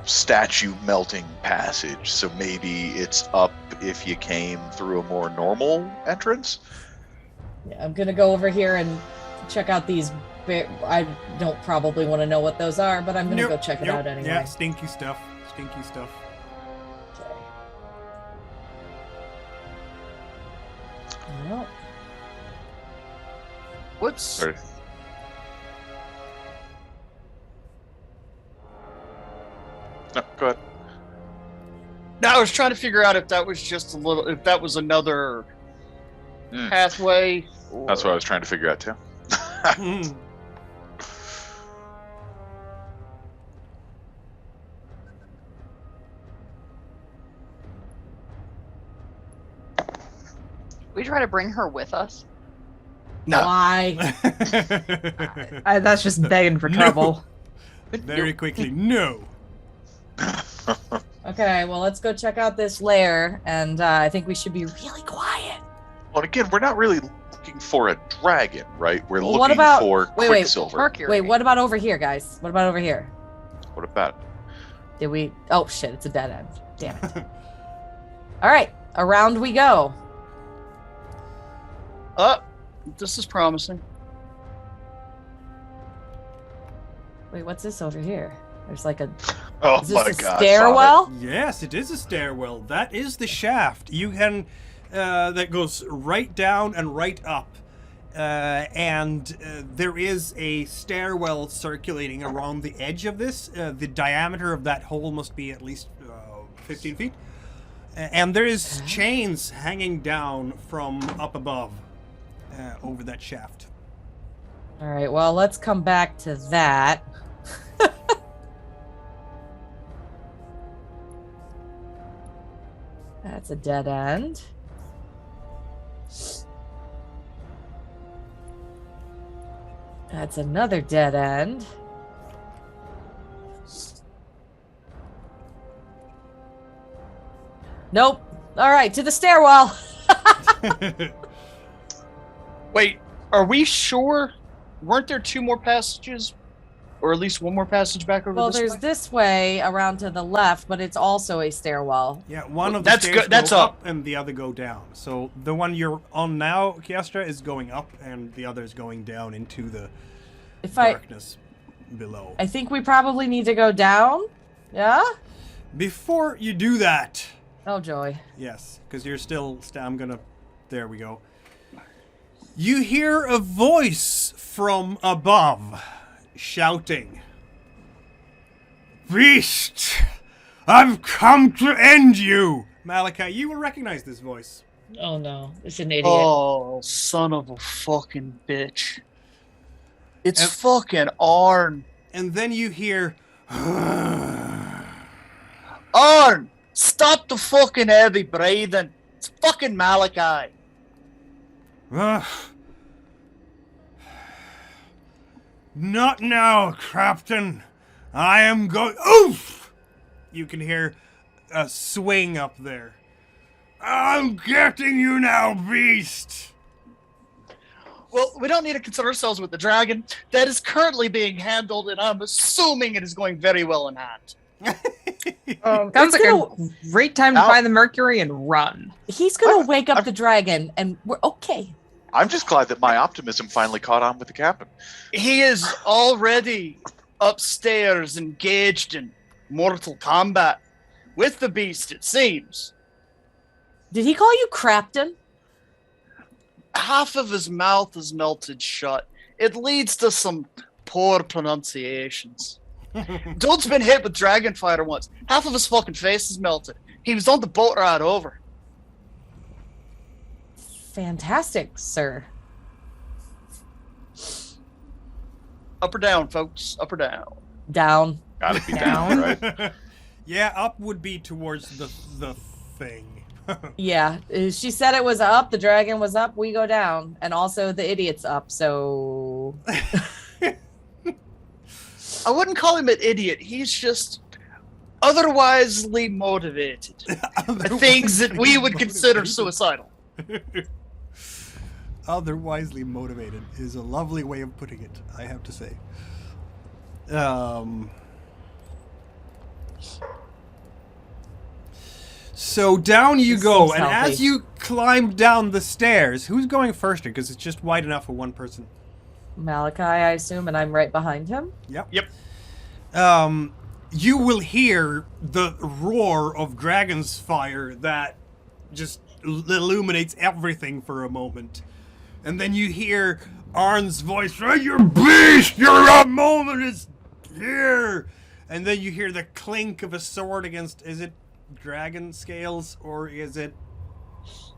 Speaker 3: statue melting passage, so maybe it's up if you came through a more normal entrance.
Speaker 4: Yeah, I'm gonna go over here and check out these. I don't probably want to know what those are, but I'm gonna go check it out anyway.
Speaker 1: Yeah, stinky stuff. Stinky stuff.
Speaker 4: Okay. Well,
Speaker 2: What's...
Speaker 3: Sorry. No, go ahead.
Speaker 2: No, I was trying to figure out if that was just if that was another pathway.
Speaker 3: That's what I was trying to figure out too.
Speaker 5: We try to bring her with us.
Speaker 2: No.
Speaker 4: why?
Speaker 6: That's just begging for trouble.
Speaker 1: Very quickly, no.
Speaker 4: Okay, well, let's go check out this lair, and I think we should be really quiet.
Speaker 3: Well, again, we're not really looking for a dragon, right? We're
Speaker 4: Well,
Speaker 3: looking
Speaker 4: what about-
Speaker 3: for
Speaker 4: wait,
Speaker 3: Quicksilver.
Speaker 5: Mercury.
Speaker 4: Wait, what about over here, guys? What about over here?
Speaker 3: What about?
Speaker 4: Did we? Oh shit! It's a dead end. Damn it! All right, around we go.
Speaker 2: This is promising.
Speaker 4: Wait, what's this over here? There's like a.
Speaker 3: Oh
Speaker 4: Is this
Speaker 3: my
Speaker 4: a
Speaker 3: god!
Speaker 4: stairwell?
Speaker 1: Yes, it is a stairwell. That is the shaft. You can that goes right down and right up, and there is a stairwell circulating around the edge of this. The diameter of that hole must be at least 15 feet, and there is chains hanging down from up above. over that shaft.
Speaker 4: All right, well, let's come back to that. That's a dead end. That's another dead end. Nope. All right, to the stairwell.
Speaker 2: Wait, are we sure? Weren't there 2 more passages? Or at least 1 more passage back over
Speaker 4: Well,
Speaker 2: this
Speaker 4: there's
Speaker 2: way?
Speaker 4: this way around to the left, but it's also a stairwell.
Speaker 1: Yeah, one of the
Speaker 2: That's
Speaker 1: stairs
Speaker 2: good, that's
Speaker 1: go
Speaker 2: up.
Speaker 1: and the other go down. So the one you're on now, Kiestra, is going up, and the other is going down into the darkness below.
Speaker 4: I think we probably need to go down. Yeah?
Speaker 1: Before you do that,
Speaker 4: Oh, joy.
Speaker 1: yes, because you're still. I'm gonna. There we go. You hear a voice from above shouting, "Beast, I've come to end you!" Malakai, you will recognize this voice.
Speaker 7: Oh no, it's an idiot.
Speaker 2: Oh, son of a fucking bitch. It's
Speaker 1: And-
Speaker 2: fucking Arn.
Speaker 1: And then you hear,
Speaker 2: Arn! Stop the fucking heavy breathing. It's fucking Malakai.
Speaker 1: "Not now, Captain. I am going." Oof! You can hear a swing up there. "I'm getting you now, beast."
Speaker 2: Well, we don't need to concern ourselves with the dragon. That is currently being handled, and I'm assuming it is going very well in hand.
Speaker 6: Sounds like
Speaker 4: gonna-
Speaker 6: a great time to find the mercury and run.
Speaker 4: He's gonna wake up the dragon, and we're okay.
Speaker 3: I'm just glad that my optimism finally caught on with the captain.
Speaker 2: He is already upstairs engaged in mortal combat with the beast, it seems.
Speaker 4: Did he call you Crapton?
Speaker 2: Half of his mouth is melted shut. It leads to some poor pronunciations. Dude's been hit with dragon fire once. Half of his fucking face is melted. He was on the boat ride over.
Speaker 4: Fantastic, sir.
Speaker 2: Up or down, folks. Up or down.
Speaker 4: Down.
Speaker 3: Gotta be down, right?
Speaker 1: Yeah, up would be towards the thing.
Speaker 4: Yeah, she said it was up. The dragon was up. We go down, and also the idiot's up. So
Speaker 2: I wouldn't call him an idiot. He's just otherwisely motivated. Things that we would consider suicidal.
Speaker 1: Otherwisely motivated is a lovely way of putting it, I have to say. So down you
Speaker 4: This
Speaker 1: go,
Speaker 4: seems
Speaker 1: and as
Speaker 4: healthy.
Speaker 1: you climb down the stairs, who's going first here? Because it's just wide enough for one person.
Speaker 4: Malachi, I assume, and I'm right behind him.
Speaker 1: Yep.
Speaker 2: Yep.
Speaker 1: You will hear the roar of dragon's fire that just illuminates everything for a moment. And then you hear Arn's voice, "Right, you beast! Your moment is here!" And then you hear the clink of a sword against, is it dragon scales or is it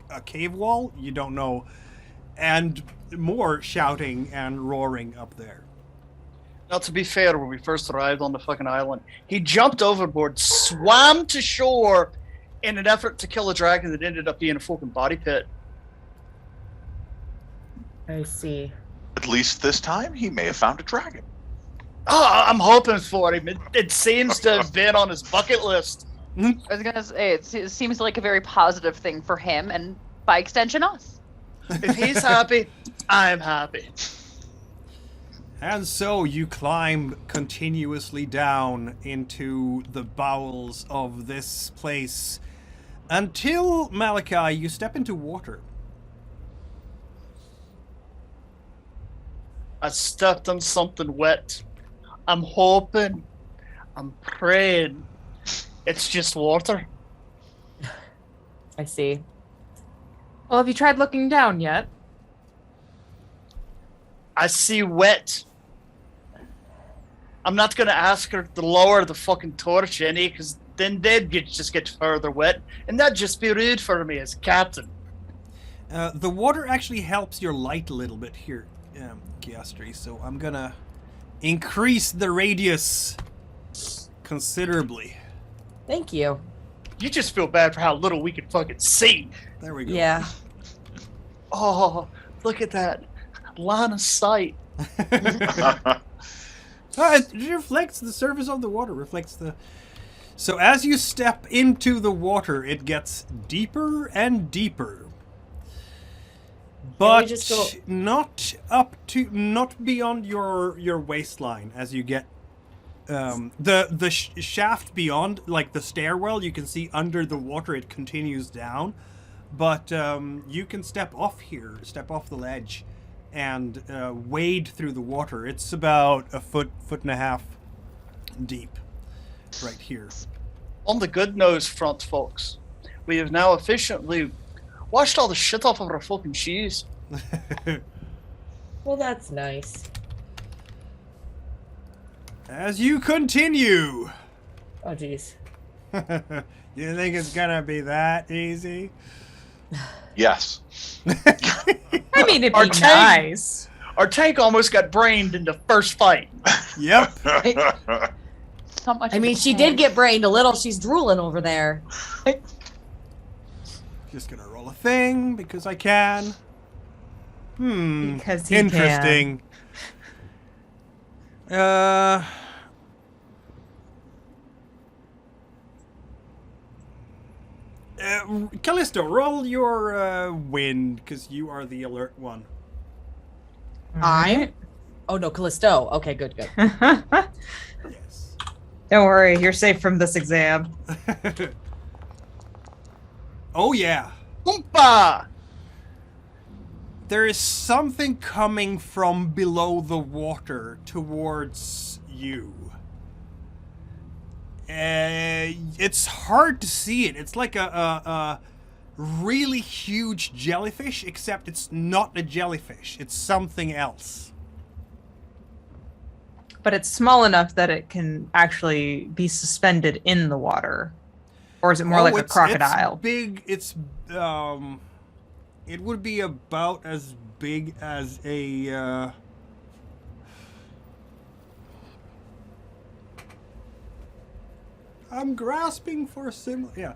Speaker 1: a cave wall? You don't know. And more shouting and roaring up there.
Speaker 2: Now, to be fair, when we first arrived on the fucking island, he jumped overboard, swam to shore in an effort to kill a dragon that ended up being a fucking body pit.
Speaker 4: I see.
Speaker 3: At least this time, he may have found a dragon.
Speaker 2: Oh, I'm hoping for him. It seems to have been on his bucket list.
Speaker 5: I was gonna say it seems like a very positive thing for him, and by extension, us.
Speaker 2: If he's happy, I'm happy.
Speaker 1: And so you climb continuously down into the bowels of this place until, Malachi, you step into water.
Speaker 2: I stepped on something wet. I'm hoping, I'm praying, it's just water.
Speaker 4: I see.
Speaker 6: Well, have you tried looking down yet?
Speaker 2: I see wet. I'm not gonna ask her to lower the fucking torch any, because then they'd just get further wet, and that'd just be rude for me as captain.
Speaker 1: The water actually helps your light a little bit here, Kiastri, so I'm gonna increase the radius considerably.
Speaker 4: Thank you.
Speaker 2: You just feel bad for how little we can fucking see.
Speaker 1: There we go.
Speaker 4: Yeah.
Speaker 2: Oh, look at that line of sight.
Speaker 1: It reflects the surface of the water, reflects the... So as you step into the water, it gets deeper and deeper. But
Speaker 4: just go-
Speaker 1: not beyond your waistline as you get the shaft beyond, like the stairwell, you can see under the water it continues down, but you can step off the ledge and wade through the water. It's about a foot and a half deep right here.
Speaker 2: On the good nose front, folks, we have now efficiently washed all the shit off of our fucking shoes.
Speaker 4: Well, that's nice.
Speaker 1: As you continue,
Speaker 4: Oh, jeez.
Speaker 1: you think it's gonna be that easy?
Speaker 3: Yes.
Speaker 6: I mean, it'd
Speaker 2: Our
Speaker 6: be
Speaker 2: tank-
Speaker 6: nice.
Speaker 2: Our tank almost got brained in the first fight.
Speaker 1: Yep.
Speaker 5: So much.
Speaker 4: I mean, she did get brained a little. She's drooling over there.
Speaker 1: Just gonna roll a thing because I can.
Speaker 6: Because he
Speaker 1: Interesting. Callisto, roll your wind because you are the alert one.
Speaker 4: I'm. Oh no, Callisto. Okay, good.
Speaker 1: Yes.
Speaker 6: Don't worry, you're safe from this exam.
Speaker 1: Oh yeah.
Speaker 2: Oompa!
Speaker 1: There is something coming from below the water towards you. It's hard to see it. It's like a really huge jellyfish, except it's not a jellyfish. It's something else.
Speaker 6: But it's small enough that it can actually be suspended in the water. Or is it more like a crocodile?
Speaker 1: It's big. It would be about as big as a. I'm grasping for a similar. Yeah.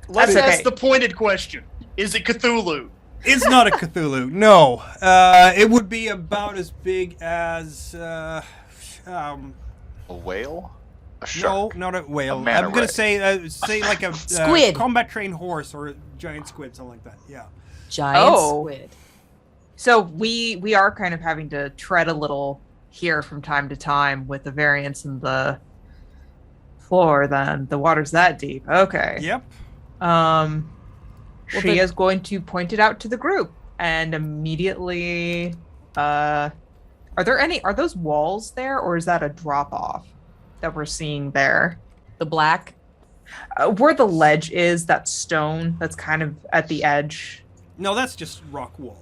Speaker 2: Let's
Speaker 6: That's okay.
Speaker 2: ask the pointed question. Is it Cthulhu?
Speaker 1: It's not a Cthulhu. No. It would be about as big as.
Speaker 3: A whale? A
Speaker 1: No,
Speaker 3: shark?
Speaker 1: not a whale.
Speaker 3: A
Speaker 1: I'm
Speaker 3: manta
Speaker 1: gonna
Speaker 3: ray.
Speaker 1: say like a
Speaker 4: Squid.
Speaker 1: combat trained horse or a giant squid, something like that. Yeah.
Speaker 4: Giant
Speaker 6: Oh.
Speaker 4: squid.
Speaker 6: So we are kind of having to tread a little here from time to time with the variance in the floor. Then the water's that deep. Okay.
Speaker 1: Yep.
Speaker 6: She
Speaker 4: then-
Speaker 6: is going to point it out to the group and immediately. Are those walls there, or is that a drop off that we're seeing there?
Speaker 4: The black.
Speaker 6: Where the ledge is, that stone that's kind of at the edge.
Speaker 1: No, that's just rock wall.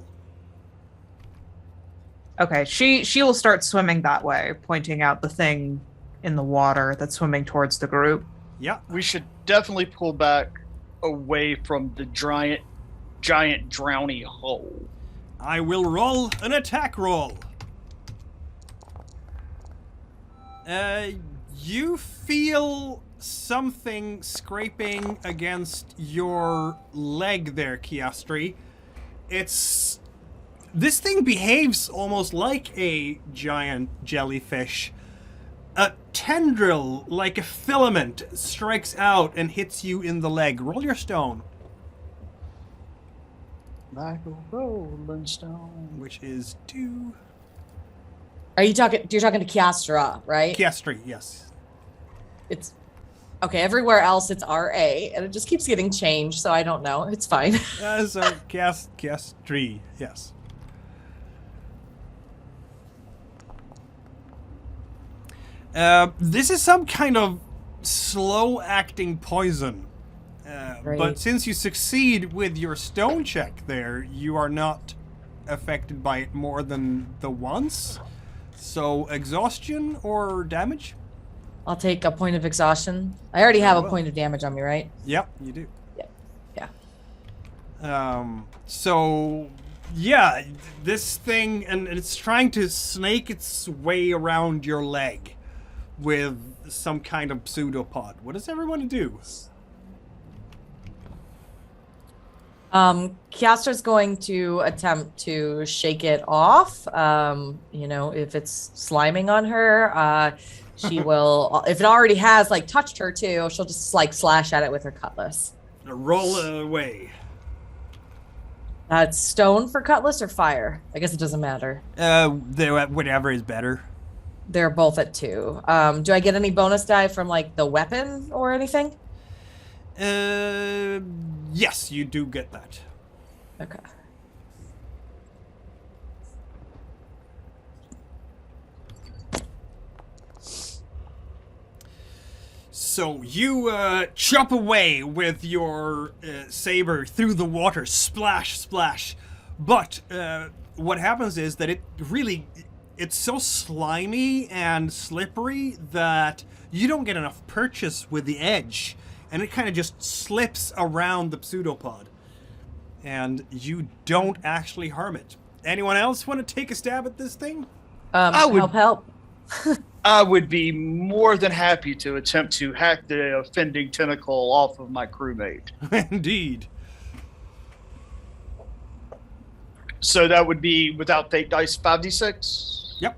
Speaker 6: Okay, she will start swimming that way, pointing out the thing in the water that's swimming towards the group.
Speaker 1: Yeah.
Speaker 2: We should definitely pull back away from the giant drowny hole.
Speaker 1: I will roll an attack roll. You feel something scraping against your leg there, Kiastri. This thing behaves almost like a giant jellyfish. A tendril, like a filament, strikes out and hits you in the leg. Roll your stone,
Speaker 2: Like a rolling stone.
Speaker 1: which is 2.
Speaker 4: You're talking to Kiastra, right?
Speaker 1: Kiastri, yes.
Speaker 4: It's okay. Everywhere else it's RA, and it just keeps getting changed, so I don't know. It's fine.
Speaker 1: So Kiastri, yes. This is some kind of slow-acting poison.
Speaker 4: Right.
Speaker 1: But since you succeed with your stone check there, you are not affected by it more than the once. So exhaustion or damage?
Speaker 4: I'll take a point of exhaustion. I already have a
Speaker 1: well.
Speaker 4: point of damage on me, right?
Speaker 1: Yep, you do.
Speaker 4: Yeah.
Speaker 1: So, yeah, this thing, and it's trying to snake its way around your leg with some kind of pseudopod. What does everyone do?
Speaker 4: Kiastra's going to attempt to shake it off. You know, if it's sliming on her, she will, if it already has like touched her too, she'll just like slash at it with her cutlass.
Speaker 1: Roll away.
Speaker 4: That's stone for cutlass or fire? I guess it doesn't matter.
Speaker 1: Whatever is better.
Speaker 4: They're both at 2. Do I get any bonus die from like the weapon or anything?
Speaker 1: Yes, you do get that.
Speaker 4: Okay.
Speaker 1: So you chop away with your saber through the water, splash, splash. But what happens is that it's so slimy and slippery that you don't get enough purchase with the edge. And it kind of just slips around the pseudopod. And you don't actually harm it. Anyone else want to take a stab at this thing?
Speaker 4: Help.
Speaker 2: I would be more than happy to attempt to hack the offending tentacle off of my crewmate.
Speaker 1: Indeed.
Speaker 2: So that would be without fake dice 5d6?
Speaker 1: Yep.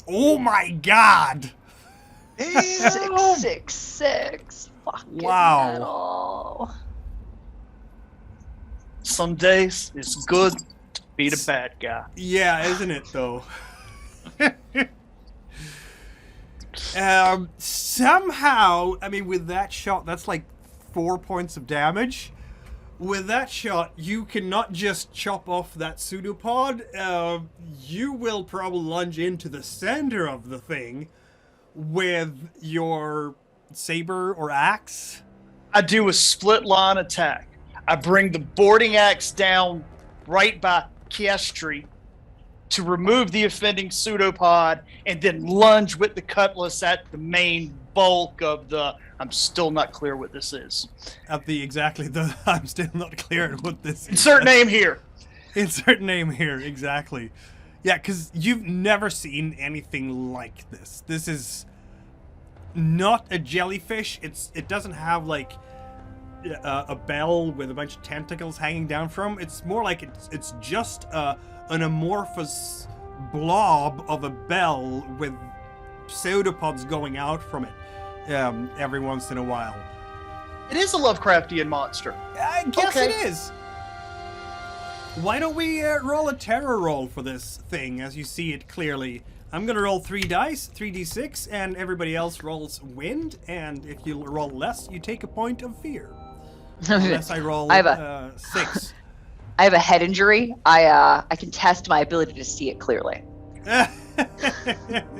Speaker 1: Oh my god!
Speaker 5: 666. Fucking
Speaker 1: Wow.
Speaker 5: metal.
Speaker 2: Some days it's good to be the bad guy.
Speaker 1: Yeah, isn't it though? Somehow, I mean, with that shot, that's like 4 points of damage. With that shot, you can not just chop off that pseudopod, you will probably lunge into the center of the thing with your saber or axe.
Speaker 2: I do a split line attack. I bring the boarding axe down right by Kiestri to remove the offending pseudopod and then lunge with the cutlass at the main bulk of the... I'm still not clear what this is.
Speaker 1: I'm still not clear on what this is.
Speaker 2: Insert name here.
Speaker 1: Insert name here, exactly. Yeah, because you've never seen anything like this. This is not a jellyfish. It doesn't have like a bell with a bunch of tentacles hanging down from. It's more like it's just an amorphous blob of a bell with pseudopods going out from it every once in a while.
Speaker 2: It is a Lovecraftian monster.
Speaker 1: I guess
Speaker 2: Okay.
Speaker 1: it is. Why don't we roll a terror roll for this thing as you see it clearly? I'm going to roll 3 dice, 3d6, and everybody else rolls wind, and if you roll less, you take a point of fear. Unless I roll 6.
Speaker 5: I have a head injury. I can test my ability to see it clearly.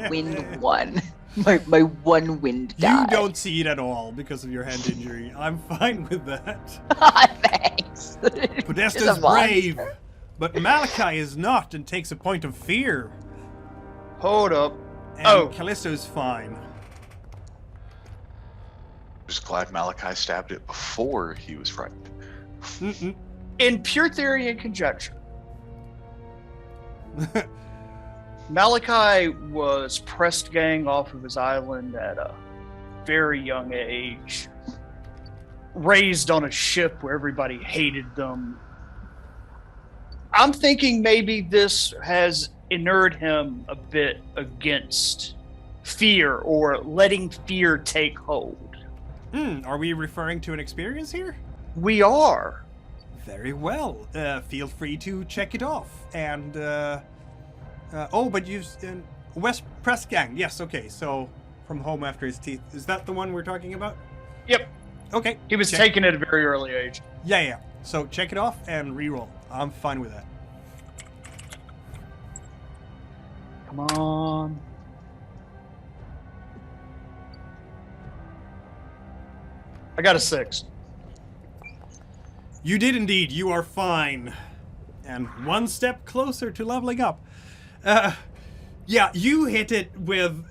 Speaker 5: Wind 1. My one wind die.
Speaker 1: You don't see it at all because of your hand injury. I'm fine with that.
Speaker 5: Thanks.
Speaker 1: Podesta's
Speaker 5: It's a monster.
Speaker 1: brave, but Malakai is not and takes a point of fear.
Speaker 2: Hold up.
Speaker 1: And Callisto's fine.
Speaker 3: Just glad Malachi stabbed it before he was frightened.
Speaker 1: Mm-mm.
Speaker 2: In pure theory and conjecture, Malachi was pressed gang off of his island at a very young age, raised on a ship where everybody hated them. I'm thinking maybe this has inured him a bit against fear or letting fear take hold.
Speaker 1: Are we referring to an experience here?
Speaker 2: We are.
Speaker 1: Very well. Feel free to check it off. And, but you've... West Press Gang. Yes, okay. So, from home after his teeth. Is that the one we're talking about?
Speaker 2: Yep.
Speaker 1: Okay.
Speaker 2: He was
Speaker 1: check-
Speaker 2: taken at a very early age.
Speaker 1: Yeah. So, check it off and re-roll. I'm fine with that.
Speaker 2: Come on. I got a 6.
Speaker 1: You did indeed. You are fine. And one step closer to leveling up. Yeah, you hit it with,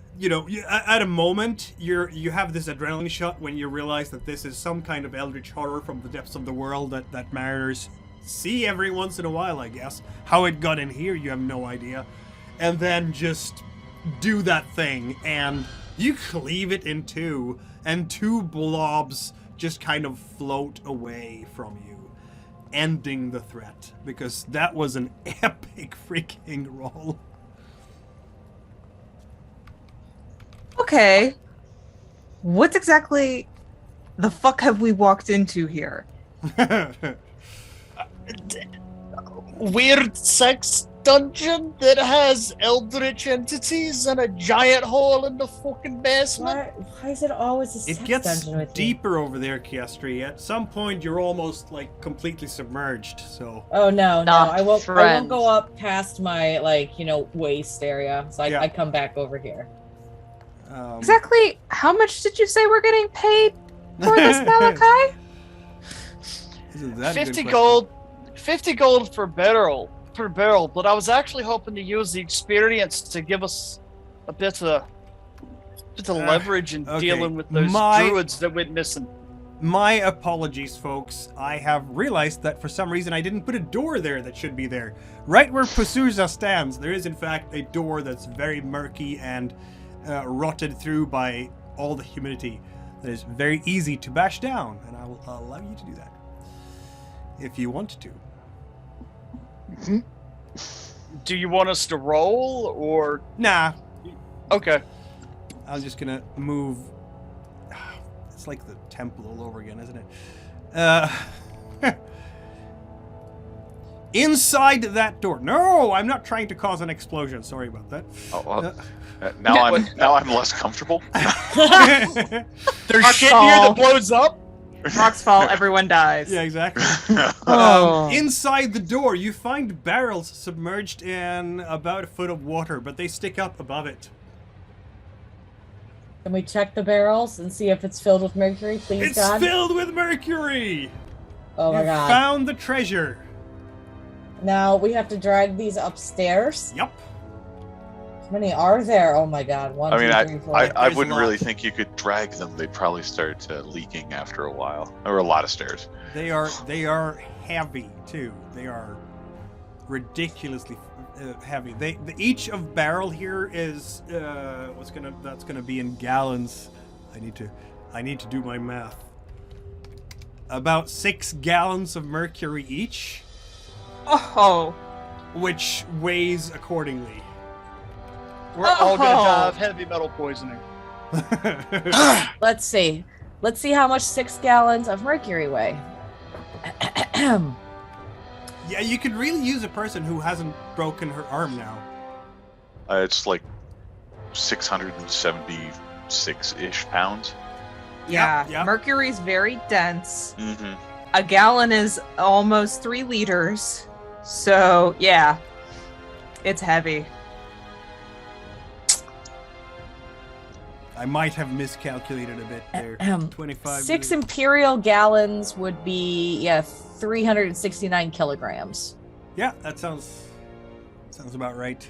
Speaker 1: at a moment, you have this adrenaline shot when you realize that this is some kind of eldritch horror from the depths of the world that mariners see every once in a while, I guess. How it got in here, you have no idea. And then just do that thing, and you cleave it in two, and two blobs just kind of float away from you, ending the threat, because that was an epic freaking roll.
Speaker 6: Okay. What exactly the fuck have we walked into here?
Speaker 2: Weird sex dungeon that has eldritch entities and a giant hole in the fucking basement.
Speaker 4: Why is it always a sex
Speaker 1: It gets
Speaker 4: dungeon with you?
Speaker 1: deeper over there, Kiestri. At some point, you're almost like completely submerged. So
Speaker 4: Oh no,
Speaker 5: Not
Speaker 4: I won't
Speaker 5: friends.
Speaker 4: go up past my waist area. So
Speaker 1: Yeah.
Speaker 4: I come back over here.
Speaker 6: Exactly how much did you say we're getting paid for this, Malakai?
Speaker 1: Isn't that a good
Speaker 2: 50
Speaker 1: question?
Speaker 2: gold, 50 gold per barrel. But I was actually hoping to use the experience to give us a bit of leverage in
Speaker 1: okay.
Speaker 2: dealing with those druids that went missing.
Speaker 1: My apologies, folks. I have realized that for some reason I didn't put a door there that should be there. Right where Pasuza stands, there is in fact a door that's very murky and rotted through by all the humidity. That is very easy to bash down, and I will allow you to do that if you want to.
Speaker 2: Do you want us to roll or?
Speaker 1: Nah,
Speaker 2: Okay.
Speaker 1: I'm just gonna move. It's like the temple all over again, isn't it? Inside that door. No, I'm not trying to cause an explosion. Sorry about that.
Speaker 3: Oh, well, now I'm less comfortable.
Speaker 2: There's shit here that blows up.
Speaker 6: Rocks fall, everyone dies.
Speaker 1: Yeah, exactly.
Speaker 6: Oh.
Speaker 1: Inside the door, you find barrels submerged in about a foot of water, but they stick up above it.
Speaker 4: Can we check the barrels and see if it's filled with mercury, please,
Speaker 1: It's
Speaker 4: God?
Speaker 1: filled with mercury.
Speaker 4: Oh my
Speaker 1: You
Speaker 4: God!
Speaker 1: found the treasure.
Speaker 4: Now we have to drag these upstairs.
Speaker 1: Yup.
Speaker 4: How many are there? Oh my God! One,
Speaker 3: I mean,
Speaker 4: two, three, four.
Speaker 3: I
Speaker 1: There's a
Speaker 3: wouldn't
Speaker 1: lot.
Speaker 3: really think you could drag them. They'd probably start leaking after a while. There were a lot of stairs.
Speaker 1: They are heavy too. They are ridiculously heavy. Each of barrel here is that's gonna be in gallons. I need to do my math. About 6 gallons of mercury each,
Speaker 6: Oh.
Speaker 1: which weighs accordingly.
Speaker 2: We're all gonna
Speaker 6: Oh.
Speaker 2: die of heavy metal poisoning.
Speaker 4: Let's see. Let's see how much 6 gallons of mercury weigh.
Speaker 1: Yeah, you could really use a person who hasn't broken her arm now.
Speaker 3: It's like 676-ish pounds.
Speaker 6: Yeah.
Speaker 1: yeah.
Speaker 6: Mercury's very dense.
Speaker 3: Mm-hmm.
Speaker 6: A gallon is almost 3 liters. So, yeah. It's heavy.
Speaker 1: I might have miscalculated a bit there. 25.
Speaker 4: 6 imperial gallons would be 369 kilograms.
Speaker 1: Yeah, that sounds about right.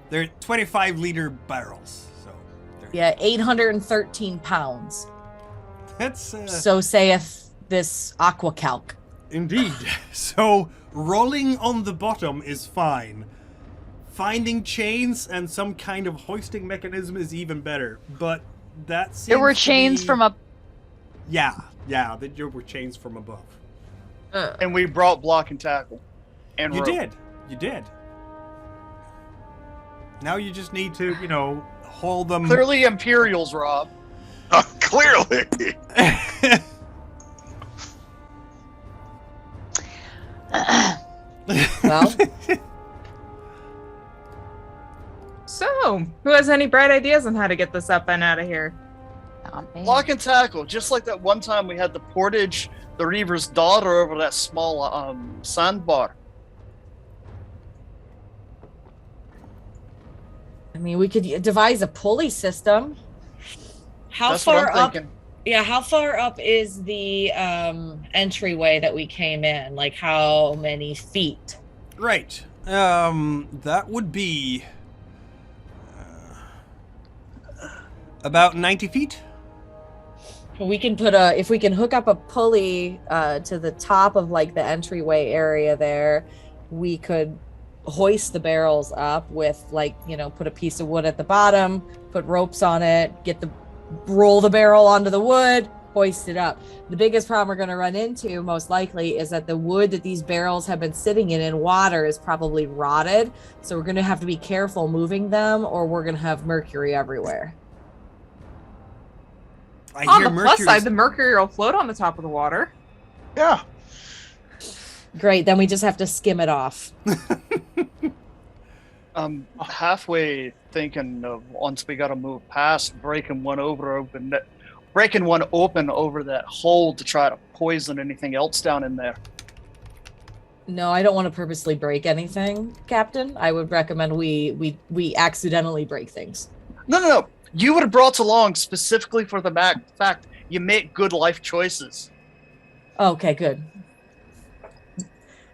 Speaker 1: They're 25-liter barrels, so
Speaker 4: Yeah, 813 pounds.
Speaker 1: that's
Speaker 4: So saith this aquacalc.
Speaker 1: indeed. So rolling on the bottom is fine. Finding chains and some kind of hoisting mechanism is even better. But that seems
Speaker 5: There were
Speaker 1: to
Speaker 5: chains
Speaker 1: be-
Speaker 5: from up.
Speaker 1: Yeah, there were chains from above.
Speaker 2: And we brought block and tackle. And
Speaker 1: You
Speaker 2: rope.
Speaker 1: did. Now you just need to, hold them.
Speaker 2: Clearly Imperials, Rob.
Speaker 3: Clearly.
Speaker 4: Well,
Speaker 6: So, who has any bright ideas on how to get this up and out of here?
Speaker 5: Not me.
Speaker 2: Block and tackle, just like that one time we had the portage, the Reaver's daughter over that small sandbar.
Speaker 4: I mean, we could devise a pulley system. How
Speaker 2: That's
Speaker 4: far
Speaker 2: what I'm
Speaker 4: up?
Speaker 2: thinking.
Speaker 4: Yeah, how far up is the entryway that we came in? Like, how many feet?
Speaker 1: Right. That would be about 90 feet.
Speaker 4: We can put if we can hook up a pulley to the top of like the entryway area there, we could hoist the barrels up with like, put a piece of wood at the bottom, put ropes on it, roll the barrel onto the wood, hoist it up. The biggest problem we're going to run into most likely is that the wood that these barrels have been sitting in water is probably rotted. So we're going to have to be careful moving them or we're going to have mercury everywhere.
Speaker 6: On the plus side, the mercury will float on the top of the water.
Speaker 3: Yeah.
Speaker 4: Great, then we just have to skim it off.
Speaker 2: I'm halfway thinking of once we got to move past breaking one open over that hole to try to poison anything else down in there.
Speaker 4: No, I don't want to purposely break anything, Captain. I would recommend we accidentally break things.
Speaker 2: No. You would have brought along specifically for the fact you make good life choices.
Speaker 4: Okay, good.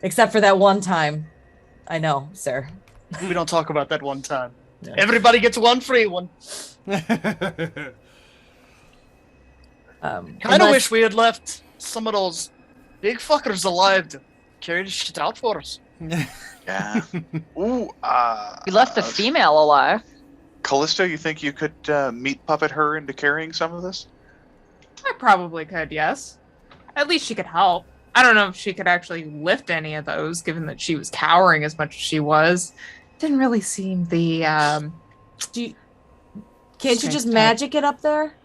Speaker 4: Except for that one time. I know, sir.
Speaker 2: We don't talk about that one time.
Speaker 4: Yeah.
Speaker 2: Everybody gets one free one. Kind of wish we had left some of those big fuckers alive to carry the shit out for us.
Speaker 3: Yeah. Ooh.
Speaker 5: We left the female alive.
Speaker 3: Callisto, you think you could meat puppet her into carrying some of this?
Speaker 6: I probably could, yes. At least she could help. I don't know if she could actually lift any of those, given that she was cowering as much as she was. Didn't really seem the.
Speaker 4: Can't you just magic it up there?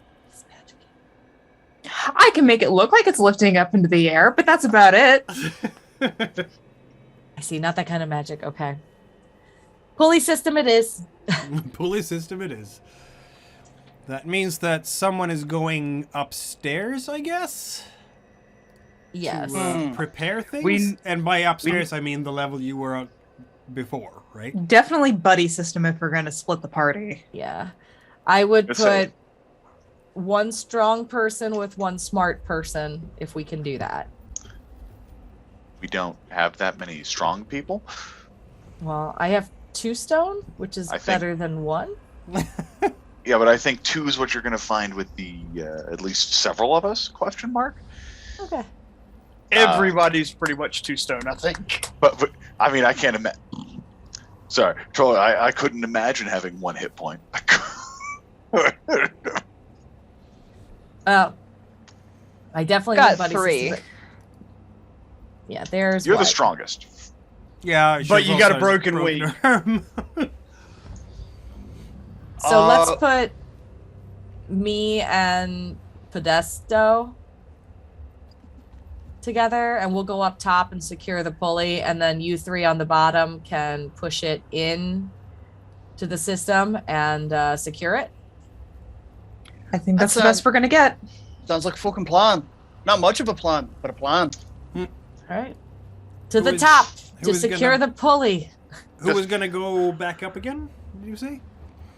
Speaker 6: I can make it look like it's lifting up into the air, but that's about it.
Speaker 4: I see, not that kind of magic. Okay. Pulley system it is.
Speaker 1: Pulley system it is. That means that someone is going upstairs, I guess?
Speaker 4: Yes.
Speaker 1: To prepare things? And by upstairs, I mean the level you were on before, right?
Speaker 6: Definitely buddy system if we're going to split the party.
Speaker 4: Yeah. I would
Speaker 3: Let's
Speaker 4: put
Speaker 3: say-
Speaker 4: one strong person with one smart person if we can do that.
Speaker 3: We don't have that many strong people.
Speaker 4: Well, I have 2 stone, which is
Speaker 3: I think-
Speaker 4: better than 1.
Speaker 3: Yeah, but I think 2 is what you're going to find with the at least several of us? Question mark.
Speaker 4: Okay.
Speaker 2: Everybody's pretty much 2 stone, I think.
Speaker 3: But I mean, I can't imagine. Sorry, Troy. I couldn't imagine having 1 hit point.
Speaker 4: I definitely
Speaker 5: Got
Speaker 4: need buddy
Speaker 5: 3.
Speaker 4: system. Yeah, there's
Speaker 3: You're the
Speaker 4: what?
Speaker 3: strongest.
Speaker 1: Yeah,
Speaker 2: But
Speaker 1: she's
Speaker 2: you got a
Speaker 1: also
Speaker 2: broken wing.
Speaker 1: arm.
Speaker 4: So let's put me and Podesto together, and we'll go up top and secure the pulley, and then you 3 on the bottom can push it in to the system and secure it.
Speaker 6: I think that's
Speaker 2: That
Speaker 6: the best
Speaker 2: sounds-
Speaker 6: we're going to get.
Speaker 2: Sounds like a fucking plan. Not much of a plan, but a plan.
Speaker 4: All right. To
Speaker 1: Who
Speaker 4: the
Speaker 1: is-
Speaker 4: top
Speaker 1: who
Speaker 4: to
Speaker 1: is
Speaker 4: secure
Speaker 1: gonna-
Speaker 4: the pulley.
Speaker 1: Who was going to go back up again, did you say?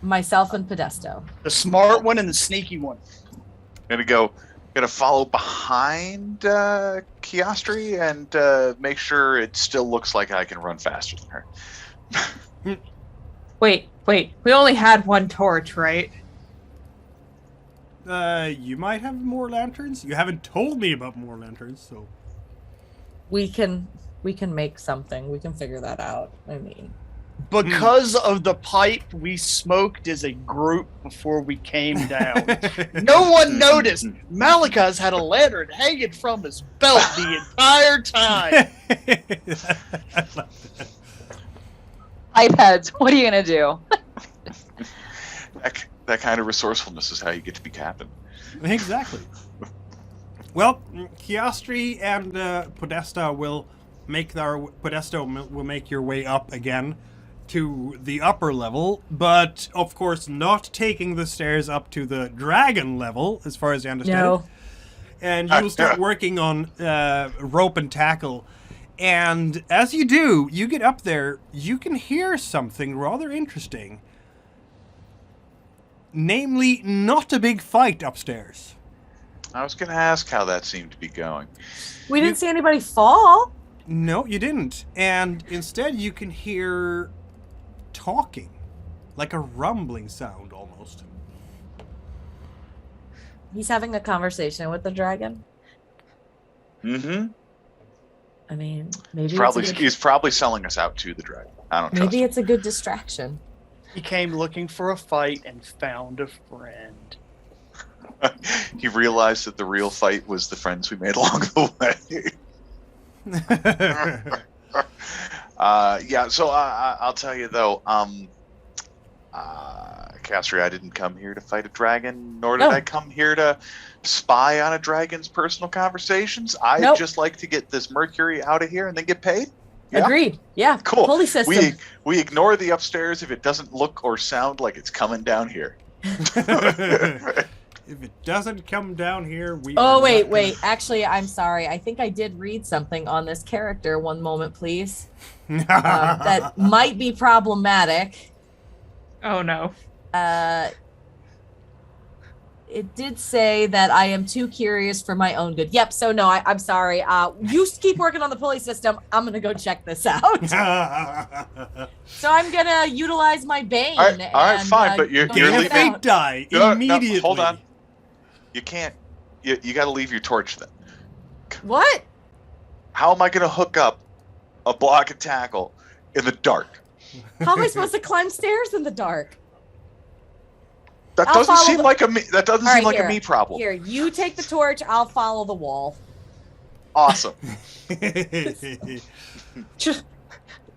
Speaker 4: Myself and Podesto.
Speaker 2: The smart one and the sneaky one.
Speaker 3: Gonna follow behind Chiastri and make sure it still looks like I can run faster than her.
Speaker 6: Wait. We only had 1 torch, right?
Speaker 1: You might have more lanterns. You haven't told me about more lanterns, so.
Speaker 4: We can make something. We can figure that out. I mean,
Speaker 2: Because of the pipe we smoked as a group before we came down. No one noticed. Malakai's had a lantern hanging from his belt the entire time.
Speaker 5: iPads, what are you going to do?
Speaker 3: That kind of resourcefulness is how you get to be captain.
Speaker 1: Exactly. Well, Chiastri and Podesta will make your way up again to the upper level, but of course not taking the stairs up to the dragon level, as far as I understand
Speaker 4: no.
Speaker 1: it. And you will start working on rope and tackle. And as you do, you get up there, you can hear something rather interesting. Namely, not a big fight upstairs.
Speaker 3: I was going to ask how that seemed to be going.
Speaker 4: We didn't see anybody fall.
Speaker 1: No, you didn't. And instead you can hear talking. Like a rumbling sound, almost.
Speaker 4: He's having a conversation with the dragon.
Speaker 3: Mm-hmm.
Speaker 4: I mean, maybe
Speaker 3: He's probably selling us out to the dragon. I don't trust
Speaker 4: maybe
Speaker 3: him.
Speaker 4: it's a good distraction.
Speaker 2: He came looking for a fight and found a friend.
Speaker 3: He realized that the real fight was the friends we made along the way. Yeah, so I'll tell you though, Castry, I didn't come here to fight a dragon, nor did
Speaker 4: No.
Speaker 3: I come here to spy on a dragon's personal conversations. I'd
Speaker 4: Nope.
Speaker 3: just like to get this mercury out of here and then get paid. Yeah?
Speaker 4: Agreed. Yeah.
Speaker 3: Cool.
Speaker 4: Pulley system.
Speaker 3: We ignore the upstairs if it doesn't look or sound like it's coming down here.
Speaker 1: If it doesn't come down here, we.
Speaker 4: Oh,
Speaker 1: are
Speaker 4: wait,
Speaker 1: not
Speaker 4: wait. Actually, I'm sorry. I think I did read something on this character. One moment, please.
Speaker 1: gonna-
Speaker 4: That might be problematic.
Speaker 6: Oh no.
Speaker 4: It did say that I am too curious for my own good. Yep. So no, I'm sorry. You keep working on the pulley system. I'm gonna go check this out. So I'm gonna utilize my bane.
Speaker 3: All right, fine, but you're
Speaker 4: go
Speaker 1: Get
Speaker 4: check
Speaker 1: a
Speaker 4: it
Speaker 1: fate
Speaker 4: out.
Speaker 1: die
Speaker 3: No,
Speaker 1: immediately.
Speaker 3: hold on. You can't. You got to leave your torch then.
Speaker 4: What?
Speaker 3: How am I going to hook up a block and tackle in the dark?
Speaker 4: How am I supposed to climb stairs in the dark?
Speaker 3: That
Speaker 4: I'll
Speaker 3: doesn't
Speaker 4: follow
Speaker 3: seem
Speaker 4: the-
Speaker 3: like a me. That doesn't
Speaker 4: All
Speaker 3: seem
Speaker 4: right,
Speaker 3: like a me problem.
Speaker 4: Here, you take the torch. I'll follow the wall.
Speaker 3: Awesome.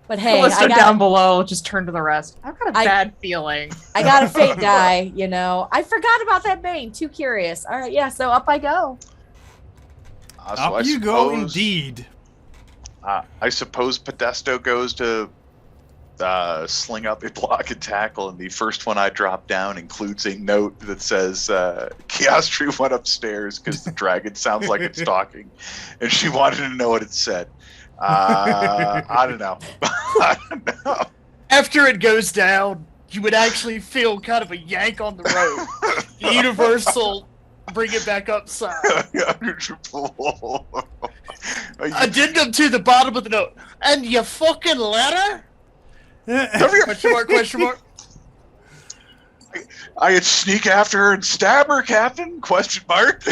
Speaker 4: But hey,
Speaker 6: Callista
Speaker 4: I
Speaker 6: down
Speaker 4: got
Speaker 6: below, just turn to the rest. I've got a
Speaker 4: I-
Speaker 6: bad feeling.
Speaker 4: a fate die. You know, I forgot about that bane. Too curious. All right, yeah. So up I go.
Speaker 3: So
Speaker 1: Up
Speaker 3: I
Speaker 1: you go,
Speaker 3: suppose-
Speaker 1: indeed.
Speaker 3: I suppose Podesto goes to sling up a block and tackle, and the first one I drop down includes a note that says, Chiastri went upstairs because the dragon sounds like it's talking, and she wanted to know what it said. I don't know. I don't know.
Speaker 2: After it goes down, you would actually feel kind of a yank on the rope. The universal bring it back upside. Addendum to the bottom of the note. And your fucking letter? Question mark, question mark.
Speaker 3: I'd sneak after her and stab her, Captain? Question mark.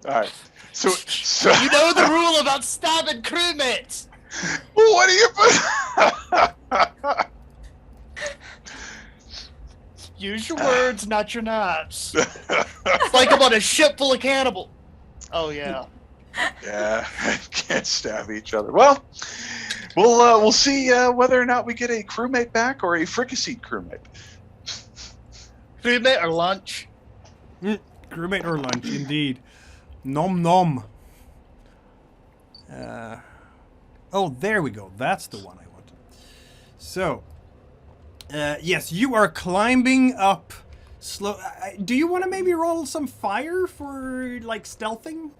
Speaker 3: All right. So
Speaker 2: You know the rule about stabbing crewmates.
Speaker 3: what do you?
Speaker 2: Use your words, not your knives. It's like I'm on a ship full of cannibal. Oh yeah.
Speaker 3: Yeah, can't stab each other. Well, we'll see whether or not we get a crewmate back or a fricasseed crewmate.
Speaker 2: Crewmate or lunch?
Speaker 1: Crewmate or lunch, indeed. Nom nom. Oh, there we go. That's the one I wanted. So, yes, you are climbing up slow. Do you want to maybe roll some fire for, like, stealthing?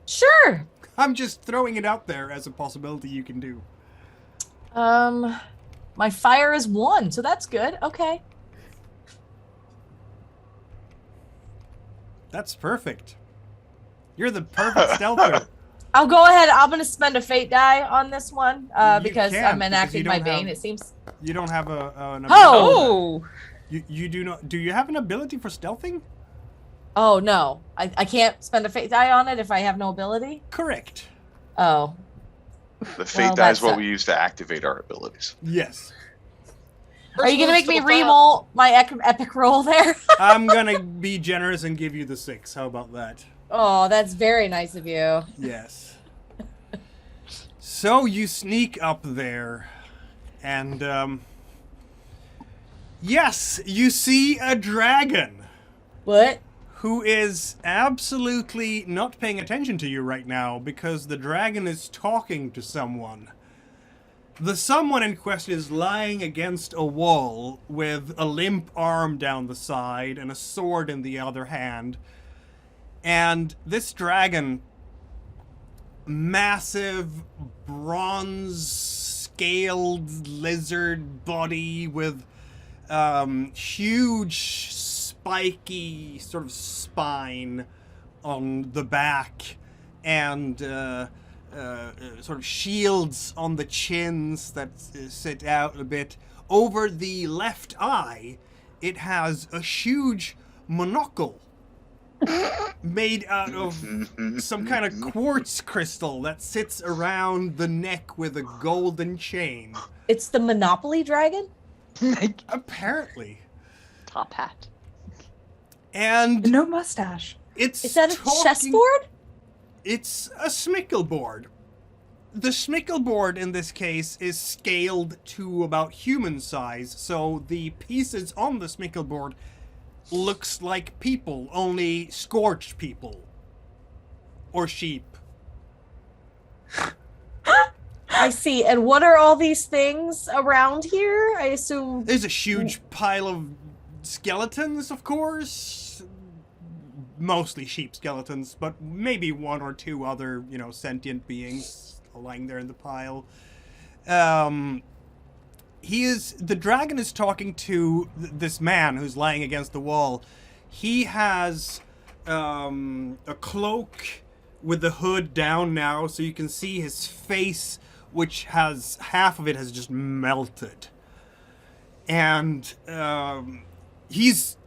Speaker 4: Sure.
Speaker 1: I'm just throwing it out there as a possibility you can do.
Speaker 4: My fire is 1, so that's good. Okay.
Speaker 1: That's perfect. You're the perfect stealther.
Speaker 4: I'll go ahead. I'm gonna spend a fate die on this one
Speaker 1: You
Speaker 4: because
Speaker 1: can't,
Speaker 4: I'm
Speaker 1: because
Speaker 4: enacting
Speaker 1: you
Speaker 4: my
Speaker 1: don't
Speaker 4: bane.
Speaker 1: have-
Speaker 4: It seems.
Speaker 1: You don't have an ability.
Speaker 4: Oh!
Speaker 6: Oh,
Speaker 1: You do not. Do you have an ability for stealthing?
Speaker 4: Oh no, I can't spend a fate die on it if I have no ability.
Speaker 1: Correct.
Speaker 4: Oh,
Speaker 3: The fate
Speaker 4: Well,
Speaker 3: die is
Speaker 4: that's
Speaker 3: what
Speaker 4: a-
Speaker 3: we use to activate our abilities.
Speaker 1: Yes.
Speaker 4: are you gonna make me
Speaker 2: Still fast.
Speaker 4: re-roll my epic roll there?
Speaker 1: I'm gonna be generous and give you the 6. How about that?
Speaker 4: Oh, that's very nice of you.
Speaker 1: Yes. So you sneak up there, and yes, you see a dragon
Speaker 4: What?
Speaker 1: who is absolutely not paying attention to you right now because the dragon is talking to someone. The someone in question is lying against a wall with a limp arm down the side and a sword in the other hand. And this dragon, massive bronze scaled lizard body with huge spiky sort of spine on the back and sort of shields on the chins that sit out a bit. Over the left eye, it has a huge monocle made out of some kind of quartz crystal that sits around the neck with a golden chain.
Speaker 4: It's the Monopoly dragon?
Speaker 1: Apparently.
Speaker 5: Top hat.
Speaker 1: And
Speaker 6: No mustache.
Speaker 1: it's
Speaker 4: Is that a chessboard?
Speaker 1: It's a smiggle board. The smiggle board in this case is scaled to about human size, so the pieces on the smiggle board looks like people, only scorched people. Or sheep.
Speaker 4: I see. And what are all these things around here? I assume.
Speaker 1: There's a huge pile of skeletons, of course. Mostly sheep skeletons, but maybe one or two other, sentient beings lying there in the pile. The dragon is talking to this man who's lying against the wall. He has a cloak with the hood down now, so you can see his face, which has half of it has just melted. And he's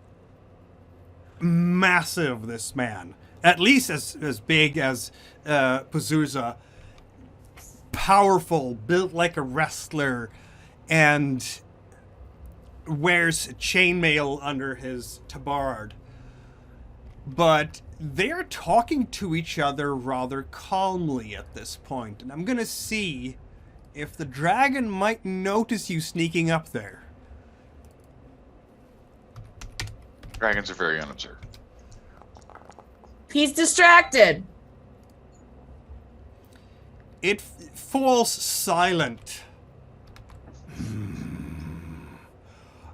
Speaker 1: massive, this man. At least as big as Pazuza. Powerful, built like a wrestler, and wears chainmail under his tabard. But they're talking to each other rather calmly at this point, and I'm gonna see if the dragon might notice you sneaking up there.
Speaker 3: Dragons are very unobservant.
Speaker 4: He's distracted.
Speaker 1: It falls silent.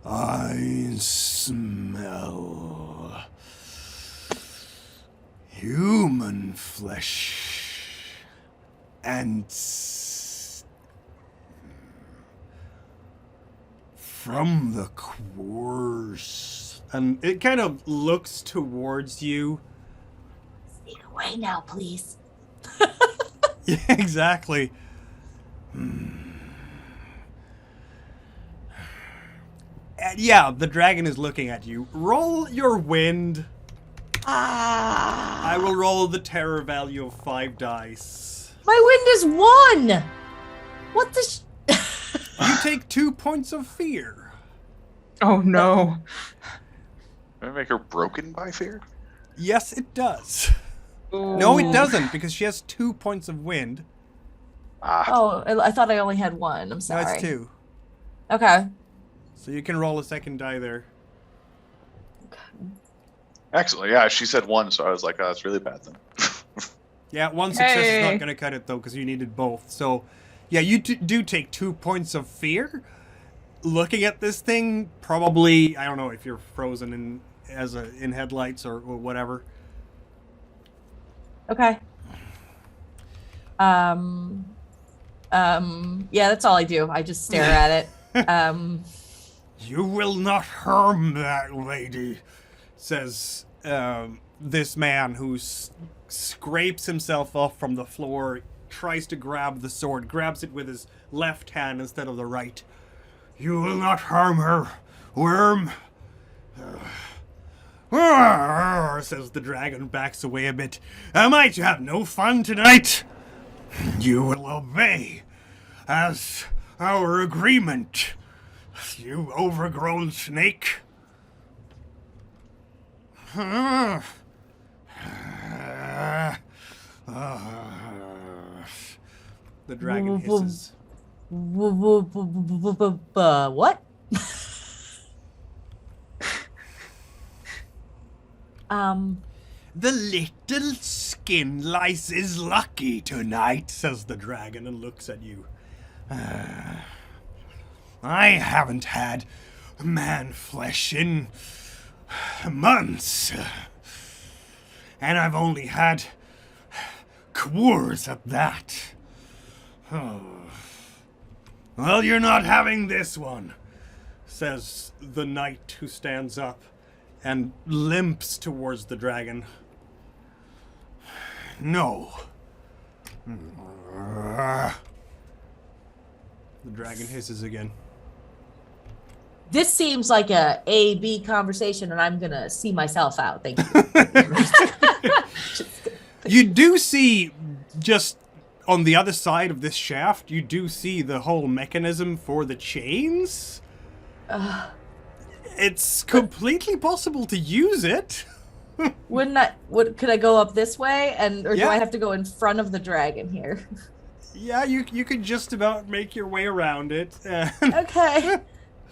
Speaker 1: I smell human flesh and from the quartz. And it kind of looks towards you.
Speaker 4: Sneak away now, please.
Speaker 1: Yeah, exactly. Yeah, the dragon is looking at you. Roll your wind. I will roll the terror value of 5 dice.
Speaker 4: My wind is 1. What the?
Speaker 1: You take 2 points of fear.
Speaker 6: Oh no.
Speaker 3: Did I make her broken by fear?
Speaker 1: Yes, it does. No, it doesn't, because she has 2 points of wind.
Speaker 4: Oh, I thought I only had 1. I'm sorry.
Speaker 1: No, it's 2.
Speaker 4: Okay.
Speaker 1: So you can roll a second die there.
Speaker 3: Excellent. Yeah, she said 1, so I was like, oh, that's really bad then.
Speaker 1: Yeah, 1 success is not
Speaker 6: Hey.
Speaker 1: going to cut it, though, because you needed both. So, yeah, you do take 2 points of fear. Looking at this thing, probably, I don't know if you're frozen in headlights or whatever.
Speaker 4: Okay. Yeah, that's all I do. I just stare at it.
Speaker 1: You will not harm that lady, says this man who scrapes himself off from the floor, tries to grab the sword, grabs it with his left hand instead of the right. You will not harm her, worm. Says the dragon, backs away a bit. Am I to have no fun tonight? You will obey, as our agreement, you overgrown snake. The dragon hisses.
Speaker 4: What?
Speaker 1: The little skin lice is lucky tonight, says the dragon and looks at you. I haven't had man flesh in months. And I've only had quartz at that. Oh. Well, you're not having this one, says the knight who stands up and limps towards the dragon. No. The dragon hisses again.
Speaker 4: This seems like a A-B conversation, and I'm gonna see myself out. Thank you.
Speaker 1: You do see, just on the other side of this shaft, you do see the whole mechanism for the chains. It's completely possible to use it.
Speaker 4: Could I go up this way, or do
Speaker 1: Yeah.
Speaker 4: I have to go in front of the dragon here?
Speaker 1: Yeah, you could just about make your way around it.
Speaker 4: Okay.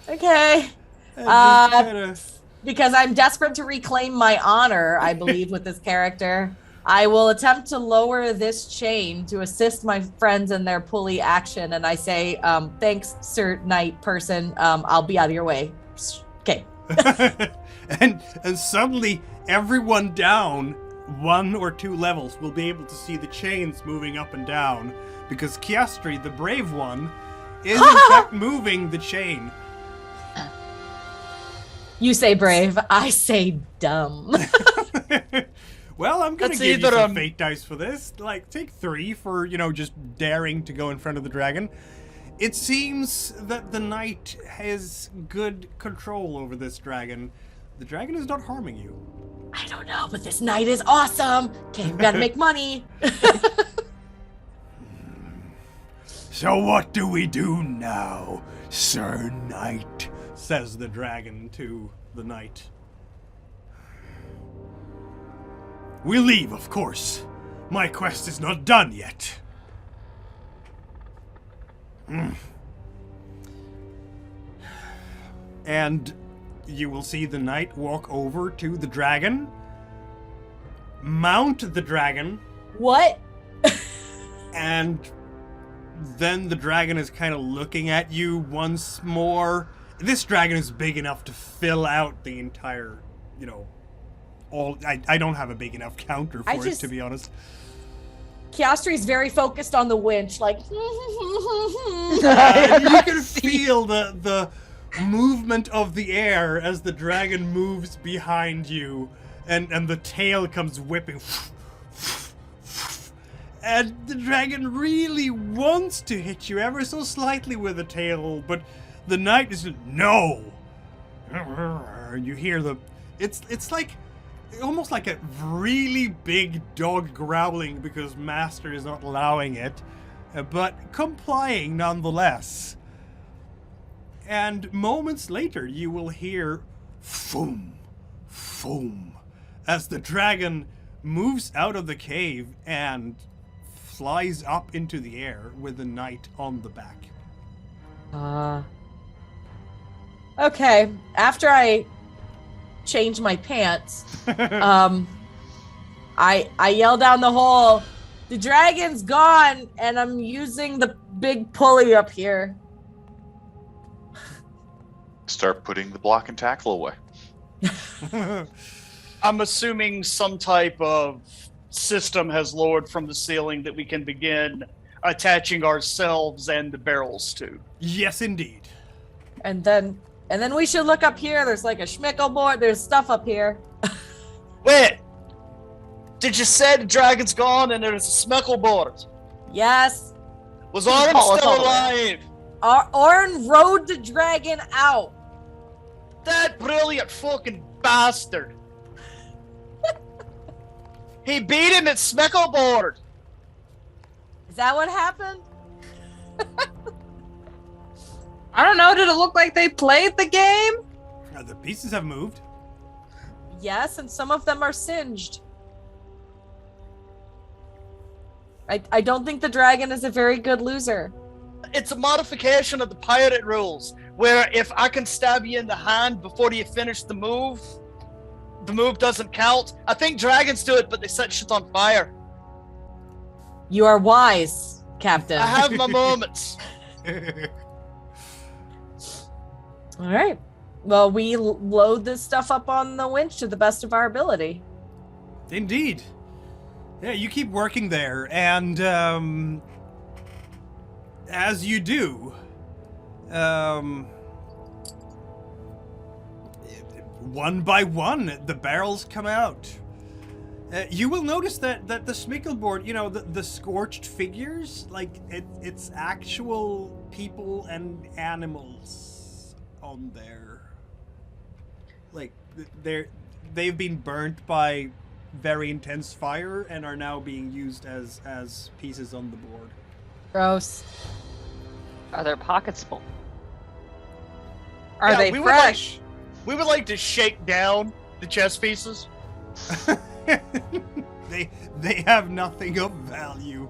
Speaker 4: Okay.
Speaker 1: Just kinda-
Speaker 4: Because I'm desperate to reclaim my honor, I believe, with this character. I will attempt to lower this chain to assist my friends in their pulley action, and I say, thanks, Sir Knight person. I'll be out of your way. Okay.
Speaker 1: and suddenly everyone down 1 or 2 levels will be able to see the chains moving up and down because Kiastri, the brave one, is in fact moving the chain.
Speaker 4: You say brave, I say dumb.
Speaker 1: Well, I'm gonna
Speaker 2: That's
Speaker 1: give you
Speaker 2: either,
Speaker 1: some fate dice for this. Like, take 3 for, just daring to go in front of the dragon. It seems that the knight has good control over this dragon. The dragon is not harming you.
Speaker 4: I don't know, but this knight is awesome. Okay, we gotta make money.
Speaker 1: So what do we do now, Sir Knight? Says the dragon to the knight. We leave, of course. My quest is not done yet. And you will see the knight walk over to the dragon, mount the dragon,
Speaker 4: What?
Speaker 1: and then the dragon is kind of looking at you once more. This dragon is big enough to fill out the entire, I don't have a big enough counter for it, to be honest.
Speaker 4: Kiastri's very focused on the winch, like.
Speaker 1: And you can feel the movement of the air as the dragon moves behind you, and the tail comes whipping. And the dragon really wants to hit you ever so slightly with the tail, but the knight is no. You hear it's like almost like a really big dog growling because master is not allowing it, but complying nonetheless. And moments later, you will hear foom, foom, as the dragon moves out of the cave and flies up into the air with the knight on the back.
Speaker 4: Okay, after I change my pants, I yell down the hole, the dragon's gone, and I'm using the big pulley up here.
Speaker 3: Start putting the block and tackle away.
Speaker 2: I'm assuming some type of system has lowered from the ceiling that we can begin attaching ourselves and the barrels to.
Speaker 1: Yes, indeed.
Speaker 4: And then we should look up here. There's like a schmickel board. There's stuff up here.
Speaker 2: Wait! Did you say the dragon's gone and there's a smuggle board?
Speaker 4: Yes.
Speaker 2: Was Orin
Speaker 4: Call us
Speaker 2: still
Speaker 4: all the way.
Speaker 2: alive?
Speaker 4: Orin rode the dragon out.
Speaker 2: That brilliant fucking bastard! He beat him at smuggle board!
Speaker 4: Is that what happened?
Speaker 6: I don't know. Did it look like they played the game?
Speaker 1: The pieces have moved.
Speaker 4: Yes, and some of them are singed. I don't think the dragon is a very good loser.
Speaker 2: It's a modification of the pirate rules, where if I can stab you in the hand before you finish the move doesn't count. I think dragons do it, but they set shit on fire.
Speaker 4: You are wise, Captain.
Speaker 2: I have my moments.
Speaker 4: All right. Well, we load this stuff up on the winch to the best of our ability.
Speaker 1: Indeed. Yeah, you keep working there, and as you do, one by one, the barrels come out. You will notice that the smiggle board, you know, the scorched figures, like it's actual people and animals on there. Like they've been burnt by very intense fire and are now being used as pieces on the board.
Speaker 4: Gross.
Speaker 5: Are their pockets full?
Speaker 6: Are
Speaker 2: Yeah,
Speaker 6: they
Speaker 2: we would
Speaker 6: fresh?
Speaker 2: We would like to shake down the chess pieces.
Speaker 1: they have nothing of value.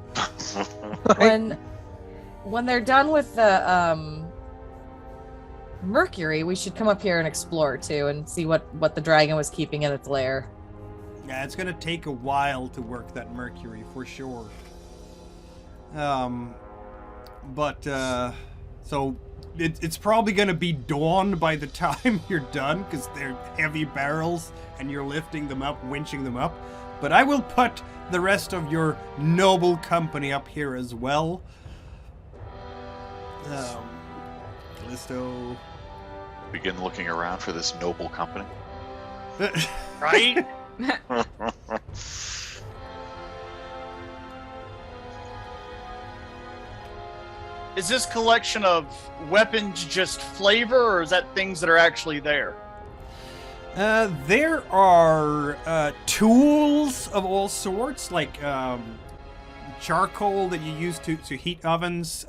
Speaker 4: When they're done with the mercury, we should come up here and explore too and see what the dragon was keeping in its lair.
Speaker 1: Yeah, it's gonna take a while to work that mercury for sure. So it's probably gonna be dawn by the time you're done, because they're heavy barrels and you're lifting them up, winching them up. But I will put the rest of your noble company up here as well. Callisto.
Speaker 3: Begin looking around for this noble company.
Speaker 2: Right? Is this collection of weapons just flavor, or is that things that are actually there?
Speaker 1: There are tools of all sorts, like charcoal that you use to heat ovens,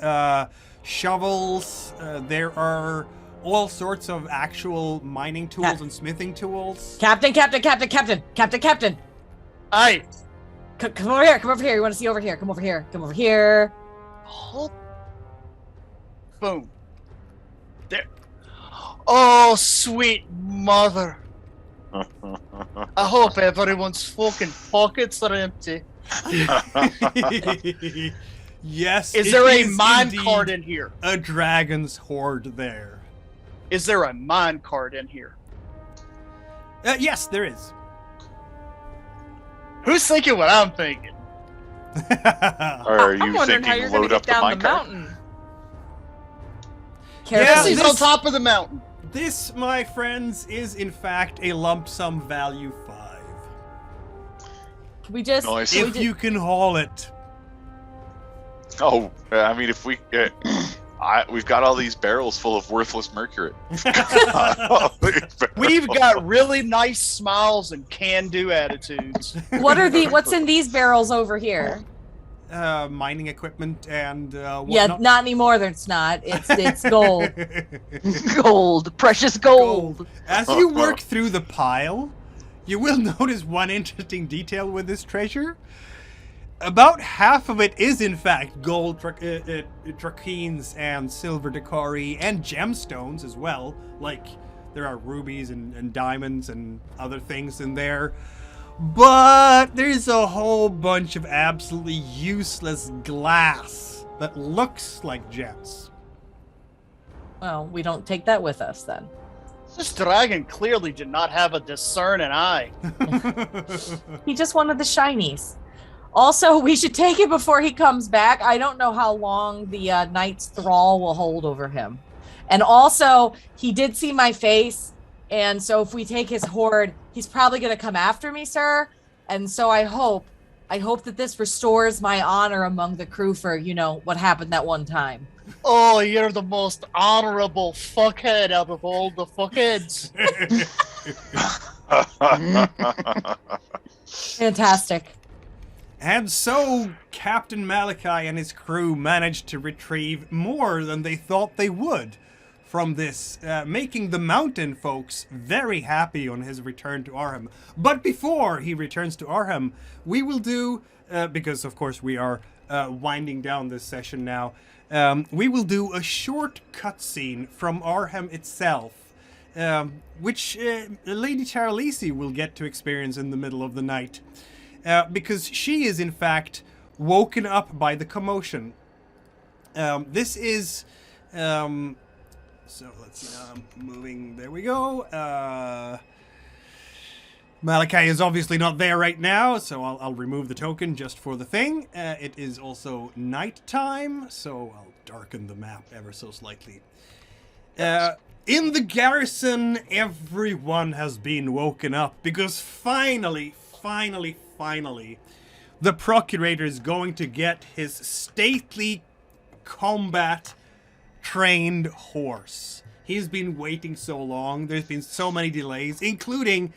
Speaker 1: shovels. There are all sorts of actual mining tools and smithing tools.
Speaker 4: Captain!
Speaker 2: Aye.
Speaker 4: Come over here! Come over here! You want to see over here? Come over here! Come over here!
Speaker 2: Hold. Boom. There. Oh, sweet mother. I hope everyone's fucking pockets are empty.
Speaker 1: Yes.
Speaker 2: Is
Speaker 1: it
Speaker 2: there a
Speaker 1: is
Speaker 2: mine
Speaker 1: indeed
Speaker 2: cart in here?
Speaker 1: a dragon's hoard there?
Speaker 2: Is there a mine cart in here?
Speaker 1: Yes, there is.
Speaker 2: Who's thinking what I'm thinking?
Speaker 3: Are
Speaker 6: I'm
Speaker 3: you
Speaker 6: wondering how
Speaker 3: thinking
Speaker 6: you're gonna
Speaker 3: load up
Speaker 6: get
Speaker 3: the
Speaker 6: down the
Speaker 3: minecart?
Speaker 6: mountain.
Speaker 4: Carefully.
Speaker 2: He's on top of the mountain.
Speaker 1: This, my friends, is in fact a lump sum value 5.
Speaker 4: Can we just?
Speaker 3: Nice.
Speaker 4: can we
Speaker 1: If
Speaker 4: ju-
Speaker 1: you can haul it.
Speaker 3: Oh, I mean, if we, we've got all these barrels full of worthless mercury.
Speaker 2: We've got really nice smiles and can-do attitudes.
Speaker 4: What's in these barrels over here?
Speaker 1: Mining equipment and
Speaker 4: Yeah,
Speaker 1: whatnot.
Speaker 4: not anymore. It's not. It's gold.
Speaker 5: Gold, precious gold.
Speaker 1: As you work through the pile, you will notice one interesting detail with this treasure. About half of it is in fact gold trachenes and silver decori and gemstones as well. Like there are rubies and diamonds and other things in there. But there's a whole bunch of absolutely useless glass that looks like gems.
Speaker 4: Well, we don't take that with us then.
Speaker 2: This dragon clearly did not have a discerning eye.
Speaker 4: He just wanted the shinies. Also, we should take it before he comes back. I don't know how long the knight's thrall will hold over him. And also, he did see my face. And so if we take his hoard, he's probably going to come after me, sir. And so I hope that this restores my honor among the crew for, what happened that one time.
Speaker 2: Oh, you're the most honorable fuckhead out of all the fuckheads.
Speaker 4: Fantastic.
Speaker 1: And so, Captain Malakai and his crew managed to retrieve more than they thought they would from this, making the mountain folks very happy on his return to Arnhem. But before he returns to Arnhem, we will do, because of course we are winding down this session now, we will do a short cutscene from Arnhem itself, which Lady Charalisi will get to experience in the middle of the night. Because she is, in fact, woken up by the commotion. This is... so, let's see, I'm moving... There we go. Malakai is obviously not there right now, so I'll remove the token just for the thing. It is also nighttime, so I'll darken the map ever so slightly. In the garrison, everyone has been woken up, because finally, finally, the Procurator is going to get his stately combat-trained horse. He's been waiting so long. There's been so many delays, including,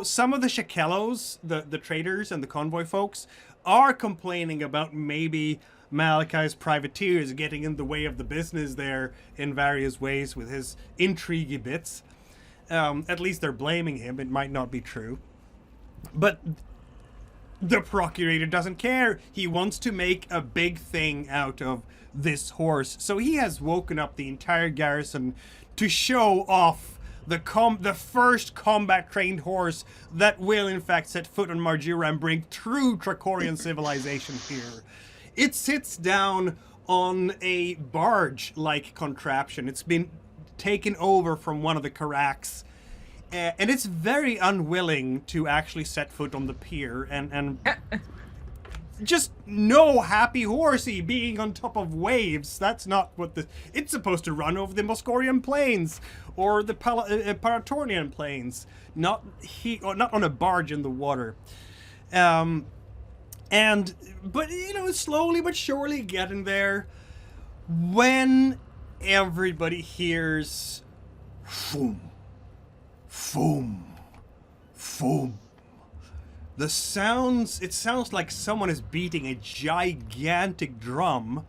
Speaker 1: some of the Shakelos, the traders and the convoy folks, are complaining about maybe Malakai's privateers getting in the way of the business there in various ways with his intriguey bits. At least they're blaming him. It might not be true. But the Procurator doesn't care. He wants to make a big thing out of this horse. So he has woken up the entire garrison to show off the first combat-trained horse that will, in fact, set foot on Marjura and bring true Trachorian civilization here. It sits down on a barge-like contraption. It's been taken over from one of the Karaks, and it's very unwilling to actually set foot on the pier, and just no happy horsey being on top of waves. That's not what it's supposed to run over the Moscorian plains or the Paratornian plains, not on a barge in the water. But slowly but surely getting there, when everybody hears foom, foom, foom. It sounds like someone is beating a gigantic drum,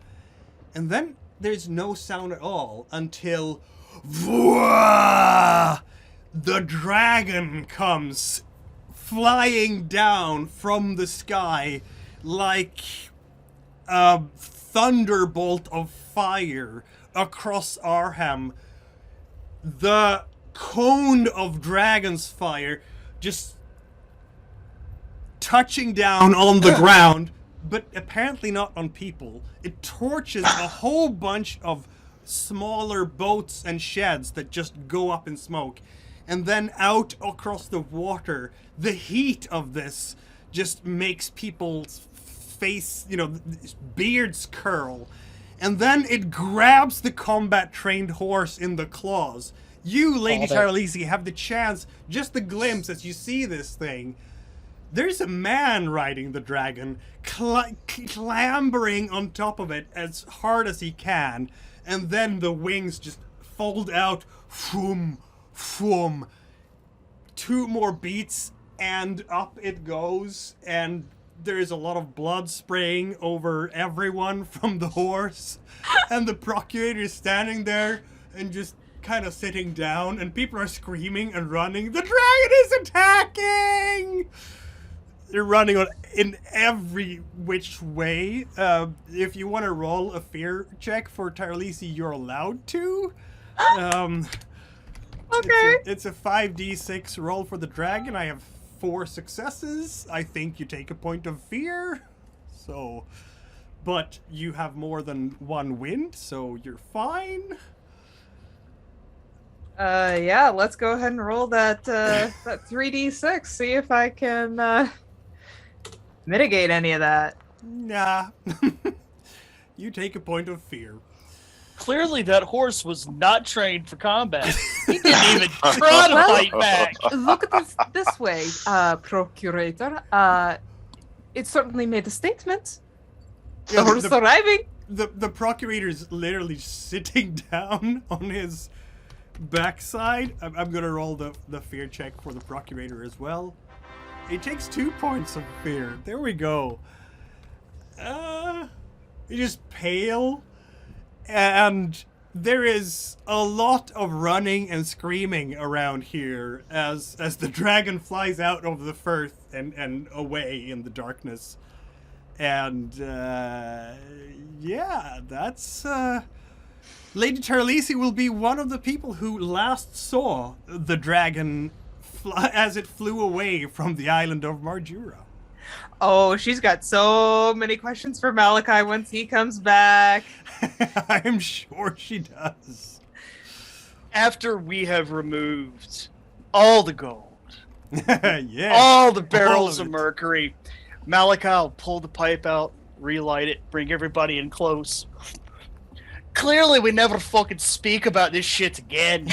Speaker 1: and then there's no sound at all until Vwaa! The dragon comes flying down from the sky like a thunderbolt of fire across Arham. The cone of dragon's fire just touching down on the ground, but apparently not on people. It torches a whole bunch of smaller boats and sheds that just go up in smoke. And then out across the water, the heat of this just makes people's face, beards curl. And then it grabs the combat-trained horse in the claws. You, Lady Tarlisi, have the chance, just the glimpse as you see this thing. There's a man riding the dragon, clambering on top of it as hard as he can, and then the wings just fold out, foom, foom. 2 more beats, and up it goes, and there's a lot of blood spraying over everyone from the horse, and the Procurator is standing there and just kind of sitting down, and people are screaming and running. The dragon is attacking! They're running in every which way. If you want to roll a fear check for Tarlisi, you're allowed to.
Speaker 6: Okay.
Speaker 1: It's a 5d6 roll for the dragon. I have 4 successes. I think you take a point of fear. So, but you have more than 1 wind, so you're fine.
Speaker 6: Yeah, let's go ahead and roll that 3d6. See if I can mitigate any of that.
Speaker 1: Nah. You take a point of fear.
Speaker 2: Clearly, that horse was not trained for combat. He didn't even try to fight back.
Speaker 6: Look at this way, Procurator. It certainly made a statement. The horse arriving.
Speaker 1: The Procurator's literally sitting down on his backside. I'm gonna roll the fear check for the Procurator as well. It takes 2 points of fear. There we go. You're just pale, and there is a lot of running and screaming around here as the dragon flies out over the firth and away in the darkness. And yeah, that's Lady Tarlisi will be one of the people who last saw the dragon as it flew away from the island of Marjura.
Speaker 6: Oh, she's got so many questions for Malakai once he comes back.
Speaker 1: I'm sure she does.
Speaker 2: After we have removed all the gold,
Speaker 1: Yeah.
Speaker 2: all the barrels
Speaker 1: all
Speaker 2: of
Speaker 1: it.
Speaker 2: mercury, Malakai will pull the pipe out, relight it, bring everybody in close. Clearly, we never fucking speak about this shit again.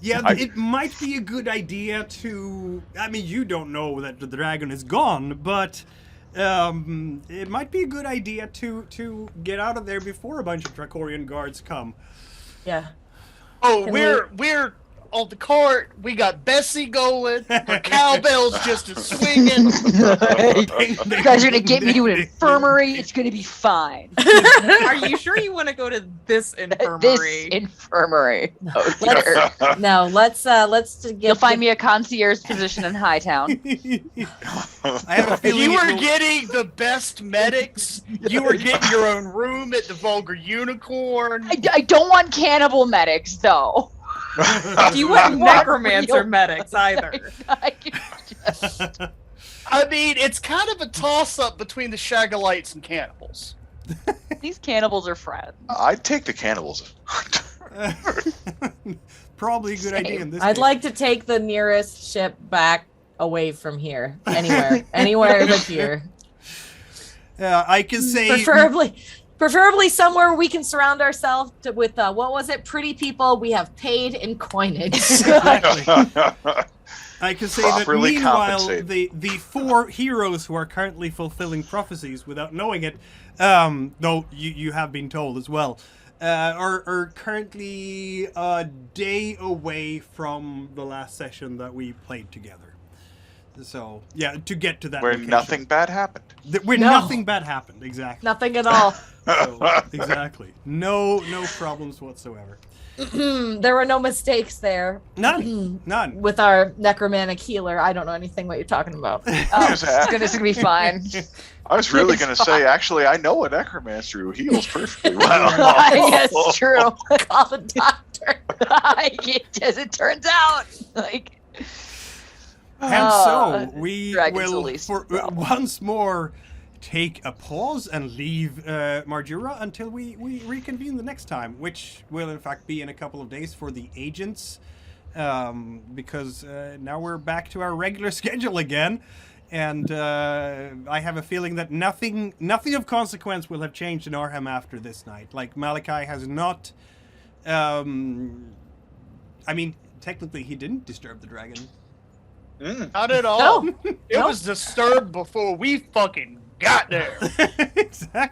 Speaker 1: Yeah, it might be a good idea to... I mean, you don't know that the dragon is gone, but it might be a good idea to get out of there before a bunch of Trachorian guards come.
Speaker 4: Yeah.
Speaker 2: Oh,
Speaker 4: Can
Speaker 2: we're on the court. We got Bessie going. Her cowbell's just a swinging.
Speaker 5: You guys are gonna get me to an infirmary. It's gonna be fine.
Speaker 6: Are you sure you want to go to this infirmary?
Speaker 5: This infirmary. Oh, dear.
Speaker 4: No, let's get.
Speaker 5: You'll find me a concierge position in Hightown.
Speaker 1: I have a
Speaker 2: If
Speaker 1: feeling
Speaker 2: you were
Speaker 1: it will-
Speaker 2: getting the best medics, you were getting your own room at the Vulgar Unicorn.
Speaker 5: I don't want cannibal medics though.
Speaker 6: You wouldn't
Speaker 5: want
Speaker 6: necromancer
Speaker 5: real-
Speaker 6: medics either.
Speaker 2: I mean, it's kind of a toss-up between the Shagalites and cannibals.
Speaker 5: These cannibals are friends.
Speaker 3: I'd take the cannibals.
Speaker 1: Probably a good idea in this
Speaker 4: I'd
Speaker 1: case.
Speaker 4: like to take the nearest ship back away from here. Anywhere but here.
Speaker 1: I can say...
Speaker 4: Preferably somewhere we can surround ourselves with what was it? Pretty people we have paid in coinage.
Speaker 1: Exactly. I can say that
Speaker 3: Properly
Speaker 1: meanwhile,
Speaker 3: compensated.
Speaker 1: the four heroes who are currently fulfilling prophecies without knowing it, though you have been told as well, are currently a day away from the last session that we played together. So, yeah, to get to that
Speaker 3: Where
Speaker 1: location.
Speaker 3: nothing bad happened.
Speaker 1: Where
Speaker 4: No.
Speaker 1: nothing bad happened, exactly.
Speaker 4: Nothing at all.
Speaker 1: So, exactly. No problems whatsoever.
Speaker 4: There were no mistakes there.
Speaker 1: None.
Speaker 4: With our necromantic healer, I don't know anything what you're talking about.
Speaker 5: Oh, it's gonna be fine.
Speaker 3: I was really
Speaker 5: It's
Speaker 3: going to say, actually, I know a necromancer who heals perfectly well.
Speaker 5: Yes, true.
Speaker 4: Call the doctor.
Speaker 5: As it turns out, like.
Speaker 1: And so we
Speaker 5: Dragon's
Speaker 1: will
Speaker 5: release
Speaker 1: for,
Speaker 5: problem.
Speaker 1: once more take a pause and leave Marjura until we reconvene the next time, which will in fact be in a couple of days for the agents, because now we're back to our regular schedule again, and I have a feeling that nothing of consequence will have changed in Arham after this night. Like Malakai has not. I mean, technically, he didn't disturb the dragon.
Speaker 2: Not at all.
Speaker 4: No.
Speaker 2: It
Speaker 4: No.
Speaker 2: was disturbed before we fucking got there.
Speaker 1: Exactly.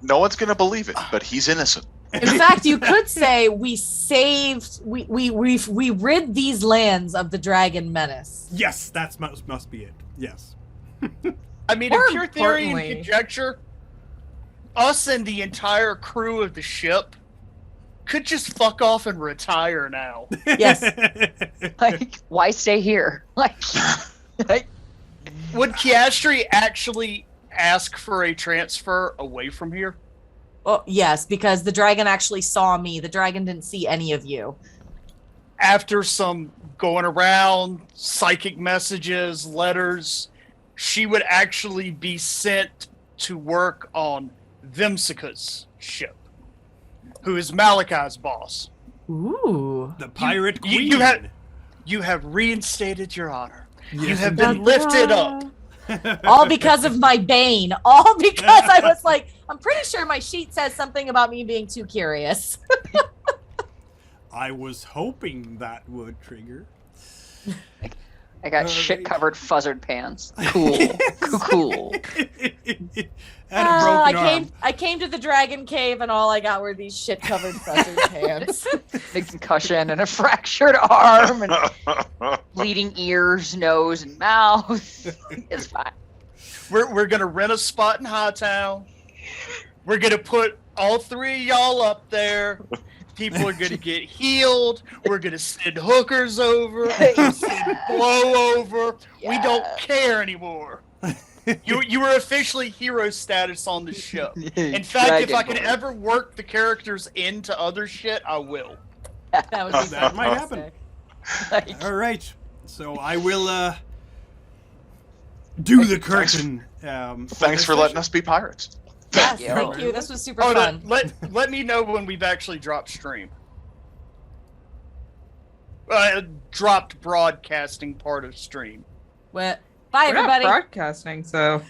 Speaker 3: No one's going to believe it, but he's innocent.
Speaker 4: In fact, you could say we rid these lands of the dragon menace.
Speaker 1: Yes, that must be it. Yes.
Speaker 2: I mean,
Speaker 6: More
Speaker 2: in pure theory and
Speaker 6: importantly-
Speaker 2: conjecture, us and the entire crew of the ship could just fuck off and retire now.
Speaker 4: Yes.
Speaker 5: Like, why stay here? Like,
Speaker 2: Would Kiastri actually ask for a transfer away from here?
Speaker 4: Oh, yes, because the dragon actually saw me. The dragon didn't see any of you.
Speaker 2: After some going around, psychic messages, letters, she would actually be sent to work on Vimsika's ship, who is Malakai's boss.
Speaker 4: Ooh.
Speaker 1: The pirate
Speaker 2: You-
Speaker 1: queen.
Speaker 2: you have reinstated your honor. You
Speaker 1: Yes,
Speaker 2: have been lifted up.
Speaker 4: All because of my bane. All because I was like, I'm pretty sure my sheet says something about me being too curious.
Speaker 1: I was hoping that would trigger.
Speaker 5: I got shit-covered fuzzard pants. Cool. Cool.
Speaker 1: And a broken arm.
Speaker 4: I came to the dragon cave and all I got were these shit covered feathered pants.
Speaker 5: Big concussion and a fractured arm and bleeding ears, nose, and mouth. It's fine.
Speaker 2: We're gonna rent a spot in Hightown. We're gonna put all three of y'all up there. People are gonna get healed. We're gonna send hookers over. Send blow over. We don't care anymore. You were officially hero status on the show. In fact, if I can ever work the characters into other shit, I will.
Speaker 4: That would be
Speaker 1: That might happen.
Speaker 4: fantastic.
Speaker 1: All right. So I will do the curtain.
Speaker 3: Thanks for letting us be pirates.
Speaker 4: Yes,
Speaker 5: you.
Speaker 4: thank you. This was super
Speaker 2: Oh,
Speaker 4: fun.
Speaker 2: let me know when we've actually dropped stream. Dropped broadcasting part of stream.
Speaker 4: Well, bye,
Speaker 6: We're not
Speaker 4: everybody.
Speaker 6: broadcasting, so